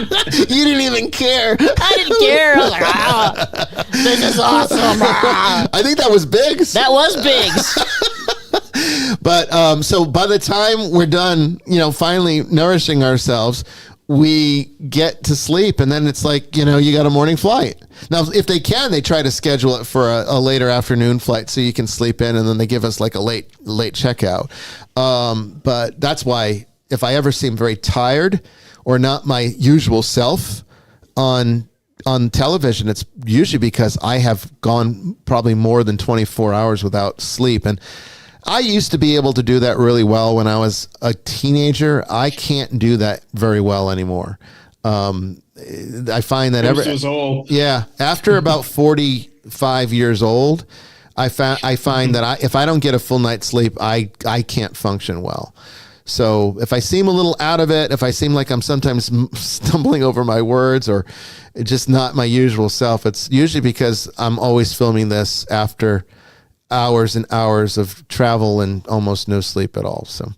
You didn't even care. I didn't care. I was like, this is awesome. I think that was Biggs. That was Biggs. But so by the time we're done, finally nourishing ourselves, we get to sleep, and then it's like, you got a morning flight. Now, if they can, they try to schedule it for a later afternoon flight so you can sleep in, and then they give us like a late checkout. But that's why if I ever seem very tired or not my usual self on television, it's usually because I have gone probably more than 24 hours without sleep. And I used to be able to do that really well when I was a teenager. I can't do that very well anymore. I find that after about 45 years old, I find that if I don't get a full night's sleep, I can't function well. So if I seem a little out of it, if I seem like I'm sometimes stumbling over my words or just not my usual self, it's usually because I'm always filming this after hours and hours of travel and almost no sleep at all. So,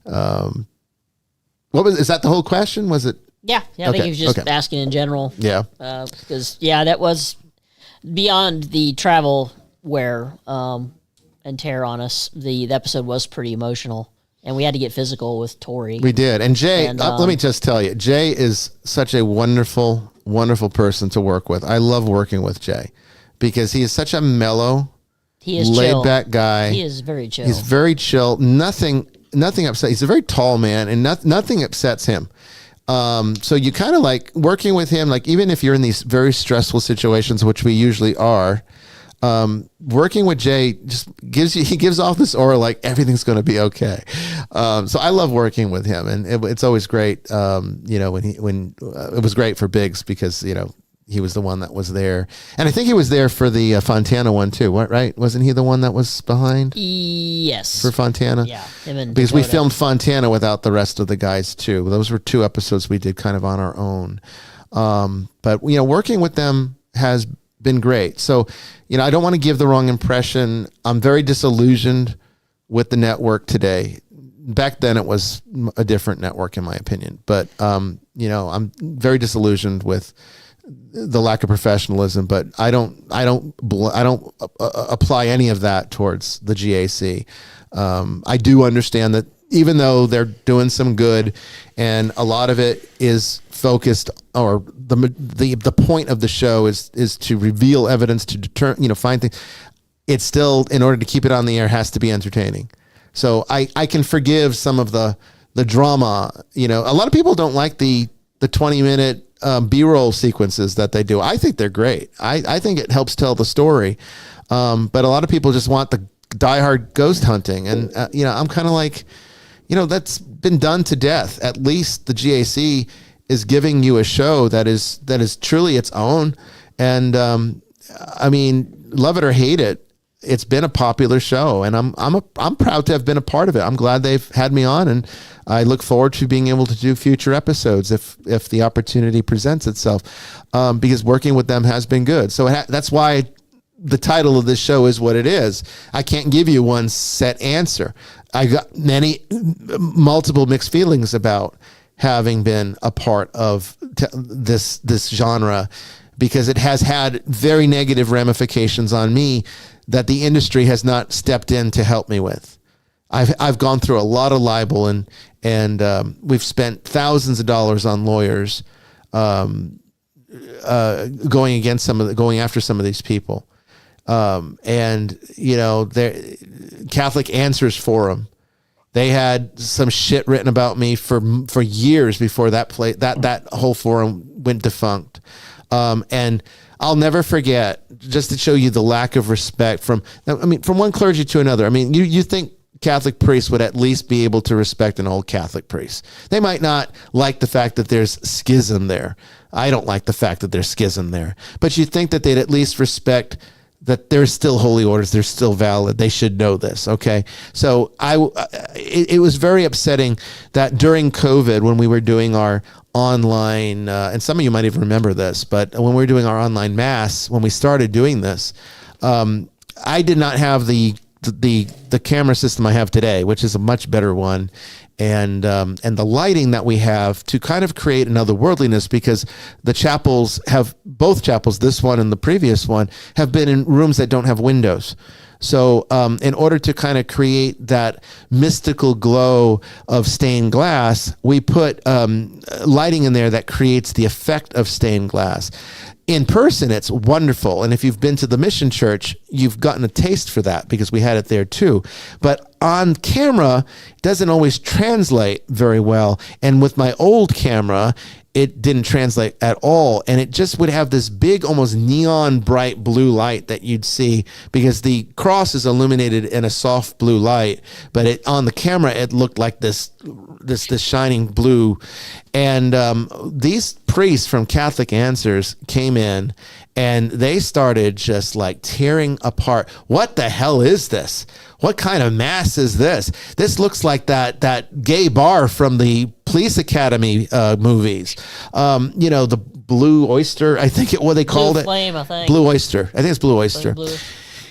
is that the whole question? Was it? Yeah. I think he was just asking in general. Yeah. Because that was beyond the travel wear and tear on us. The episode was pretty emotional. And we had to get physical with Tori. We did. And Jay, let me just tell you, Jay is such a wonderful, wonderful person to work with. I love working with Jay because he is such a mellow, laid back guy. He is very chill. He's very chill. Nothing upset. He's a very tall man and nothing upsets him. So you kind of like working with him, like even if you're in these very stressful situations, which we usually are, working with Jay just gives off this aura like everything's going to be okay. So I love working with him, and it's always great. When it was great for Biggs because he was the one that was there, and I think he was there for the Fontana one too. What, right? Wasn't he the one that was behind? Yes, for Fontana. Yeah, him and because we filmed Fontana without the rest of the guys too. Those were 2 episodes we did kind of on our own. But working with them has been great. So, I don't want to give the wrong impression. I'm very disillusioned with the network today. Back then it was a different network in my opinion, but I'm very disillusioned with the lack of professionalism, but I don't apply any of that towards the GAC. I do understand that even though they're doing some good and a lot of it is focused, or the point of the show is to reveal evidence, to deter, find things, it's still, in order to keep it on the air, has to be entertaining. So I can forgive some of the drama. A lot of people don't like the 20-minute B-roll sequences that they do. I think they're great. I think it helps tell the story. But a lot of people just want the diehard ghost hunting. And, I'm kind of like, that's been done to death. At least the GAC is giving you a show that is truly its own. And, love it or hate it, it's been a popular show, and I'm proud to have been a part of it. I'm glad they've had me on, and I look forward to being able to do future episodes if the opportunity presents itself, because working with them has been good. So that's why the title of this show is what it is. I can't give you one set answer. I got multiple mixed feelings about having been a part of this genre, because it has had very negative ramifications on me that the industry has not stepped in to help me with. I've gone through a lot of libel, and we've spent thousands of dollars on lawyers going after some of these people. Catholic Answers Forum, they had some shit written about me for years before that whole forum went defunct. And I'll never forget, just to show you the lack of respect from one clergy to another. You think Catholic priests would at least be able to respect an old Catholic priest. They might not like the fact that there's schism there. I don't like the fact that there's schism there. But you think that they'd at least respect that there's still holy orders, they're still valid. They should know this, okay? So it was very upsetting that during COVID, when we were doing our online, and some of you might even remember this, but when we were doing our online mass, when we started doing this, I did not have the camera system I have today, which is a much better one. And the lighting that we have to kind of create another worldliness, because the chapels both chapels, this one and the previous one, have been in rooms that don't have windows. So in order to kind of create that mystical glow of stained glass, we put lighting in there that creates the effect of stained glass. In person, it's wonderful. And if you've been to the Mission Church, you've gotten a taste for that, because we had it there too. But on camera, it doesn't always translate very well. And with my old camera, it didn't translate at all. And it just would have this big, almost neon bright blue light that you'd see, because the cross is illuminated in a soft blue light, but on the camera, it looked like this shining blue. And these priests from Catholic Answers came in, and they started just like tearing apart. What the hell is this? What kind of mass is this? This looks like that gay bar from the Police Academy movies. The Blue Oyster, I think what they called it. Flame, I think. Blue Oyster. I think it's Blue Oyster. Blue.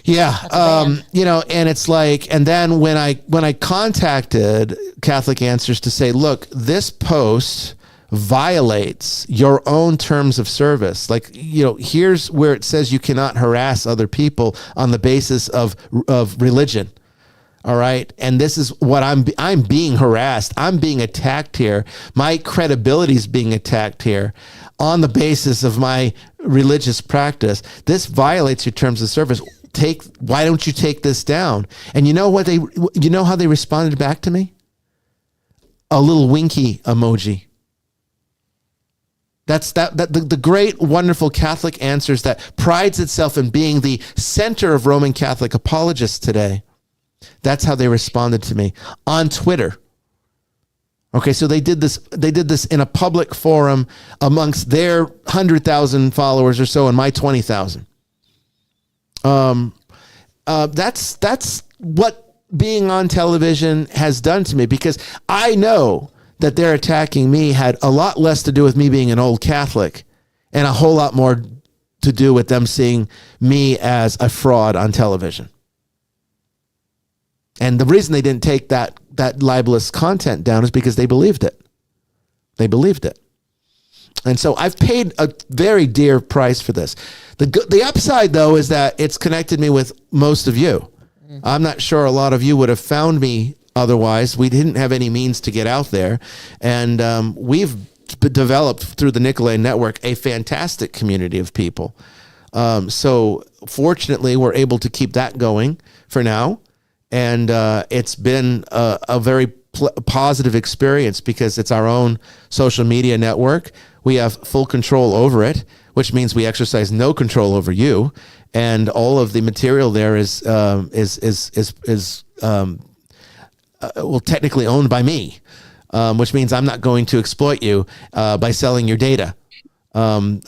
Yeah. And it's like, and then when I contacted Catholic Answers to say, look, this post violates your own terms of service. Like, here's where it says you cannot harass other people on the basis of religion. All right. And this is what I'm being harassed. I'm being attacked here. My credibility is being attacked here on the basis of my religious practice. This violates your terms of service. Why don't you take this down? And you know how they responded back to me? A little winky emoji. That's the great, wonderful Catholic Answers that prides itself in being the center of Roman Catholic apologists today. That's how they responded to me on Twitter. Okay, so they did this in a public forum amongst their 100,000 followers or so and my 20,000. That's what being on television has done to me, because I know that they're attacking me had a lot less to do with me being an old Catholic and a whole lot more to do with them seeing me as a fraud on television. And the reason they didn't take that libelous content down is because they believed it. They believed it. And so I've paid a very dear price for this. The upside, though, is that it's connected me with most of you. I'm not sure a lot of you would have found me otherwise. We didn't have any means to get out there. And we've developed through the Nicolay Network a fantastic community of people. So fortunately, we're able to keep that going for now. And it's been a very positive experience because it's our own social media network. We have full control over it, which means we exercise no control over you. And all of the material there is technically owned by me, which means I'm not going to exploit you by selling your data. I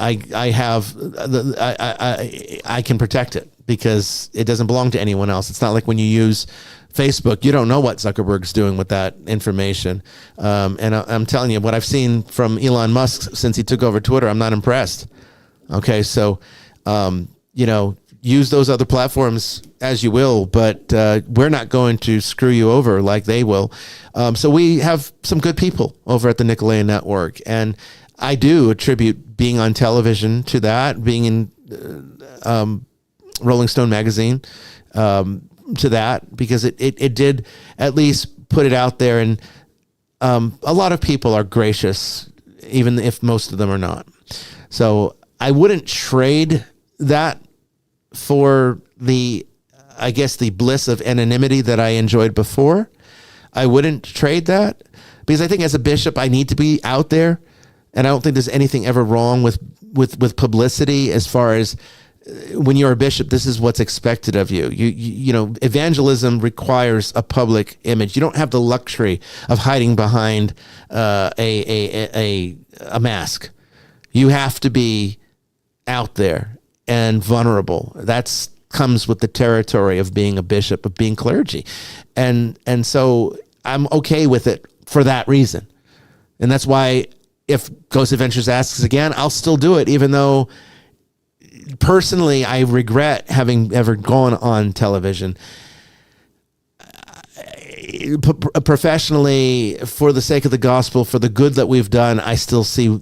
can protect it because it doesn't belong to anyone else. It's not like when you use Facebook, you don't know what Zuckerberg's doing with that information. And I'm telling you, what I've seen from Elon Musk since he took over Twitter, I'm not impressed. Okay, so, use those other platforms as you will, but we're not going to screw you over like they will. So we have some good people over at the Nicolay Network, and I do attribute being on television to that, being in Rolling Stone magazine to that, because it did at least put it out there, and a lot of people are gracious, even if most of them are not. So I wouldn't trade that for the bliss of anonymity that I enjoyed before. I wouldn't trade that, because I think as a bishop, I need to be out there. And I don't think there's anything ever wrong with publicity as far as when you're a bishop, this is what's expected of you. You know, evangelism requires a public image. You don't have the luxury of hiding behind a mask. You have to be out there and vulnerable. That's comes with the territory of being a bishop, of being clergy. And so I'm okay with it for that reason. And that's why if Ghost Adventures asks again, I'll still do it, even though personally I regret having ever gone on television. Professionally, for the sake of the gospel, for the good that we've done, I still see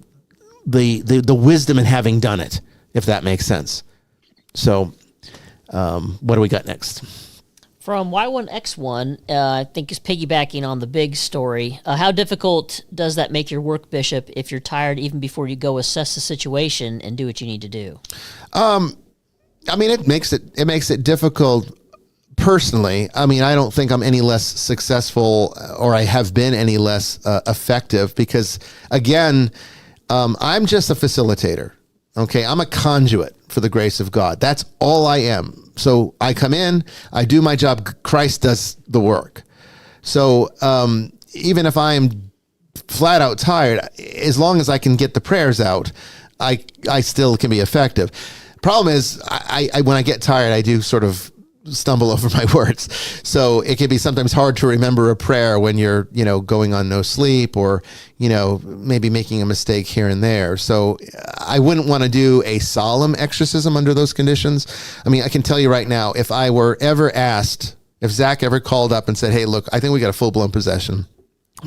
the wisdom in having done it, if that makes sense. So what do we got next? From Y1X1, I think is piggybacking on the big story. How difficult does that make your work, Bishop, if you're tired even before you go assess the situation and do what you need to do? I mean, it makes it difficult personally. I mean, I don't think I'm any less successful or I have been any less effective because, again, I'm just a facilitator. Okay. I'm a conduit for the grace of God. That's all I am. So I come in, I do my job. Christ does the work. So, even if I'm flat out tired, as long as I can get the prayers out, I still can be effective. Problem is, I when I get tired, I do sort of stumble over my words. So it can be sometimes hard to remember a prayer when you're, going on no sleep, or, maybe making a mistake here and there. So I wouldn't want to do a solemn exorcism under those conditions. I mean, I can tell you right now, if I were ever asked, if Zach ever called up and said, hey, look, I think we got a full-blown possession.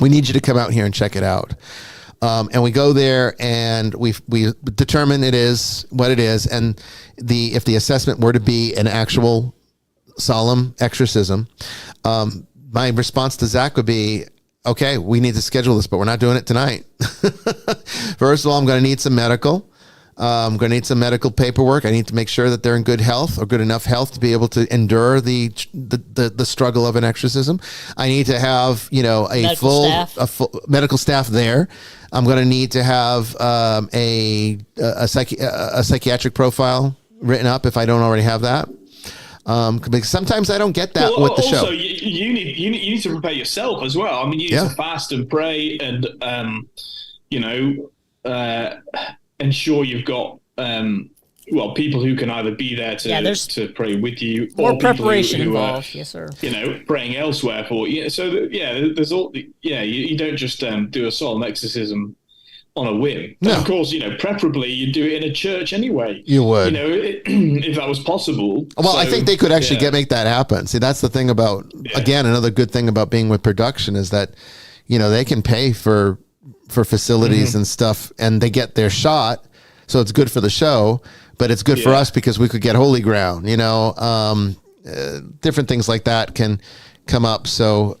We need you to come out here and check it out. And we go there and we determine it is what it is. And if the assessment were to be an actual solemn exorcism, my response to Zach would be, okay, we need to schedule this, but we're not doing it tonight. First of all, I'm going to need some medical. I'm going to need some medical paperwork. I need to make sure that they're in good health, or good enough health to be able to endure the struggle of an exorcism. I need to have, a full medical staff there. I'm going to need to have a psychiatric profile written up if I don't already have that. Because sometimes I don't get that with the show. Also, you need to prepare yourself as well. I mean, you need to fast and pray, and ensure you've got people who can either be there to pray with you, or or preparation who involved. Yes, sir. Praying elsewhere for you. So there's all. You don't just do a solemn exorcism on a whim. No. Of course, preferably you do it in a church anyway. You would, if that was possible. Well, I think they could actually make that happen. See, that's the thing about, again, another good thing about being with production is that, they can pay for facilities and stuff, and they get their shot. So it's good for the show, but it's good for us because we could get holy ground, different things like that can come up. So,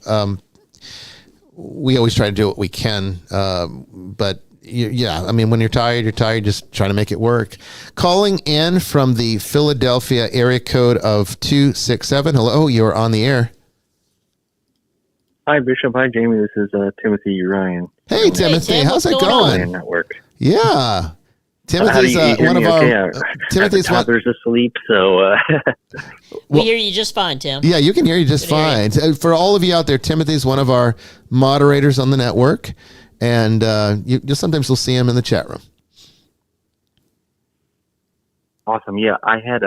we always try to do what we can. But I mean, when you're tired, just trying to make it work. Calling in from the Philadelphia area code of 267. Hello, you're on the air. Hi, Bishop. Hi, Jamie. This is Timothy Ryan. Hey, Timothy. How's it going? Network. Yeah. Timothy's one of our... Timothy's one... Toddler's asleep, so... We hear you just fine, Tim. Yeah, you can hear you just fine. For all of you out there, Timothy's one of our moderators on the network, and sometimes you'll see him in the chat room. Awesome. Yeah, I had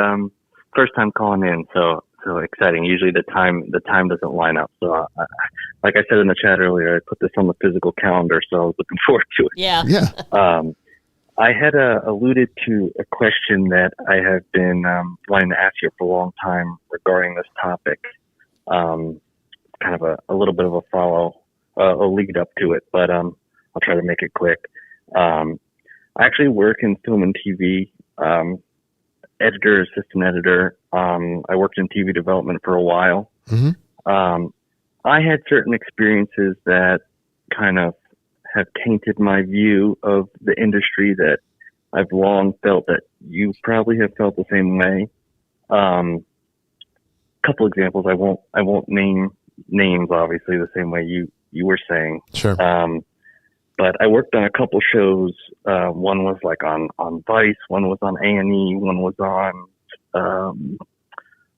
first time calling in, so exciting. Usually the time doesn't line up. So like I said in the chat earlier, I put this on the physical calendar, so I was looking forward to it. Yeah. I had alluded to a question that I have been wanting to ask you for a long time regarding this topic. Kind of a little bit of a lead up to it, but I'll try to make it quick. I actually work in film and TV, editor, assistant editor. I worked in TV development for a while. Mm-hmm. I had certain experiences that kind of have tainted my view of the industry that I've long felt that you probably have felt the same way. Couple examples. I won't name names, obviously, the same way you were saying. Sure. But I worked on a couple shows. One was like on Vice. One was on A&E. One was on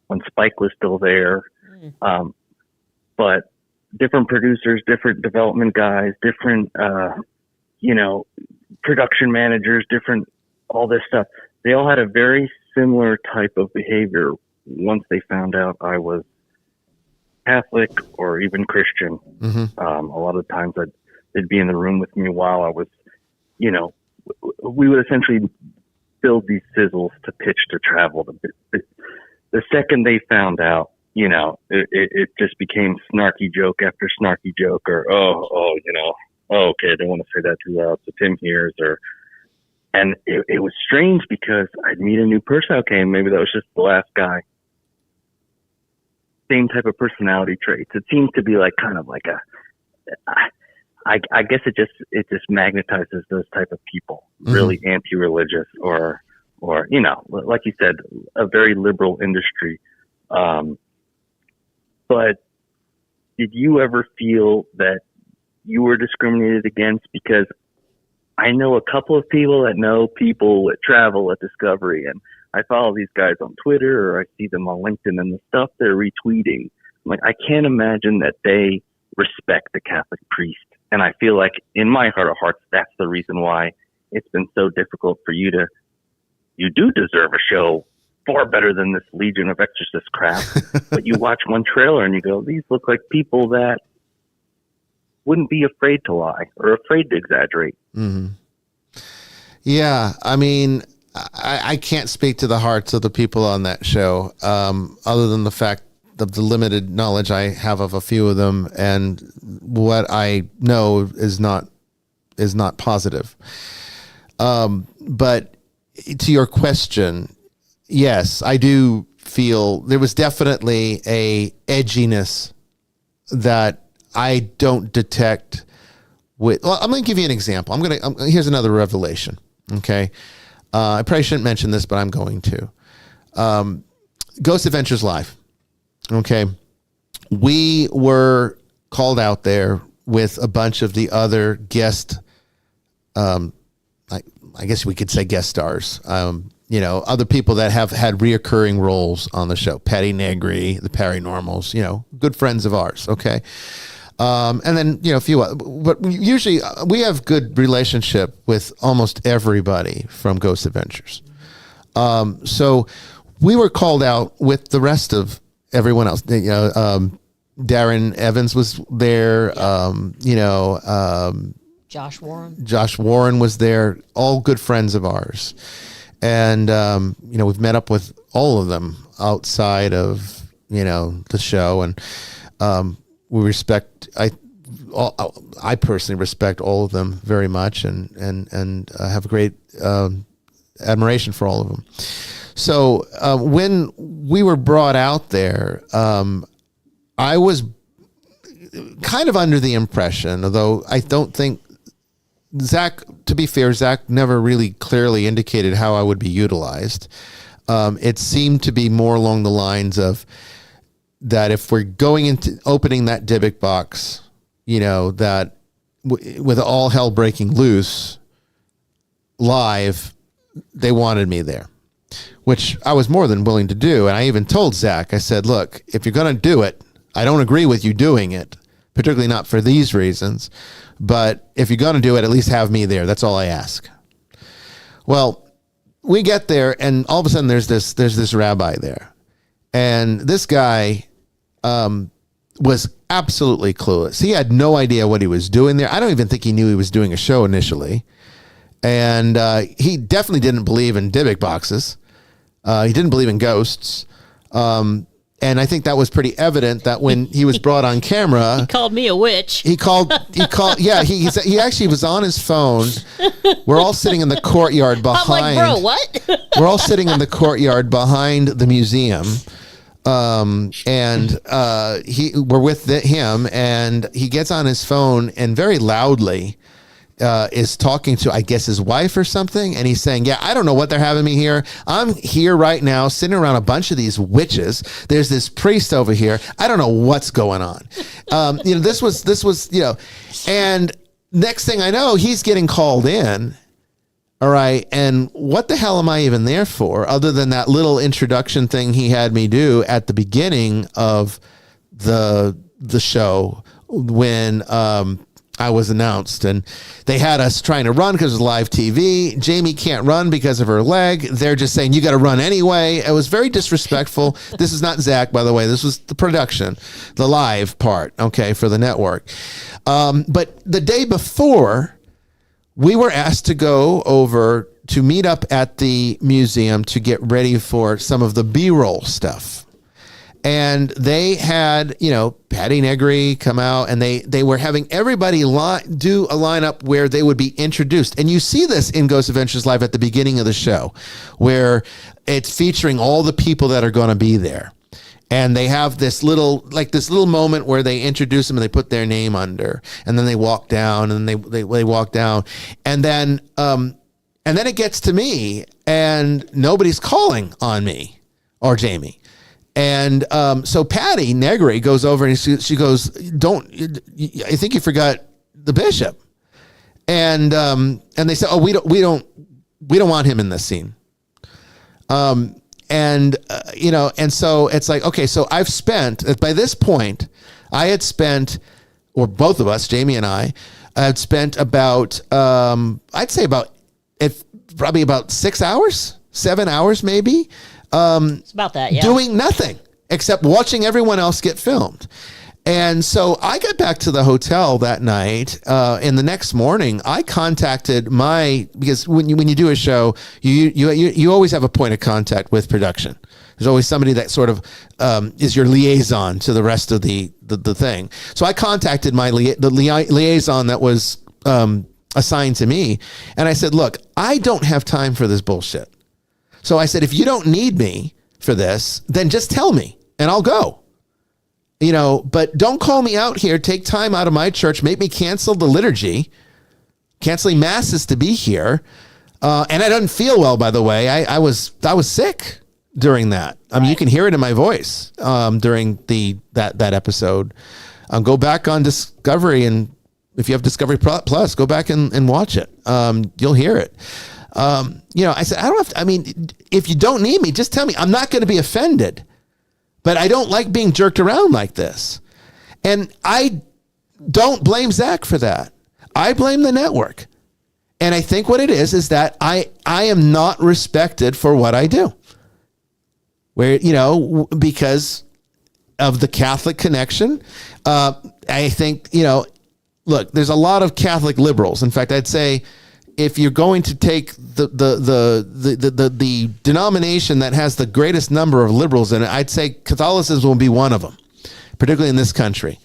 when Spike was still there. But different producers, different development guys, different, production managers, different, all this stuff. They all had a very similar type of behavior once they found out I was Catholic or even Christian. Mm-hmm. A lot of times they'd be in the room with me while I was, we would essentially build these sizzles to pitch to travel. The second they found out, it just became snarky joke after snarky joke, or okay, I don't want to say that too loud, so Tim hears, and it was strange because I'd meet a new person. Okay, maybe that was just the last guy. Same type of personality traits. It seems to be like kind of like I guess it just magnetizes those type of people, really anti-religious or like you said, a very liberal industry. But did you ever feel that you were discriminated against? Because I know a couple of people that know people that travel at Discovery, and I follow these guys on Twitter or I see them on LinkedIn, and the stuff they're retweeting, I'm like, I can't imagine that they respect the Catholic priest. And I feel like in my heart of hearts, that's the reason why it's been so difficult for you do deserve a show far better than this Legion of Exorcist crap. But you watch one trailer and you go, these look like people that wouldn't be afraid to lie or afraid to exaggerate. Mm-hmm. Yeah. I mean, I can't speak to the hearts of the people on that show, other than the fact of the limited knowledge I have of a few of them, and what I know is not positive. But to your question, yes, I do feel there was definitely a edginess that I don't detect with. Well, I'm going to give you an example. Here's another revelation. Okay. I probably shouldn't mention this, but I'm going to. Ghost Adventures Live. Okay. We were called out there with a bunch of the other guest, I guess we could say guest stars, other people that have had reoccurring roles on the show. Patty Negri, the Paranormals, good friends of ours. Okay. And then, a few, but usually we have good relationship with almost everybody from Ghost Adventures. So we were called out with the rest of everyone else. Darren Evans was there. Josh Warren was there. All good friends of ours. And, we've met up with all of them outside of, the show. And, we respect, I personally respect all of them very much and have a great admiration for all of them. So when we were brought out there, I was kind of under the impression, although I don't think Zach never really clearly indicated how I would be utilized. It seemed to be more along the lines of, that if we're going into opening that Dybbuk box, that with all hell breaking loose live, they wanted me there, which I was more than willing to do. And I even told Zach, I said, look, if you're going to do it, I don't agree with you doing it, particularly not for these reasons, but if you're going to do it, at least have me there. That's all I ask. Well, we get there and all of a sudden there's this rabbi there. And this guy was absolutely clueless. He had no idea what he was doing there. I don't even think he knew he was doing a show initially. And he definitely didn't believe in Dybbuk boxes. He didn't believe in ghosts. And I think that was pretty evident that when he was brought on camera, he called me a witch. He actually was on his phone. We're all sitting in the courtyard behind. I'm like, bro, what? We're all sitting in the courtyard behind the museum. We're with him, and he gets on his phone and very loudly is talking to, I guess, his wife or something. And he's saying, yeah, I don't know what they're having me here. I'm here right now sitting around a bunch of these witches. There's this priest over here. I don't know what's going on. This was, and next thing I know, he's getting called in. All right. And what the hell am I even there for, other than that little introduction thing he had me do at the beginning of the show when I was announced, and they had us trying to run because it was live TV. Jamie can't run because of her leg. They're just saying, you got to run anyway. It was very disrespectful. This is not Zach, by the way. This was the production, the live part, okay, for the network. But the day before, we were asked to go over to meet up at the museum to get ready for some of the B-roll stuff. And they had, Patty Negri come out, and they were having everybody do a lineup where they would be introduced. And you see this in Ghost Adventures Live at the beginning of the show, where it's featuring all the people that are going to be there. And they have this little moment where they introduce them and they put their name under, and then they walk down and they walk down. And then it gets to me, and nobody's calling on me or Jamie. And so Patty Negri goes over and she goes, I think you forgot the bishop. And they said, oh, we don't want him in this scene. And so it's like, okay, so I've spent, by this point, I had spent, or both of us, Jamie and I, had spent about, I'd say probably about 6 hours, 7 hours maybe. It's about that, yeah. Doing nothing except watching everyone else get filmed. And so I got back to the hotel that night, and the next morning I contacted because when you do a show, you always have a point of contact with production. There's always somebody that sort of is your liaison to the rest of the thing. So I contacted the liaison that was assigned to me, and I said, look, I don't have time for this bullshit. So I said, if you don't need me for this, then just tell me and I'll go. But don't call me out here, take time out of my church, make me cancel the liturgy, canceling masses to be here. And I didn't feel well, by the way. I was sick during that. I mean, you can hear it in my voice during that episode. Go back on Discovery, and if you have Discovery Plus, go back and watch it. You'll hear it. I said, if you don't need me, just tell me. I'm not going to be offended. But I don't like being jerked around like this. And I don't blame Zach for that. I blame the network. And I think what it is that I am not respected for what I do. Because of the Catholic connection. I think, look, there's a lot of Catholic liberals. In fact, I'd say if you're going to take the denomination that has the greatest number of liberals in it, I'd say Catholicism will be one of them, particularly in this country.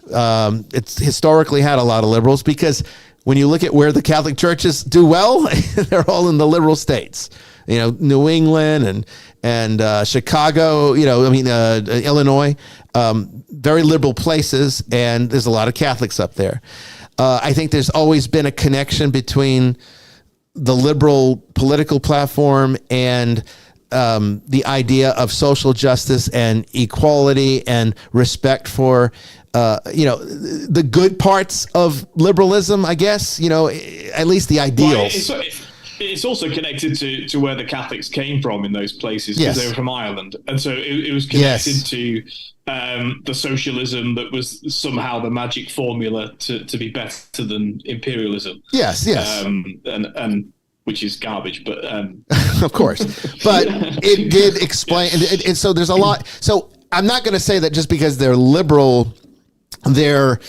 It's historically had a lot of liberals because when you look at where the Catholic churches do well, they're all in the liberal states. New England and Chicago, Illinois, very liberal places, and there's a lot of Catholics up there. I think there's always been a connection between the liberal political platform and the idea of social justice and equality and respect for, the good parts of liberalism, I guess, at least the ideals. Well, it's also connected to where the Catholics came from in those places because they were from Ireland. And so it was connected to the socialism that was somehow the magic formula to be better than imperialism. Yes. And which is garbage, but of course. But it did explain, and so there's a lot. So I'm not going to say that just because they're liberal, they're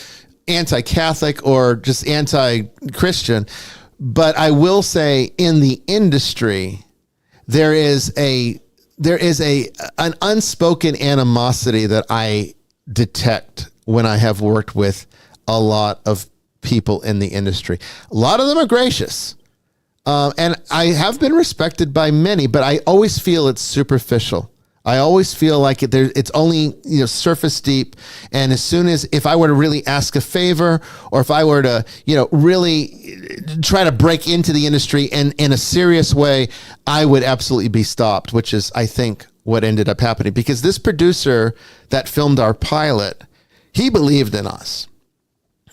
anti-Catholic or just anti-Christian. But I will say in the industry, there is an unspoken animosity that I detect when I have worked with a lot of people in the industry. A lot of them are gracious. And I have been respected by many, but I always feel it's superficial. I always feel like it's only surface deep. And as soon as if I were to really ask a favor, or if I were to really try to break into the industry and in a serious way, I would absolutely be stopped, which is, I think, what ended up happening. Because this producer that filmed our pilot, he believed in us.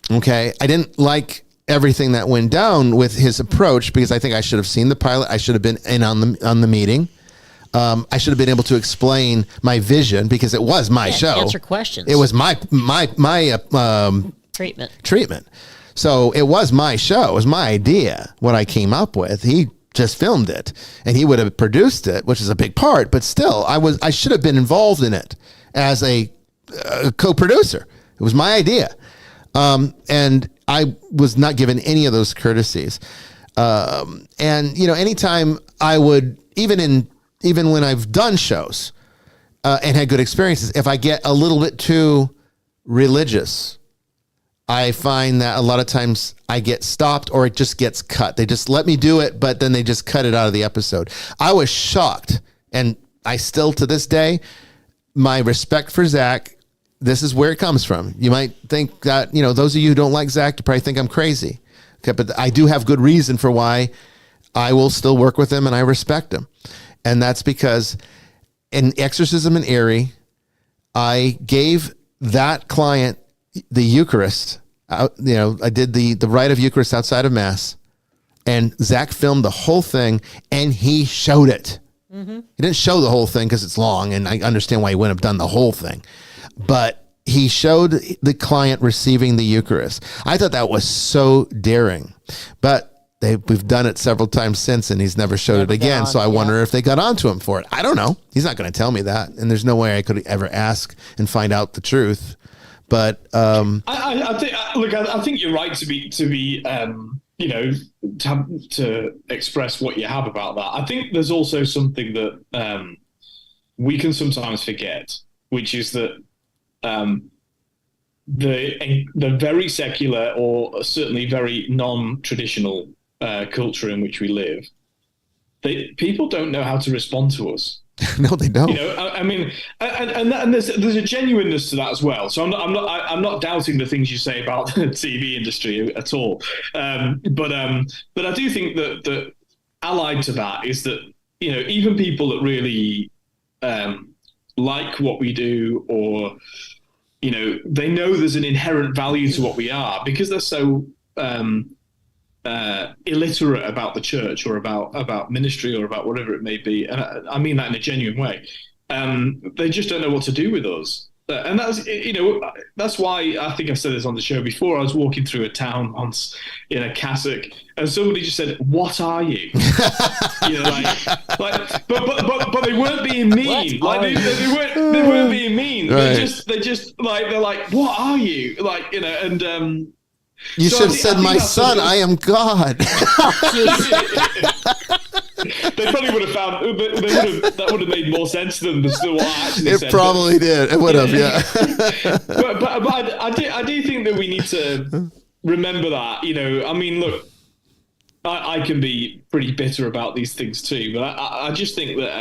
Okay, I didn't like everything that went down with his approach because I think I should have seen the pilot. I should have been in on the meeting. I should have been able to explain my vision because it was my show. Answer questions. It was my treatment. So it was my show. It was my idea, what I came up with. He just filmed it, and he would have produced it, which is a big part. But still, I should have been involved in it as a co-producer. It was my idea, and I was not given any of those courtesies. And anytime I would even when I've done shows and had good experiences, if I get a little bit too religious, I find that a lot of times I get stopped or it just gets cut. They just let me do it, but then they just cut it out of the episode. I was shocked, and I still to this day, my respect for Zach, this is where it comes from. You might think that, those of you who don't like Zach, you probably think I'm crazy. Okay, but I do have good reason for why I will still work with him and I respect him. And that's because in Exorcism in Erie, I gave that client the Eucharist I did the rite of Eucharist outside of Mass, and Zach filmed the whole thing, and he showed it. Mm-hmm. He didn't show the whole thing because it's long, and I understand why he wouldn't have done the whole thing, but he showed the client receiving the Eucharist. I thought that was so daring, but we've done it several times since, and he's never showed it again. So I wonder if they got onto him for it. I don't know. He's not going to tell me that, and there's no way I could ever ask and find out the truth. But I think you're right to be to express what you have about that. I think there's also something that we can sometimes forget, which is that the very secular, or certainly very non-traditional culture in which we live, people don't know how to respond to us. No, they don't. I mean, and there's a genuineness to that as well. So I'm not doubting the things you say about the TV industry at all. But I do think that allied to that is that even people that really like what we do, or they know there's an inherent value to what we are, because they're so illiterate about the church, or about ministry, or about whatever it may be, and I mean that in a genuine way. They just don't know what to do with us, and that's why I think I've said this on the show before. I was walking through a town once in a cassock, and somebody just said, "What are you?" But they weren't being mean. They weren't being mean. Right. They just they're like, "What are you?" You should have said, "My son, I am God." They probably would have found that would have made more sense to them than what I actually said. It probably did. It would have, yeah. but I do think that we need to remember that. I mean, look, I can be pretty bitter about these things too, but I just think that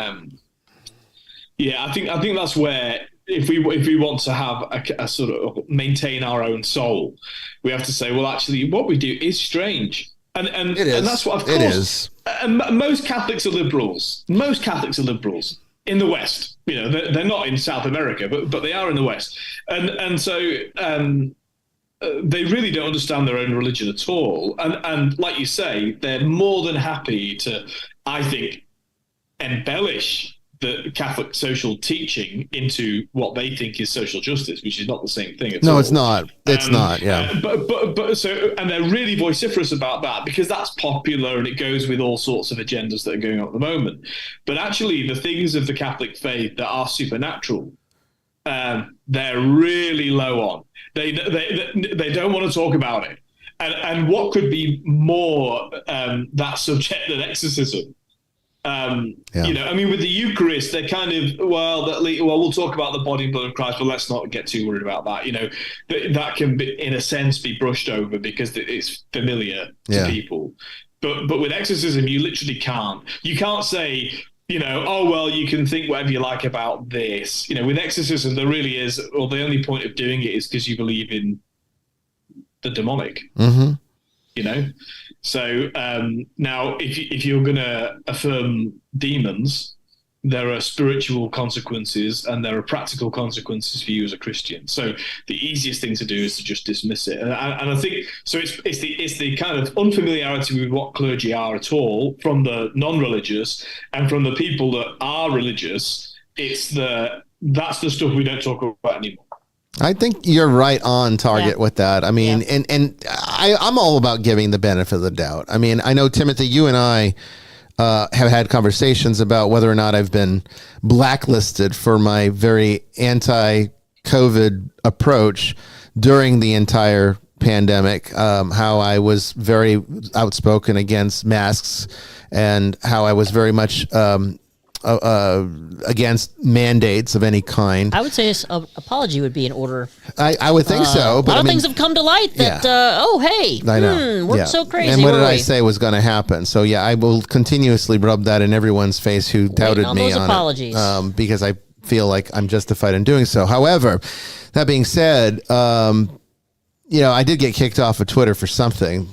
I think that's where, if we want to have a sort of maintain our own soul, we have to say, well, actually, what we do is strange, and it is. And that's what, of course, it is. And most Catholics are liberals. Most Catholics are liberals in the West. They're not in South America, but they are in the West, and so they really don't understand their own religion at all. And like you say, they're more than happy to, I think, embellish the Catholic social teaching into what they think is social justice, which is not the same thing at all. No, it's not. It's not. Yeah. But so, and they're really vociferous about that because that's popular and it goes with all sorts of agendas that are going on at the moment. But actually, the things of the Catholic faith that are supernatural, they're really low on. They don't want to talk about it. And what could be more that subject than exorcism? I mean, with the Eucharist, they're kind of, we'll talk about the body and blood of Christ, but let's not get too worried about that. That can be, in a sense, be brushed over because it's familiar to people. But with exorcism, you literally can't. You can't say, you can think whatever you like about this. With exorcism, there really is, or the only point of doing it is because you believe in the demonic. Mm-hmm. So now if you're going to affirm demons, there are spiritual consequences and there are practical consequences for you as a Christian. So the easiest thing to do is to just dismiss it. And I think so. It's the kind of unfamiliarity with what clergy are at all from the non-religious, and from the people that are religious. That's the stuff we don't talk about anymore. I think you're right on target with that. I mean, and I'm all about giving the benefit of the doubt. I mean, I know, Timothy, you and I have had conversations about whether or not I've been blacklisted for my very anti-COVID approach during the entire pandemic, how I was very outspoken against masks, and how I was very much against mandates of any kind. I would say this apology would be in order. I would think so. But a lot of things have come to light that, I know. We're so crazy. And what did I say was going to happen? So, I will continuously rub that in everyone's face who doubted me on apologies. It, because I feel like I'm justified in doing so. However, that being said, I did get kicked off of Twitter for something.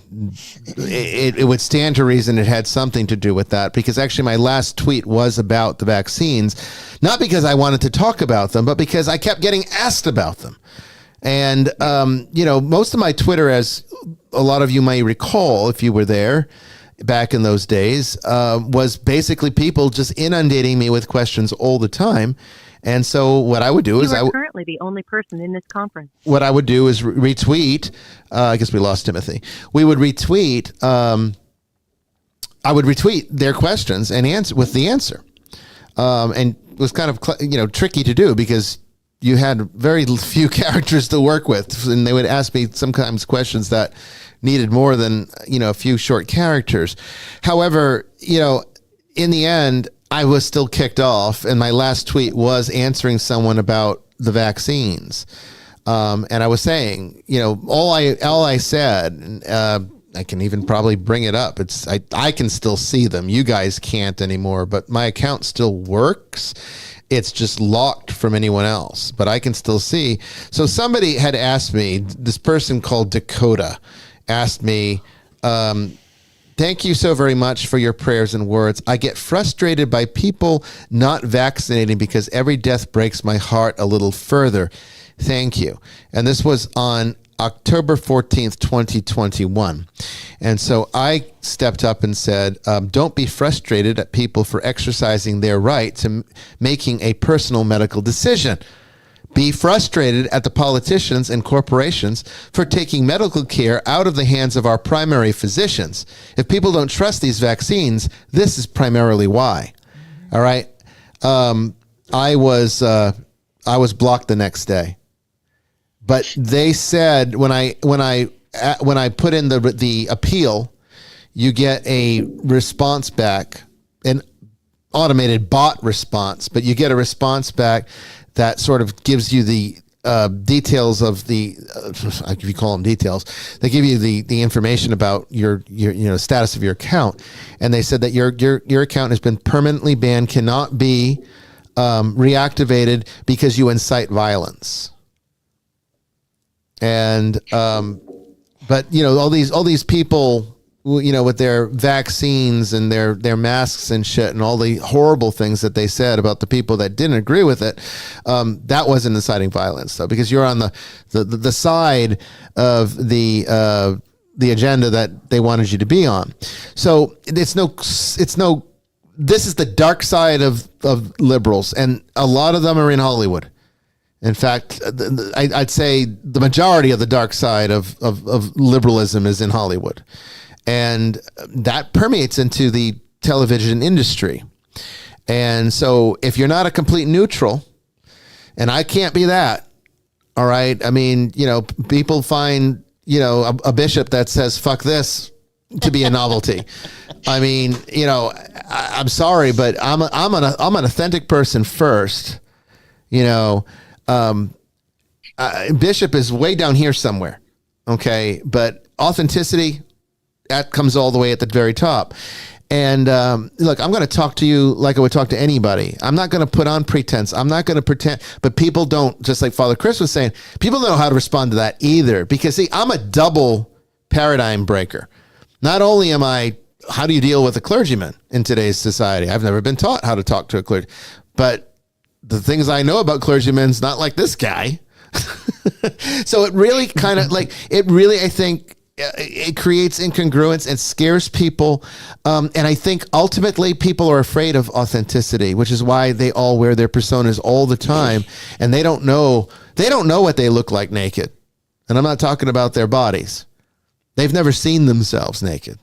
It would stand to reason it had something to do with that, because actually my last tweet was about the vaccines, not because I wanted to talk about them, but because I kept getting asked about them. And, most of my Twitter, as a lot of you may recall, if you were there back in those days, was basically people just inundating me with questions all the time. And so what I would do is currently the only person in this conference. What I would do is retweet. I guess we lost Timothy. We would retweet. I would retweet their questions and answer with the answer. And it was kind of tricky to do because you had very few characters to work with, and they would ask me sometimes questions that needed more than a few short characters. However, in the end, I was still kicked off, and my last tweet was answering someone about the vaccines, and I was saying, all I said. I can even probably bring it up. I can still see them. You guys can't anymore, but my account still works. It's just locked from anyone else, but I can still see. So somebody had asked me, this person called Dakota asked me, thank you so very much for your prayers and words. I get frustrated by people not vaccinating because every death breaks my heart a little further. Thank you. And this was on October 14th, 2021. And so I stepped up and said, don't be frustrated at people for exercising their right to making a personal medical decision. Be frustrated at the politicians and corporations for taking medical care out of the hands of our primary physicians. If people don't trust these vaccines, this is primarily why. All right. I was blocked the next day. But they said when I put in the appeal, you get a response back, an automated bot response, but you get a response back that sort of gives you the details of the, if you call them details, they give you the information about your status of your account, and they said that your account has been permanently banned, cannot be reactivated because you incite violence. And, but all these people, with their vaccines and their masks and shit and all the horrible things that they said about the people that didn't agree with it, that wasn't inciting violence though, because you're on the side of the agenda that they wanted you to be on. So this is the dark side of liberals, and a lot of them are in Hollywood. In fact, I'd say the majority of the dark side of liberalism is in Hollywood. And that permeates into the television industry. And so if you're not a complete neutral, and I can't be that, all right? I mean, people find, a bishop that says, fuck this, to be a novelty. I mean, I'm sorry, but I'm an authentic person first, Bishop is way down here somewhere. Okay. But authenticity, that comes all the way at the very top. And look, I'm going to talk to you like I would talk to anybody. I'm not going to put on pretense. I'm not going to pretend. But people don't, just like Father Chris was saying, people don't know how to respond to that either. Because, see, I'm a double paradigm breaker. Not only am I, how do you deal with a clergyman in today's society? I've never been taught how to talk to a clergyman. But the things I know about clergymen's not like this guy. So it really kind of I think it creates incongruence and scares people. And I think ultimately people are afraid of authenticity, which is why they all wear their personas all the time. And they don't know what they look like naked. And I'm not talking about their bodies. They've never seen themselves naked.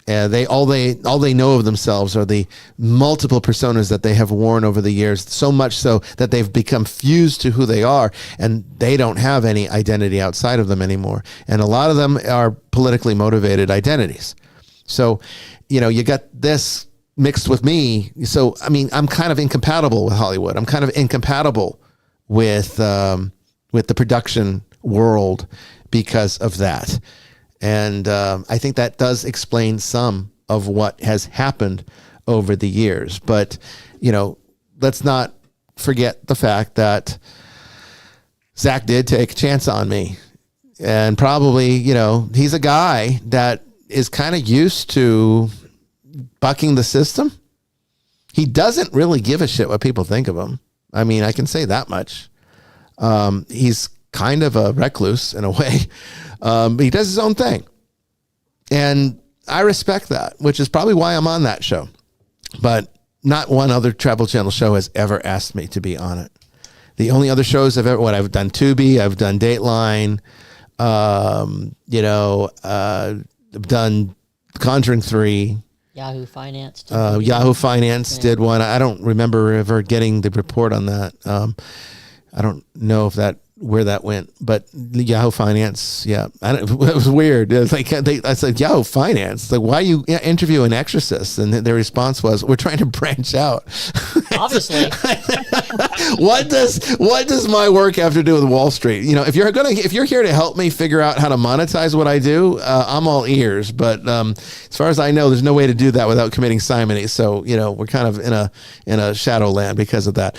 All they know of themselves are the multiple personas that they have worn over the years, so much so that they've become fused to who they are, and they don't have any identity outside of them anymore. And a lot of them are politically motivated identities. So, you got this mixed with me. So, I mean, I'm kind of incompatible with Hollywood. I'm kind of incompatible with the production world because of that. And I think that does explain some of what has happened over the years. But, let's not forget the fact that Zach did take a chance on me. And probably, he's a guy that is kind of used to bucking the system. He doesn't really give a shit what people think of him. I mean, I can say that much. He's kind of a recluse in a way. But he does his own thing. And I respect that, which is probably why I'm on that show. But not one other Travel Channel show has ever asked me to be on it. The only other shows I've done Tubi, I've done Dateline, I've done Conjuring 3. Yahoo Finance. Yahoo Finance did one. I don't remember ever getting the report on that. I don't know where that went, but Yahoo Finance, yeah, it was weird. It was like I said, Yahoo Finance, like, why you interview an exorcist? And their response was, we're trying to branch out. Obviously. What does my work have to do with Wall Street? If you're here to help me figure out how to monetize what I do, I'm all ears. But as far as I know, there's no way to do that without committing simony. So we're kind of in a shadow land because of that.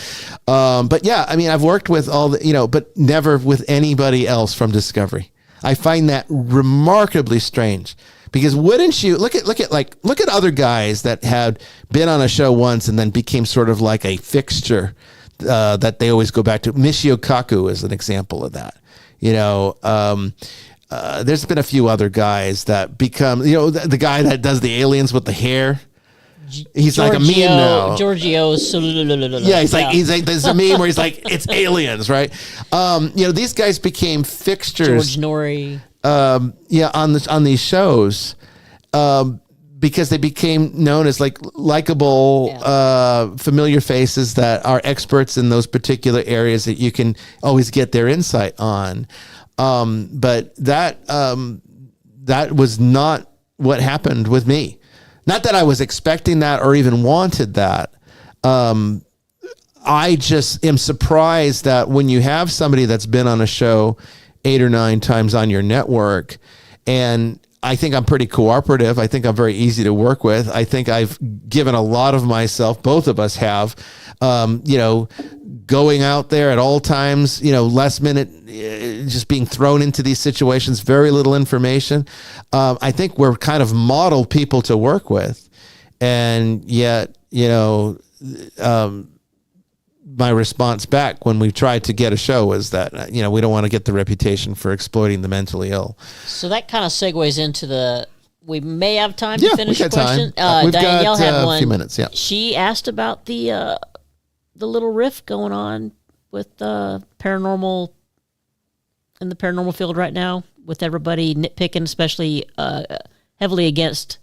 But yeah, I mean, I've worked with all the but never with anybody else from Discovery. I find that remarkably strange. Because wouldn't you look at other guys that had been on a show once and then became sort of like a fixture that they always go back to. Michio Kaku is an example of that. There's been a few other guys that become, the guy that does the aliens with the hair. He's like a meme now. Giorgio's. Yeah, he's like there's a meme where he's like, it's aliens, right? These guys became fixtures. George Norrie. On these shows, because they became known as like likable, familiar faces that are experts in those particular areas that you can always get their insight on. But that was not what happened with me. Not that I was expecting that or even wanted that. I just am surprised that when you have somebody that's been on a show 8 or 9 times on your network, and I think I'm pretty cooperative. I think I'm very easy to work with. I think I've given a lot of myself, both of us have, going out there at all times, last minute, just being thrown into these situations, very little information. I think we're kind of model people to work with. And yet, my response back when we tried to get a show was that, we don't want to get the reputation for exploiting the mentally ill. So that kind of segues into we may have time to finish the question. We've Danielle got had one. A few minutes, yeah. She asked about the little rift going on with paranormal in the paranormal field right now, with everybody nitpicking, especially heavily against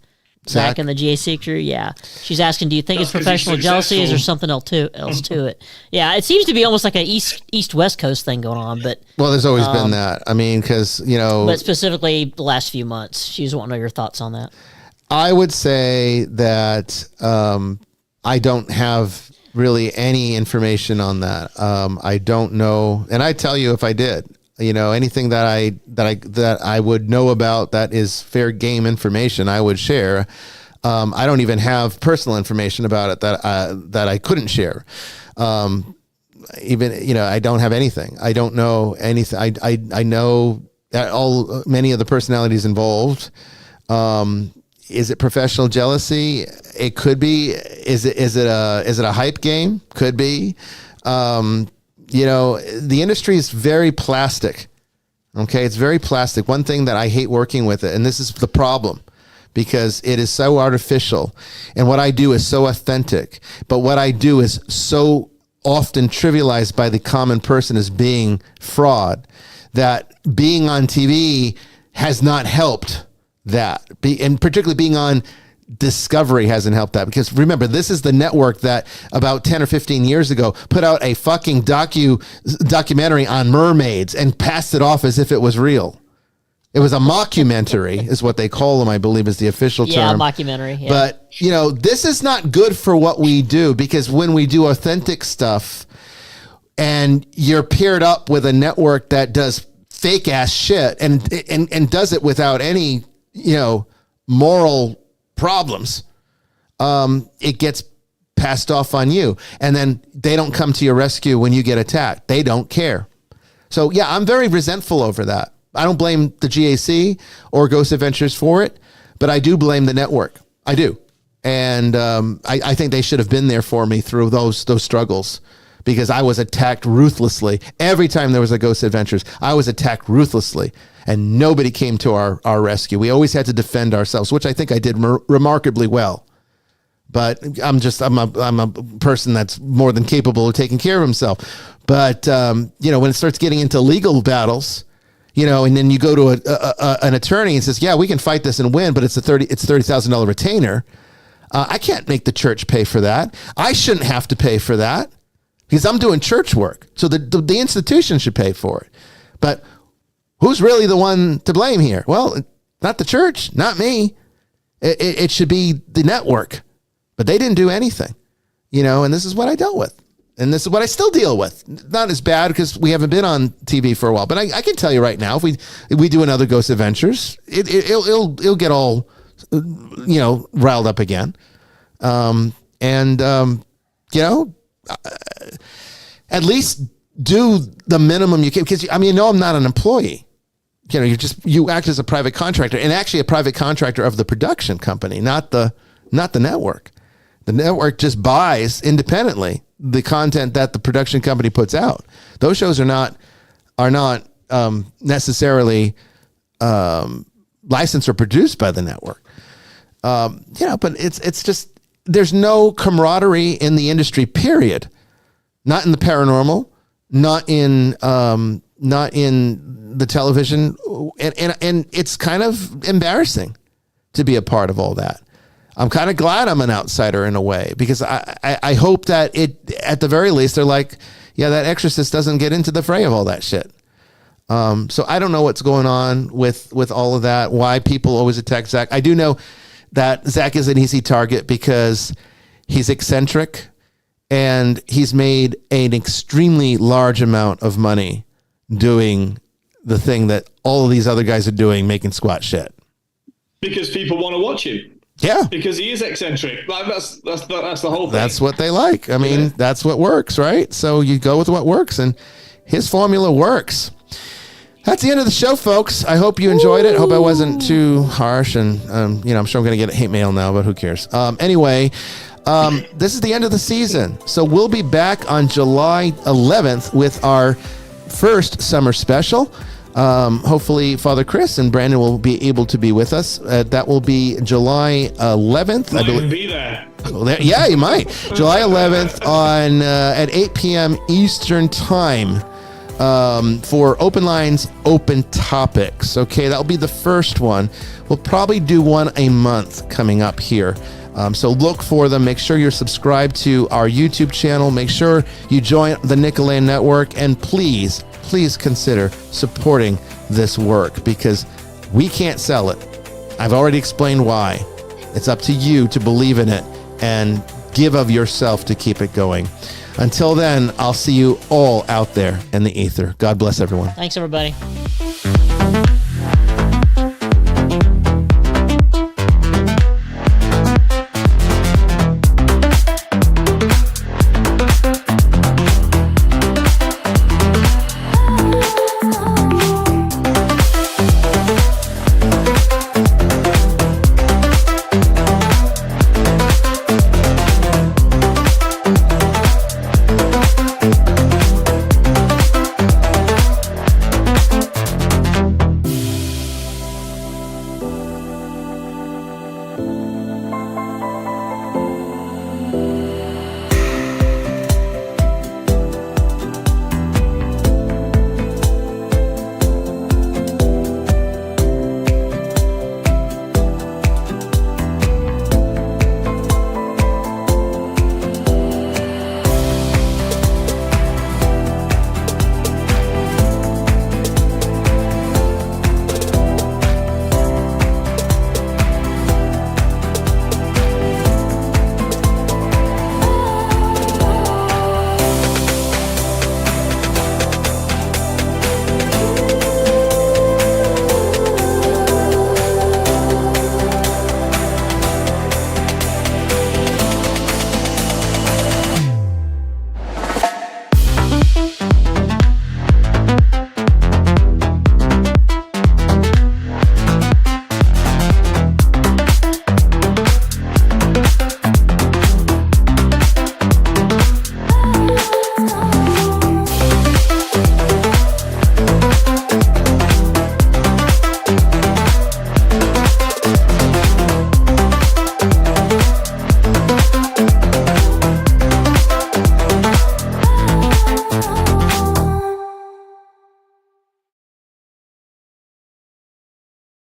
Zach and the GA Sector. Yeah. She's asking, do you think it's professional jealousy? Is there something else to it? Yeah, it seems to be almost like a East-West Coast thing going on. But well, there's always been that. I mean, because, But specifically the last few months. She's wanting to know your thoughts on that. I would say that I don't have really any information on that. I don't know. And I'd tell you if I did. Anything that I would know about that is fair game information, I would share. I don't even have personal information about it that I couldn't share. I don't have anything. I don't know anything. I know many of the personalities involved. Is it professional jealousy? It could be. Is it a hype game? Could be. The industry is very plastic. Okay, it's very plastic. One thing that I hate working with it, and this is the problem, because it is so artificial, and what I do is so authentic, but what I do is so often trivialized by the common person as being fraud, that being on TV has not helped that. And particularly being on Discovery hasn't helped that, because remember, this is the network that about 10 or 15 years ago put out a fucking documentary on mermaids and passed it off as if it was real. It was a mockumentary is what they call them, I believe is the official term. Yeah, mockumentary. Yeah. But, this is not good for what we do, because when we do authentic stuff and you're paired up with a network that does fake ass shit and does it without any, moral problems, it gets passed off on you, and then they don't come to your rescue when you get attacked. They don't care. So yeah, I'm very resentful over that. I don't blame the GAC or Ghost Adventures for it, but I do blame the network. I do. And I think they should have been there for me through those struggles. because I was attacked ruthlessly. Every time there was a Ghost Adventures, I was attacked ruthlessly, and nobody came to our rescue. We always had to defend ourselves, which I think I did remarkably well. But I'm a person that's more than capable of taking care of himself. But you know, when it starts getting into legal battles, you know, and then you go to an attorney and says, "Yeah, we can fight this and win," but it's $30,000 retainer. I can't make the church pay for that. I shouldn't have to pay for that because I'm doing church work. So the institution should pay for it. But who's really the one to blame here? Well, not the church, not me. It should be the network. But they didn't do anything, you know, and this is what I dealt with. And this is what I still deal with. Not as bad because we haven't been on TV for a while. But I can tell you right now, if we do another Ghost Adventures, it'll get all, you know, riled up again. You know, at least do the minimum you can. Because, I mean, you know, I'm not an employee. You know, you act as a private contractor, and actually a private contractor of the production company, not the network. The network just buys independently the content that the production company puts out. Those shows are not necessarily licensed or produced by the network. You know, but it's just, there's no camaraderie in the industry, period. Not in the paranormal, not in the television, and it's kind of embarrassing to be a part of all that. I'm kind of glad I'm an outsider in a way, because I hope that at the very least, they're like, yeah, that exorcist doesn't get into the fray of all that shit. So I don't know what's going on with all of that, why people always attack Zach. I do know that Zach is an easy target because he's eccentric and he's made an extremely large amount of money doing the thing that all of these other guys are doing, making squat shit. Because people want to watch him. Yeah, because he is eccentric. Like, that's the whole thing. That's what they like. I mean, That's what works, right? So you go with what works, and his formula works. That's the end of the show, folks. I hope you enjoyed it. I hope I wasn't too harsh, and you know, I'm sure I'm going to get hate mail now, but who cares? Anyway, this is the end of the season, so we'll be back on July 11th with our first summer special. Hopefully Father Chris and Brandon will be able to be with us. That will be July 11th. I believe. Be there. Yeah, you might. July 11th on at 8 p.m. Eastern Time for Open Lines, Open Topics. Okay, that'll be the first one. We'll probably do one a month coming up here. So look for them. Make sure you're subscribed to our YouTube channel. Make sure you join the Nicolan Network, and please consider supporting this work, because we can't sell it. I've already explained why. It's up to you to believe in it and give of yourself to keep it going. Until then, I'll see you all out there in the ether. God bless everyone. Thanks, everybody.